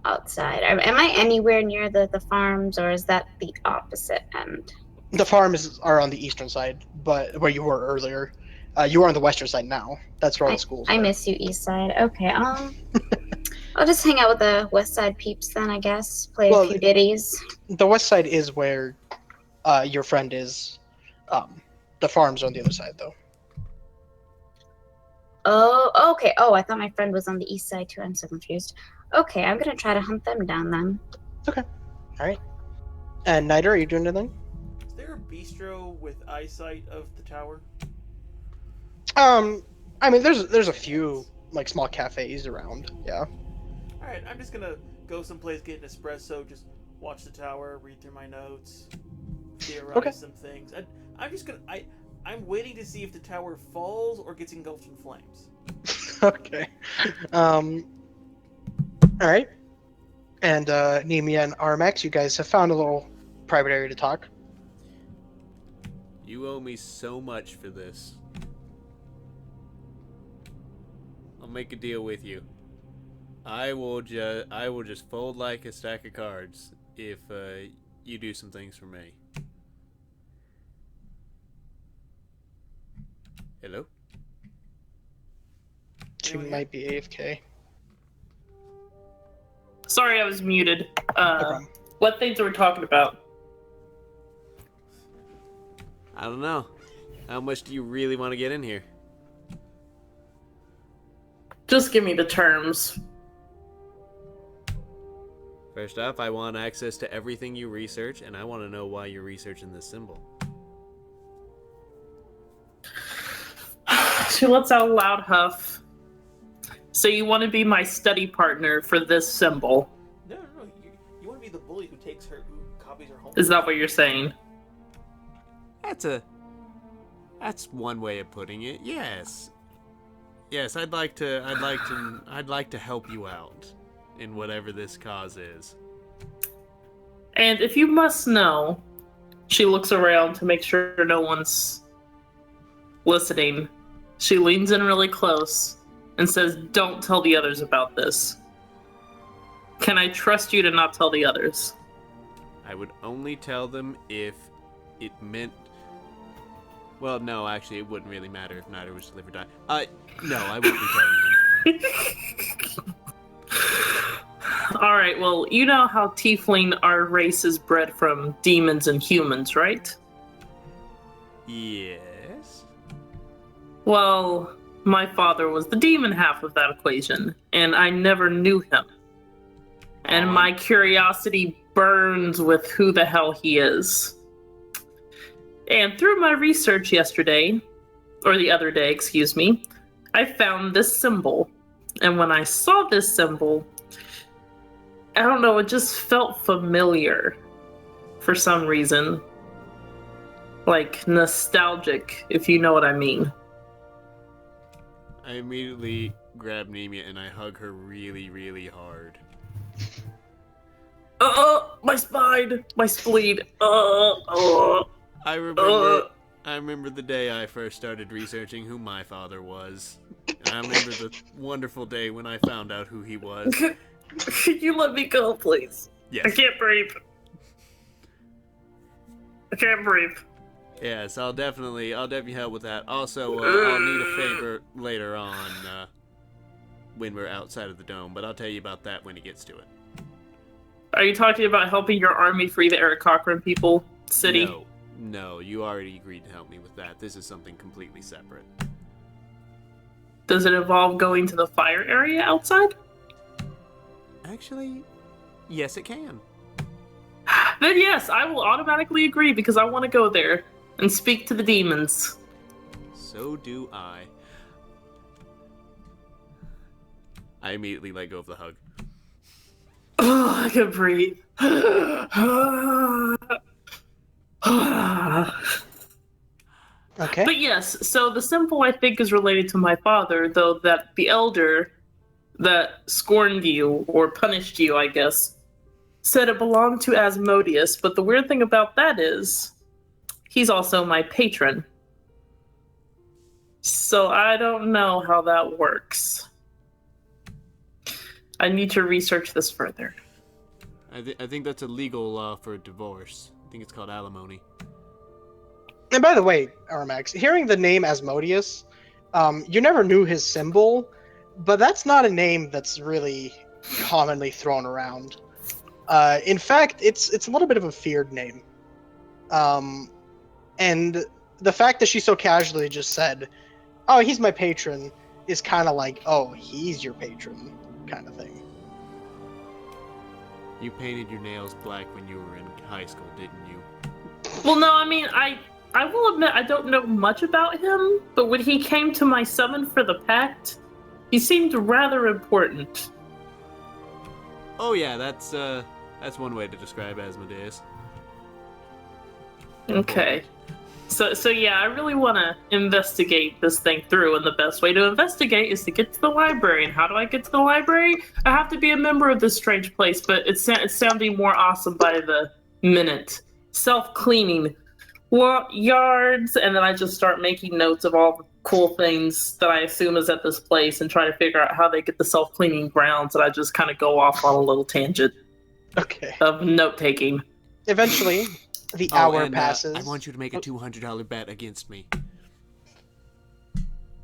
outside. Am I anywhere near the farms, or is that the opposite end? The farms are on the eastern side, but where you were earlier. You are on the western side now. That's where all the schools are. I miss you, east side. Okay, I'll just hang out with the west side peeps then, I guess. Play a few ditties. The west side is where Your friend is. The farm's on the other side, though. Oh, okay. Oh, I thought my friend was on the east side too. I'm so confused. Okay, I'm gonna try to hunt them down then. Okay. All right. And Niter, are you doing anything? Is there a bistro with eyesight of the tower? I mean, there's a few like small cafes around. Yeah. All right, I'm just gonna go someplace, get an espresso, just watch the tower, read through my notes, theorize Okay. some things. I'm waiting to see if the tower falls or gets engulfed in flames. Okay. All right. And Nemia and Armax, you guys have found a little private area to talk. You owe me so much for this. I'll make a deal with you. I will just fold like a stack of cards if you do some things for me. Hello? She Anyone might be AFK. Sorry, I was muted. No problem. What things are we talking about? I don't know. How much do you really want to get in here? Just give me the terms. First off, I want access to everything you research, and I want to know why you're researching this symbol. She lets out a loud huff. So you want to be my study partner for this symbol? No. You want to be the bully who copies her homework. Is that what you're saying? That's one way of putting it. Yes. Yes, I'd like to help you out in whatever this cause is. And if you must know, she looks around to make sure no one's listening. She leans in really close and says, "Don't tell the others about this. Can I trust you to not tell the others?" I would only tell them if it meant... Well, no, actually, it wouldn't really matter if Niter was to live or die. No, I wouldn't be telling them. Alright, well, you know how Tiefling, our race, is bred from demons and humans, right? Yes? Well, my father was the demon half of that equation, and I never knew him. And my curiosity burns with who the hell he is. And through my research yesterday, or the other day, excuse me, I found this symbol. And when I saw this symbol, I don't know, it just felt familiar for some reason. Like nostalgic, if you know what I mean. I immediately grab Nemia and I hug her really, really hard. My spine, my spleen. I remember the day I first started researching who my father was. And I remember the wonderful day when I found out who he was. Can you let me go, please? Yes. I can't breathe. I can't breathe. Yes, I'll definitely help with that. Also, I'll need a favor later on when we're outside of the dome, but I'll tell you about that when it gets to it. Are you talking about helping your army free the Eric Cochran people city? No, you already agreed to help me with that. This is something completely separate. Does it involve going to the fire area outside? Actually, yes, it can. Then yes, I will automatically agree because I want to go there and speak to the demons. So do I. I immediately let go of the hug. Oh, I can breathe. Okay. But yes, so the symbol I think is related to my father, though that the elder that scorned you, or punished you, I guess, said it belonged to Asmodeus, but the weird thing about that is, he's also my patron. So I don't know how that works. I need to research this further. I think that's a legal law for divorce. I think it's called alimony. And by the way, Armax, hearing the name Asmodeus, you never knew his symbol, but that's not a name that's really commonly thrown around. In fact, it's a little bit of a feared name. And the fact that she so casually just said, "Oh, he's my patron," is kind of like, "Oh, he's your patron," kind of thing. You painted your nails black when you were in high school, didn't you? Well, no, I mean, I will admit I don't know much about him, but when he came to my summon for the pact, he seemed rather important. Oh yeah, that's one way to describe Asmodeus. Okay. So yeah, I really want to investigate this thing through, and the best way to investigate is to get to the library. And how do I get to the library? I have to be a member of this strange place, but it's sounding more awesome by the minute. Self-cleaning yards, and then I just start making notes of all the cool things that I assume is at this place and try to figure out how they get the self-cleaning grounds, and I just kind of go off on a little tangent Okay. of note-taking. Eventually, the hour and, passes. I want you to make a $200 bet against me.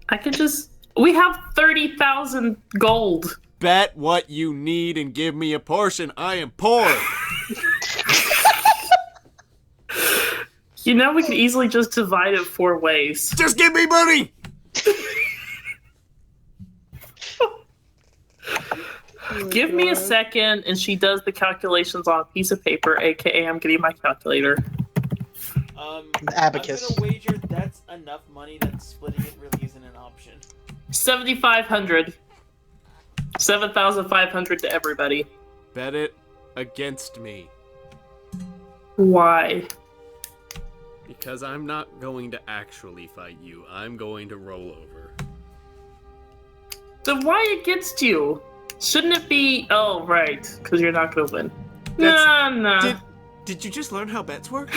I could just... We have 30,000 gold. Bet what you need and give me a portion. I am poor. You know, we could easily just divide it 4 ways. Just give me money. Give me a second, and she does the calculations on a piece of paper, aka I'm getting my calculator. The abacus. I'm gonna wager that's enough money that splitting it really isn't an option. 7,500. 7,500 to everybody. Bet it against me. Why? Because I'm not going to actually fight you. I'm going to roll over. Then why against you? Shouldn't it be... Oh, right. Because you're not going to win. That's- No. Did you just learn how bets work?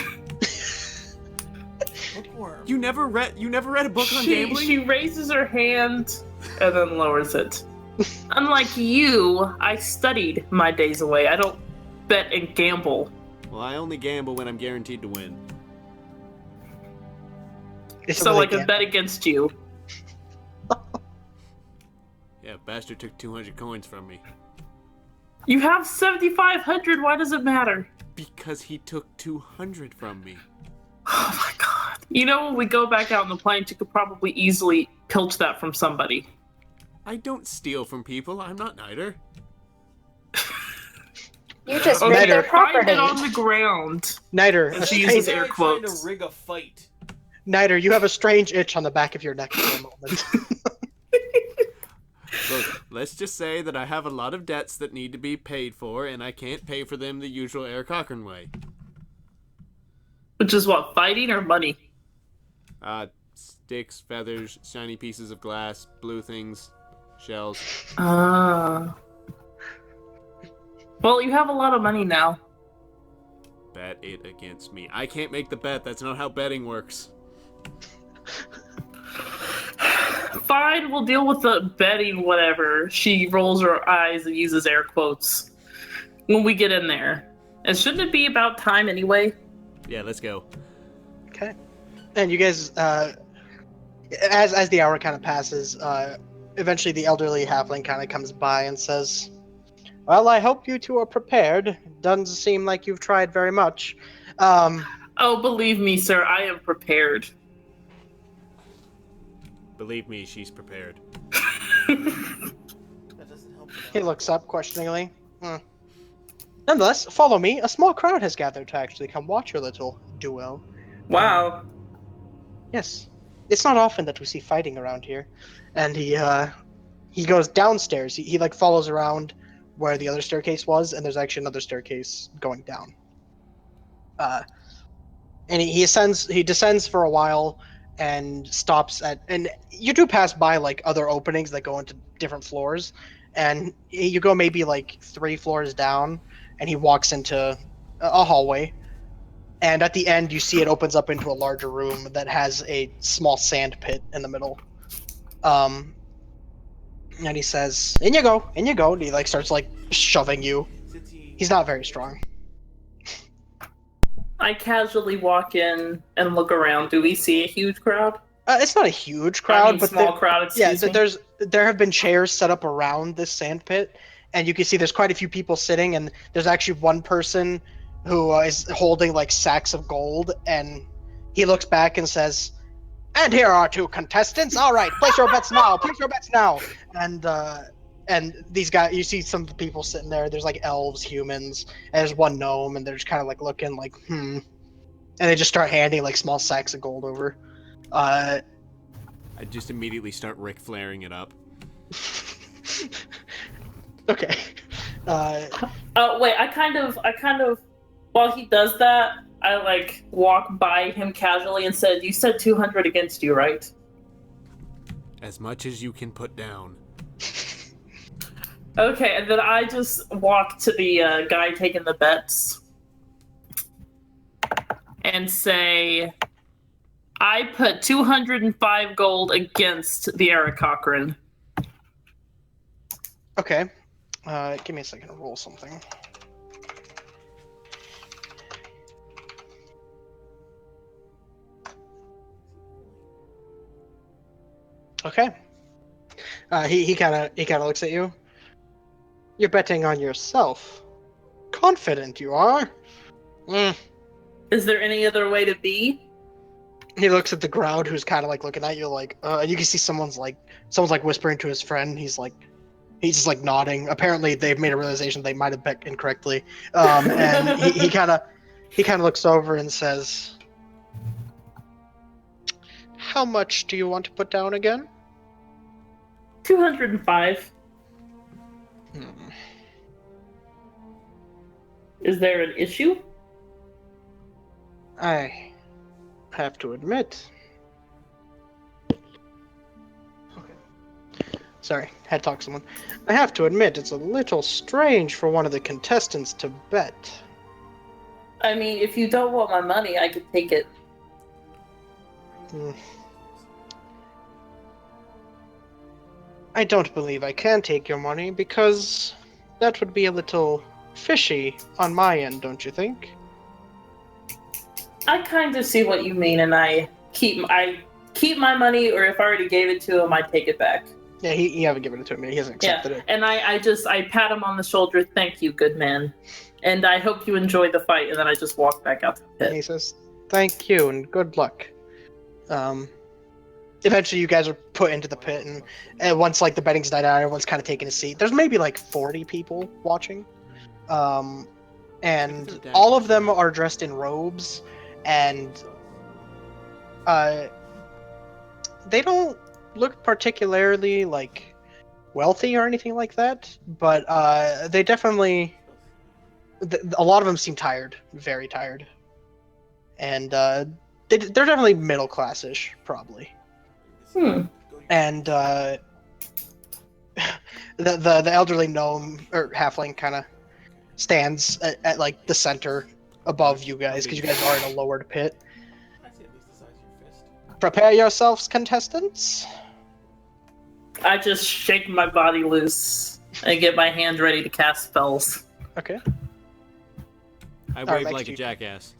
Bookworm. You never read a book on She gambling? raises her hand and then lowers it. Unlike you, I studied my days away. I don't bet and gamble. Well, I only gamble when I'm guaranteed to win. It's So really I can bet against you. Yeah, bastard took 200 coins from me. You have 7,500. Why does it matter? Because he took 200 from me. Oh my god. You know, when we go back out on the plains, you could probably easily pilch that from somebody. I don't steal from people. I'm not Niter. You just Okay, ripped their Find property. it on the ground. Niter, And a she strange, uses air They're trying quotes. to rig a fight. Niter, you have a strange itch on the back of your neck for a moment. Look, let's just say that I have a lot of debts that need to be paid for, and I can't pay for them the usual Eric Cochran way. Which is what, fighting or money? Sticks, feathers, shiny pieces of glass, blue things, shells. Ah. Well, you have a lot of money now. Bet it against me. I can't make the bet. That's not how betting works. Fine, we'll deal with the betting, whatever. She rolls her eyes and uses air quotes when we get in there. And shouldn't it be about time anyway? Yeah, let's go. Okay. And you guys, as the hour kind of passes, eventually the elderly halfling kind of comes by and says, "Well, I hope you two are prepared. Doesn't seem like you've tried very much." Oh, believe me, sir, I am prepared. Believe me, she's prepared. That doesn't help. He looks up questioningly. Nonetheless, follow me. A small crowd has gathered to actually come watch your little duel. Wow. Yes. It's not often that we see fighting around here. And he goes downstairs. He like follows around where the other staircase was, and there's actually another staircase going down. And he descends for a while and stops at, and you do pass by like other openings that go into different floors, and you go maybe like 3 floors down, and he walks into a hallway, and at the end you see it opens up into a larger room that has a small sand pit in the middle. And he says, in you go, and he like starts like shoving you. He's not very strong. I casually walk in and look around. Do we see a huge crowd? It's not a huge crowd, I mean, but small crowd, excuse me. there have been chairs set up around this sand pit, and you can see there's quite a few people sitting, and there's actually one person who is holding like sacks of gold, and he looks back and says, "And here are 2 contestants. All right, place your bets now. Place your bets now." And these guys, you see some of the people sitting there. There's like elves, humans, and there's one gnome, and they're just kind of like looking like, and they just start handing like small sacks of gold over. I just immediately start Ric Flairing it up. Okay. Wait, I kind of, while he does that, I like walk by him casually and said, "You said 200 against you, right?" As much as you can put down. Okay, and then I just walk to the guy taking the bets and say, "I put 205 gold against the Eric Cochran." Okay. Give me a second to roll something. Okay. He kind of looks at you. You're betting on yourself. Confident you are. Is there any other way to be? He looks at the crowd, who's kind of like looking at you, like, and you can see someone's like whispering to his friend. He's just like nodding. Apparently, they've made a realization they might have bet incorrectly. And he kind of looks over and says, "How much do you want to put down again?" 205. Is there an issue? I have to admit. Okay. Sorry, had to talk to someone. I have to admit, it's a little strange for one of the contestants to bet. I mean, if you don't want my money, I could take it. I don't believe I can take your money because that would be a little fishy on my end, don't you think? I kind of see what you mean, and I keep my money, or if I already gave it to him, I take it back. Yeah, you haven't given it to him yet. He hasn't accepted it. And I pat him on the shoulder. "Thank you, good man. And I hope you enjoy the fight." And then I just walk back out to the pit. And he says, "Thank you and good luck." Eventually, you guys are put into the pit, and once like the betting's died out, everyone's kind of taking a seat. There's maybe like 40 people watching, and all of them are dressed in robes, and they don't look particularly like wealthy or anything like that, but they definitely, a lot of them seem tired, very tired, and they're definitely middle class-ish, probably. And the elderly gnome or halfling kind of stands at like the center above you guys, because you guys are in a lowered pit. Prepare yourselves, contestants. I just shake my body loose and get my hand ready to cast spells. Okay. I wave like a jackass.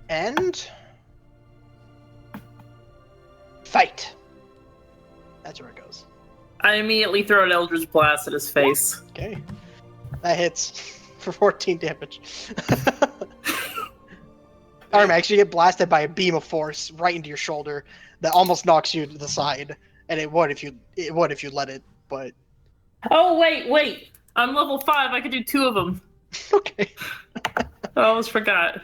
And fight. That's where it goes. I immediately throw an Eldritch Blast at his face. Okay. That hits for 14 damage. Armax, you get blasted by a beam of force right into your shoulder that almost knocks you to the side, and it would if you let it, but... Oh, wait! I'm level 5, I could do 2 of them. Okay. I almost forgot.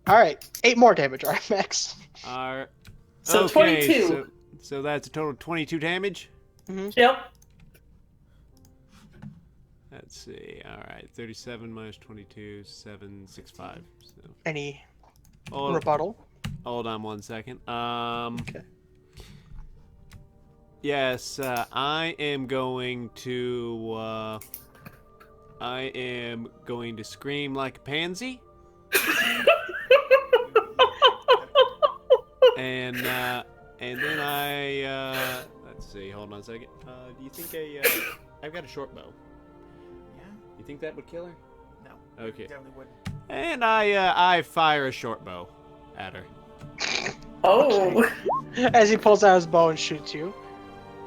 Alright, 8 more damage, Armax. So okay, 22. So that's a total of 22 damage? Mm-hmm. Yep. Let's see, alright, 37 minus 22, 765. So. Any rebuttal? Hold on one second. Okay. Yes, I am going to scream like a pansy. and then let's see, hold on a second. Do you think I've got a short bow. Yeah. You think that would kill her? No. Okay. Definitely wouldn't. And I fire a short bow at her. Oh. As he pulls out his bow and shoots you,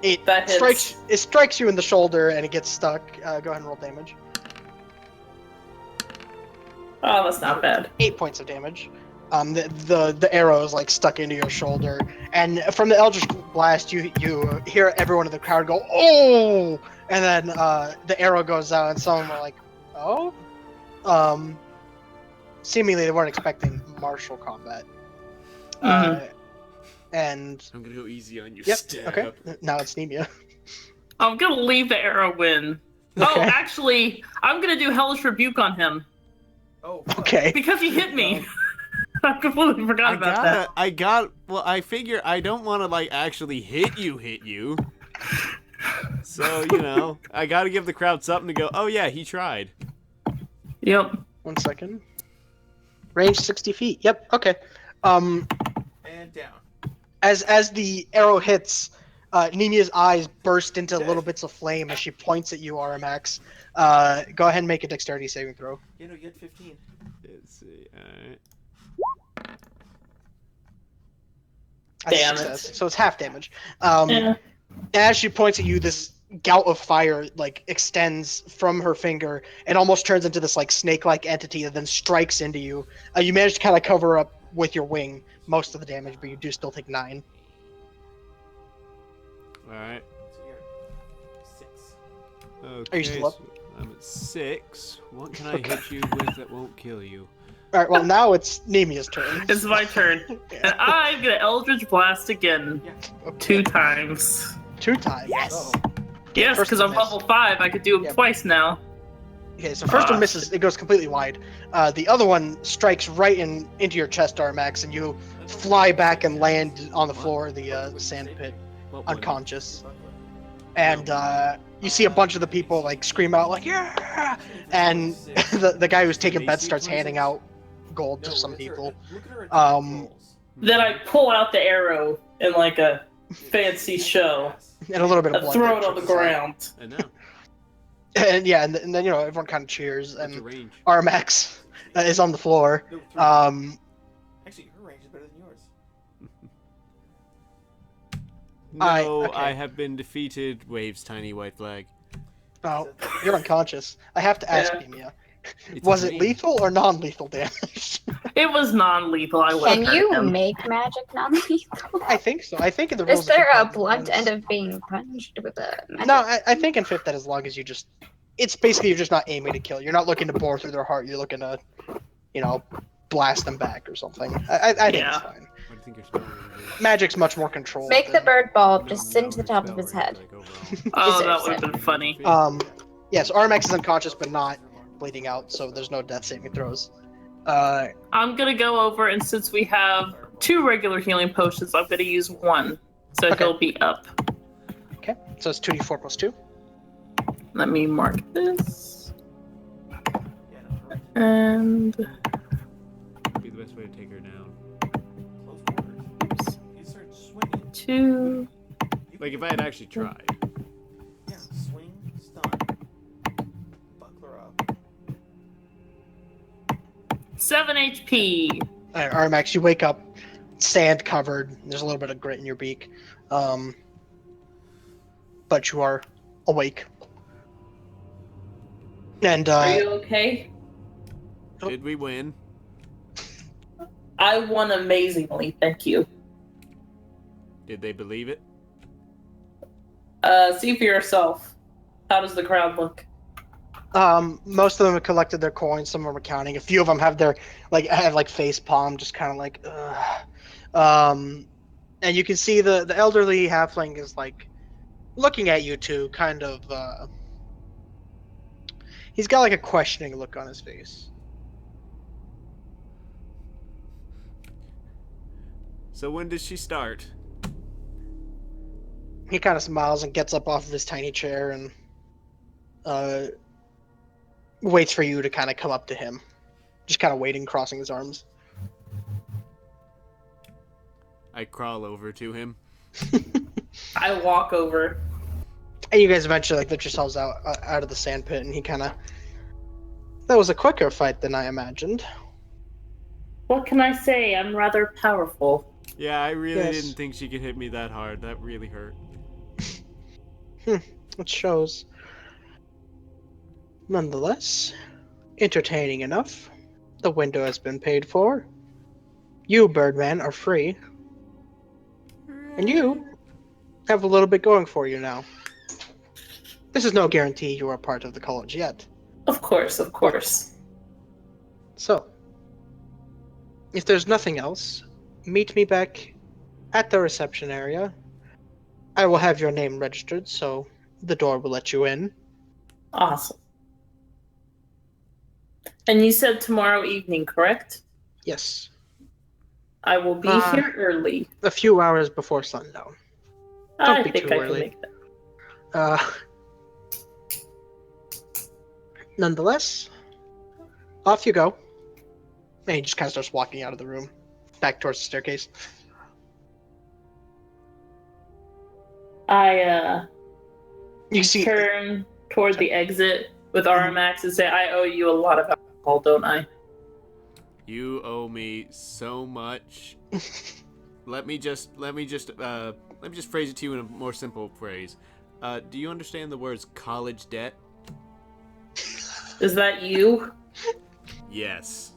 It That hits. strikes you in the shoulder and it gets stuck. Go ahead and roll damage. Oh, that's not bad. 8 points of damage. The arrow is like stuck into your shoulder, and from the Eldritch Blast, you hear everyone in the crowd go, "Oh!" And then the arrow goes out, and some of them are like, "Oh." Seemingly they weren't expecting martial combat. And I'm gonna go easy on your yep, stab. okay. Now it's Nemia. I'm gonna leave the arrow in. Okay. Oh, actually, I'm gonna do Hellish Rebuke on him Oh, fuck. Okay. because he hit me. I completely forgot about that. Well, I figure I don't want to, like, actually hit you. So, you know, I gotta give the crowd something to go, oh yeah, he tried. Yep. 1 second. Range 60 feet. Yep. Okay. And down. As the arrow hits, Nemia's eyes burst into little bits of flame as she points at you, Aramax. Go ahead and make a dexterity saving throw. You know, you had 15. Let's see, alright. That's a Damn success, it. so it's half damage. Yeah. As she points at you, this gout of fire like extends from her finger and almost turns into this like snake-like entity that then strikes into you. You manage to kind of cover up with your wing most of the damage, but you do still take 9. Alright. So you're 6. Okay, Are you still up? so I'm at 6. What can I hit you with that won't kill you? All right. Well, now it's Nemia's turn. It's my turn. And I'm gonna Eldritch Blast again. Okay. 2 times. 2 times. Yes. Yes, First because I'm miss. level 5. I could do them Yep. twice now. Okay, so first one misses. It goes completely wide. The other one strikes right into your chest, Armax, and you fly back and land on the floor of the sand pit, What one? unconscious. And you see a bunch of the people like scream out like "Yeah!" And the guy who's taking bets starts handing out gold to some people. Then I pull out the arrow in like a fancy show. And a little bit of I blood. throw it on the ground. I know. And yeah, and then you know everyone kind of cheers, What's your and range? Armax is on the floor. Actually, her range is better than yours. No, okay. I have been defeated. Waves tiny white flag. Oh, you're unconscious. I have to ask Yeah. Nemia. It's Was a it range. lethal or non-lethal damage? It was non-lethal. I would Can hurt you him. make magic non-lethal? I think so. I think in the rules. Is there of a Fifth blunt that end depends. of being punched with a magic? No, I think in fifth that as long as you just, it's basically you're just not aiming to kill. You're not looking to bore through their heart. You're looking to, you know, blast them back or something. I think Yeah. it's fine. What do you think your spell range is? Magic's much more controlled. Make the than- bird ball No, just no, into the her top of spell his range, head. like, overall. Oh, Is that it would have been funny. Yes, Armax is unconscious but not bleeding out, so there's no death saving throws. I'm gonna go over, and since we have 2 regular healing potions, I'm gonna use 1. So Okay. he'll be up. Okay, so it's 2d4 plus 2. Let me mark this. Yeah, no, her range And Would be the best way to take her down. close quarters. You start swinging. 2. Like if I had actually tried. Yeah, swing, stun. Buckler up. 7 HP. All right, Armax, you wake up, sand covered. There's a little bit of grit in your beak, but you are awake. And Are you okay? Oh. Did we win? I won amazingly, thank you. Did they believe it? See for yourself. How does the crowd look? most of them have collected their coins. Some of them are counting. A few of them have their have face palm, just kind of like, ugh. And you can see the elderly halfling is like looking at you two, kind of. He's got like a questioning look on his face. So when does she start? He kind of smiles and gets up off of his tiny chair and waits for you to kind of come up to him. Just kind of waiting, crossing his arms. I crawl over to him. I walk over. And you guys eventually let yourselves out of the sand pit, and he kind of... That was a quicker fight than I imagined. What can I say? I'm rather powerful. Yeah, I really Yes. didn't think she could hit me that hard. That really hurt. It shows. Nonetheless, entertaining enough. The window has been paid for. You, Birdman, are free. And you have a little bit going for you now. This is no guarantee you are part of the college yet. Of course, of course. So, if there's nothing else, meet me back at the reception area. I will have your name registered, so the door will let you in. Awesome. And you said tomorrow evening, correct? Yes. I will be here early. A few hours before sundown. I be think too I early. can make that. Nonetheless, off you go. And he just kind of starts walking out of the room, back towards the staircase. You see, turn toward the exit with Armax and say, "I owe you a lot of alcohol, don't I?" You owe me so much. Let me just phrase it to you in a more simple phrase. Do you understand the words college debt? Is that you? Yes.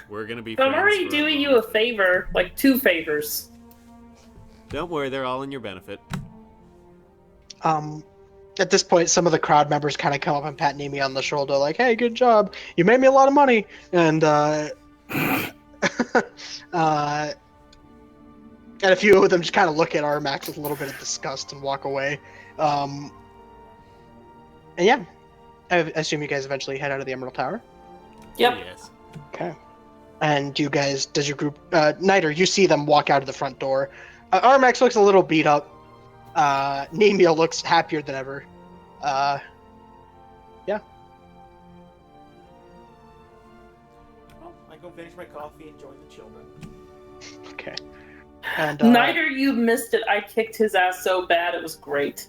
We're gonna be I'm friends already for a doing you moment. a favor, like 2 favors. Don't worry, they're all in your benefit. at this point, some of the crowd members kind of come up and pat Nemi on the shoulder, like, "Hey, good job! You made me a lot of money." And and a few of them just kind of look at Armax with a little bit of disgust and walk away. And yeah, I assume you guys eventually head out of the Emerald Tower. Yep. Oh, yes. Okay. And does your group, Niter, you see them walk out of the front door. Armax looks a little beat up. Nemia looks happier than ever. Yeah. Well, I go finish my coffee and join the children. Okay. And Niter, you missed it. I kicked his ass so bad, it was great.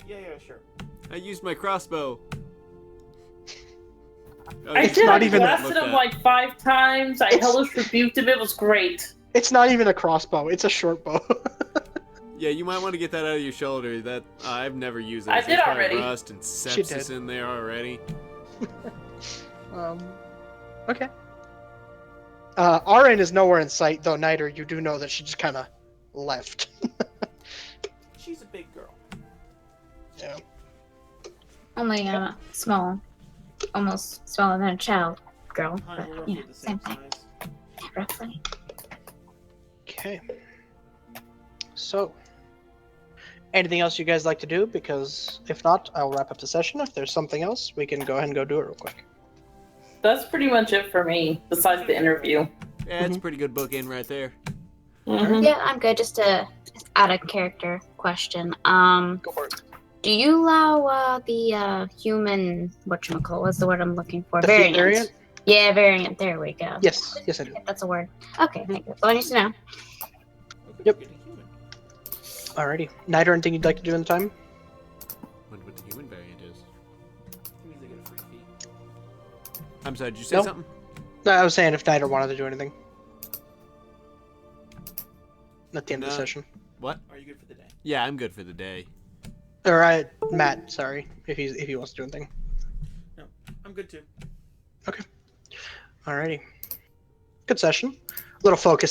Yeah, sure. I used my crossbow. Oh, I you did. not I even- blasted him like 5 times. I hellish rebuked him. It was great. it's not even a crossbow; it's a short bow. Yeah, you might want to get that out of your shoulder. That I've never used it. I There's did probably already. Rust and sepsis did. in there already. Okay. Arin is nowhere in sight, though. Niter, you do know that she just kind of left. She's a big girl. Yeah. Only small, almost smaller than a child girl, Honey, we're but roughly the same same thing, size. roughly. Okay. So, anything else you guys like to do? Because if not, I'll wrap up the session. If there's something else, we can go ahead and go do it real quick. That's pretty much it for me, besides the interview. Yeah, it's a pretty good bookend right there. Mhm. Yeah, I'm good. Just a out of character question. Go for it. Do you allow the human whatchamacallit? What's the word I'm looking for? The variant? Yeah, variant. There we go. Yes, I do. If that's a word. Okay, thank you. That's all I need to know. Yep. Get a human. Alrighty. Niter, anything you'd like to do in the time? Wonder what the human variant is. It means they get a free fee. I'm sorry, did you say No. something? No, I was saying if Niter wanted to do anything. At the end of the No. session. What? Are you good for the day? Yeah, I'm good for the day. Alright, Matt, sorry, if he wants to do anything. No, I'm good too. Alrighty. Good session. A little focused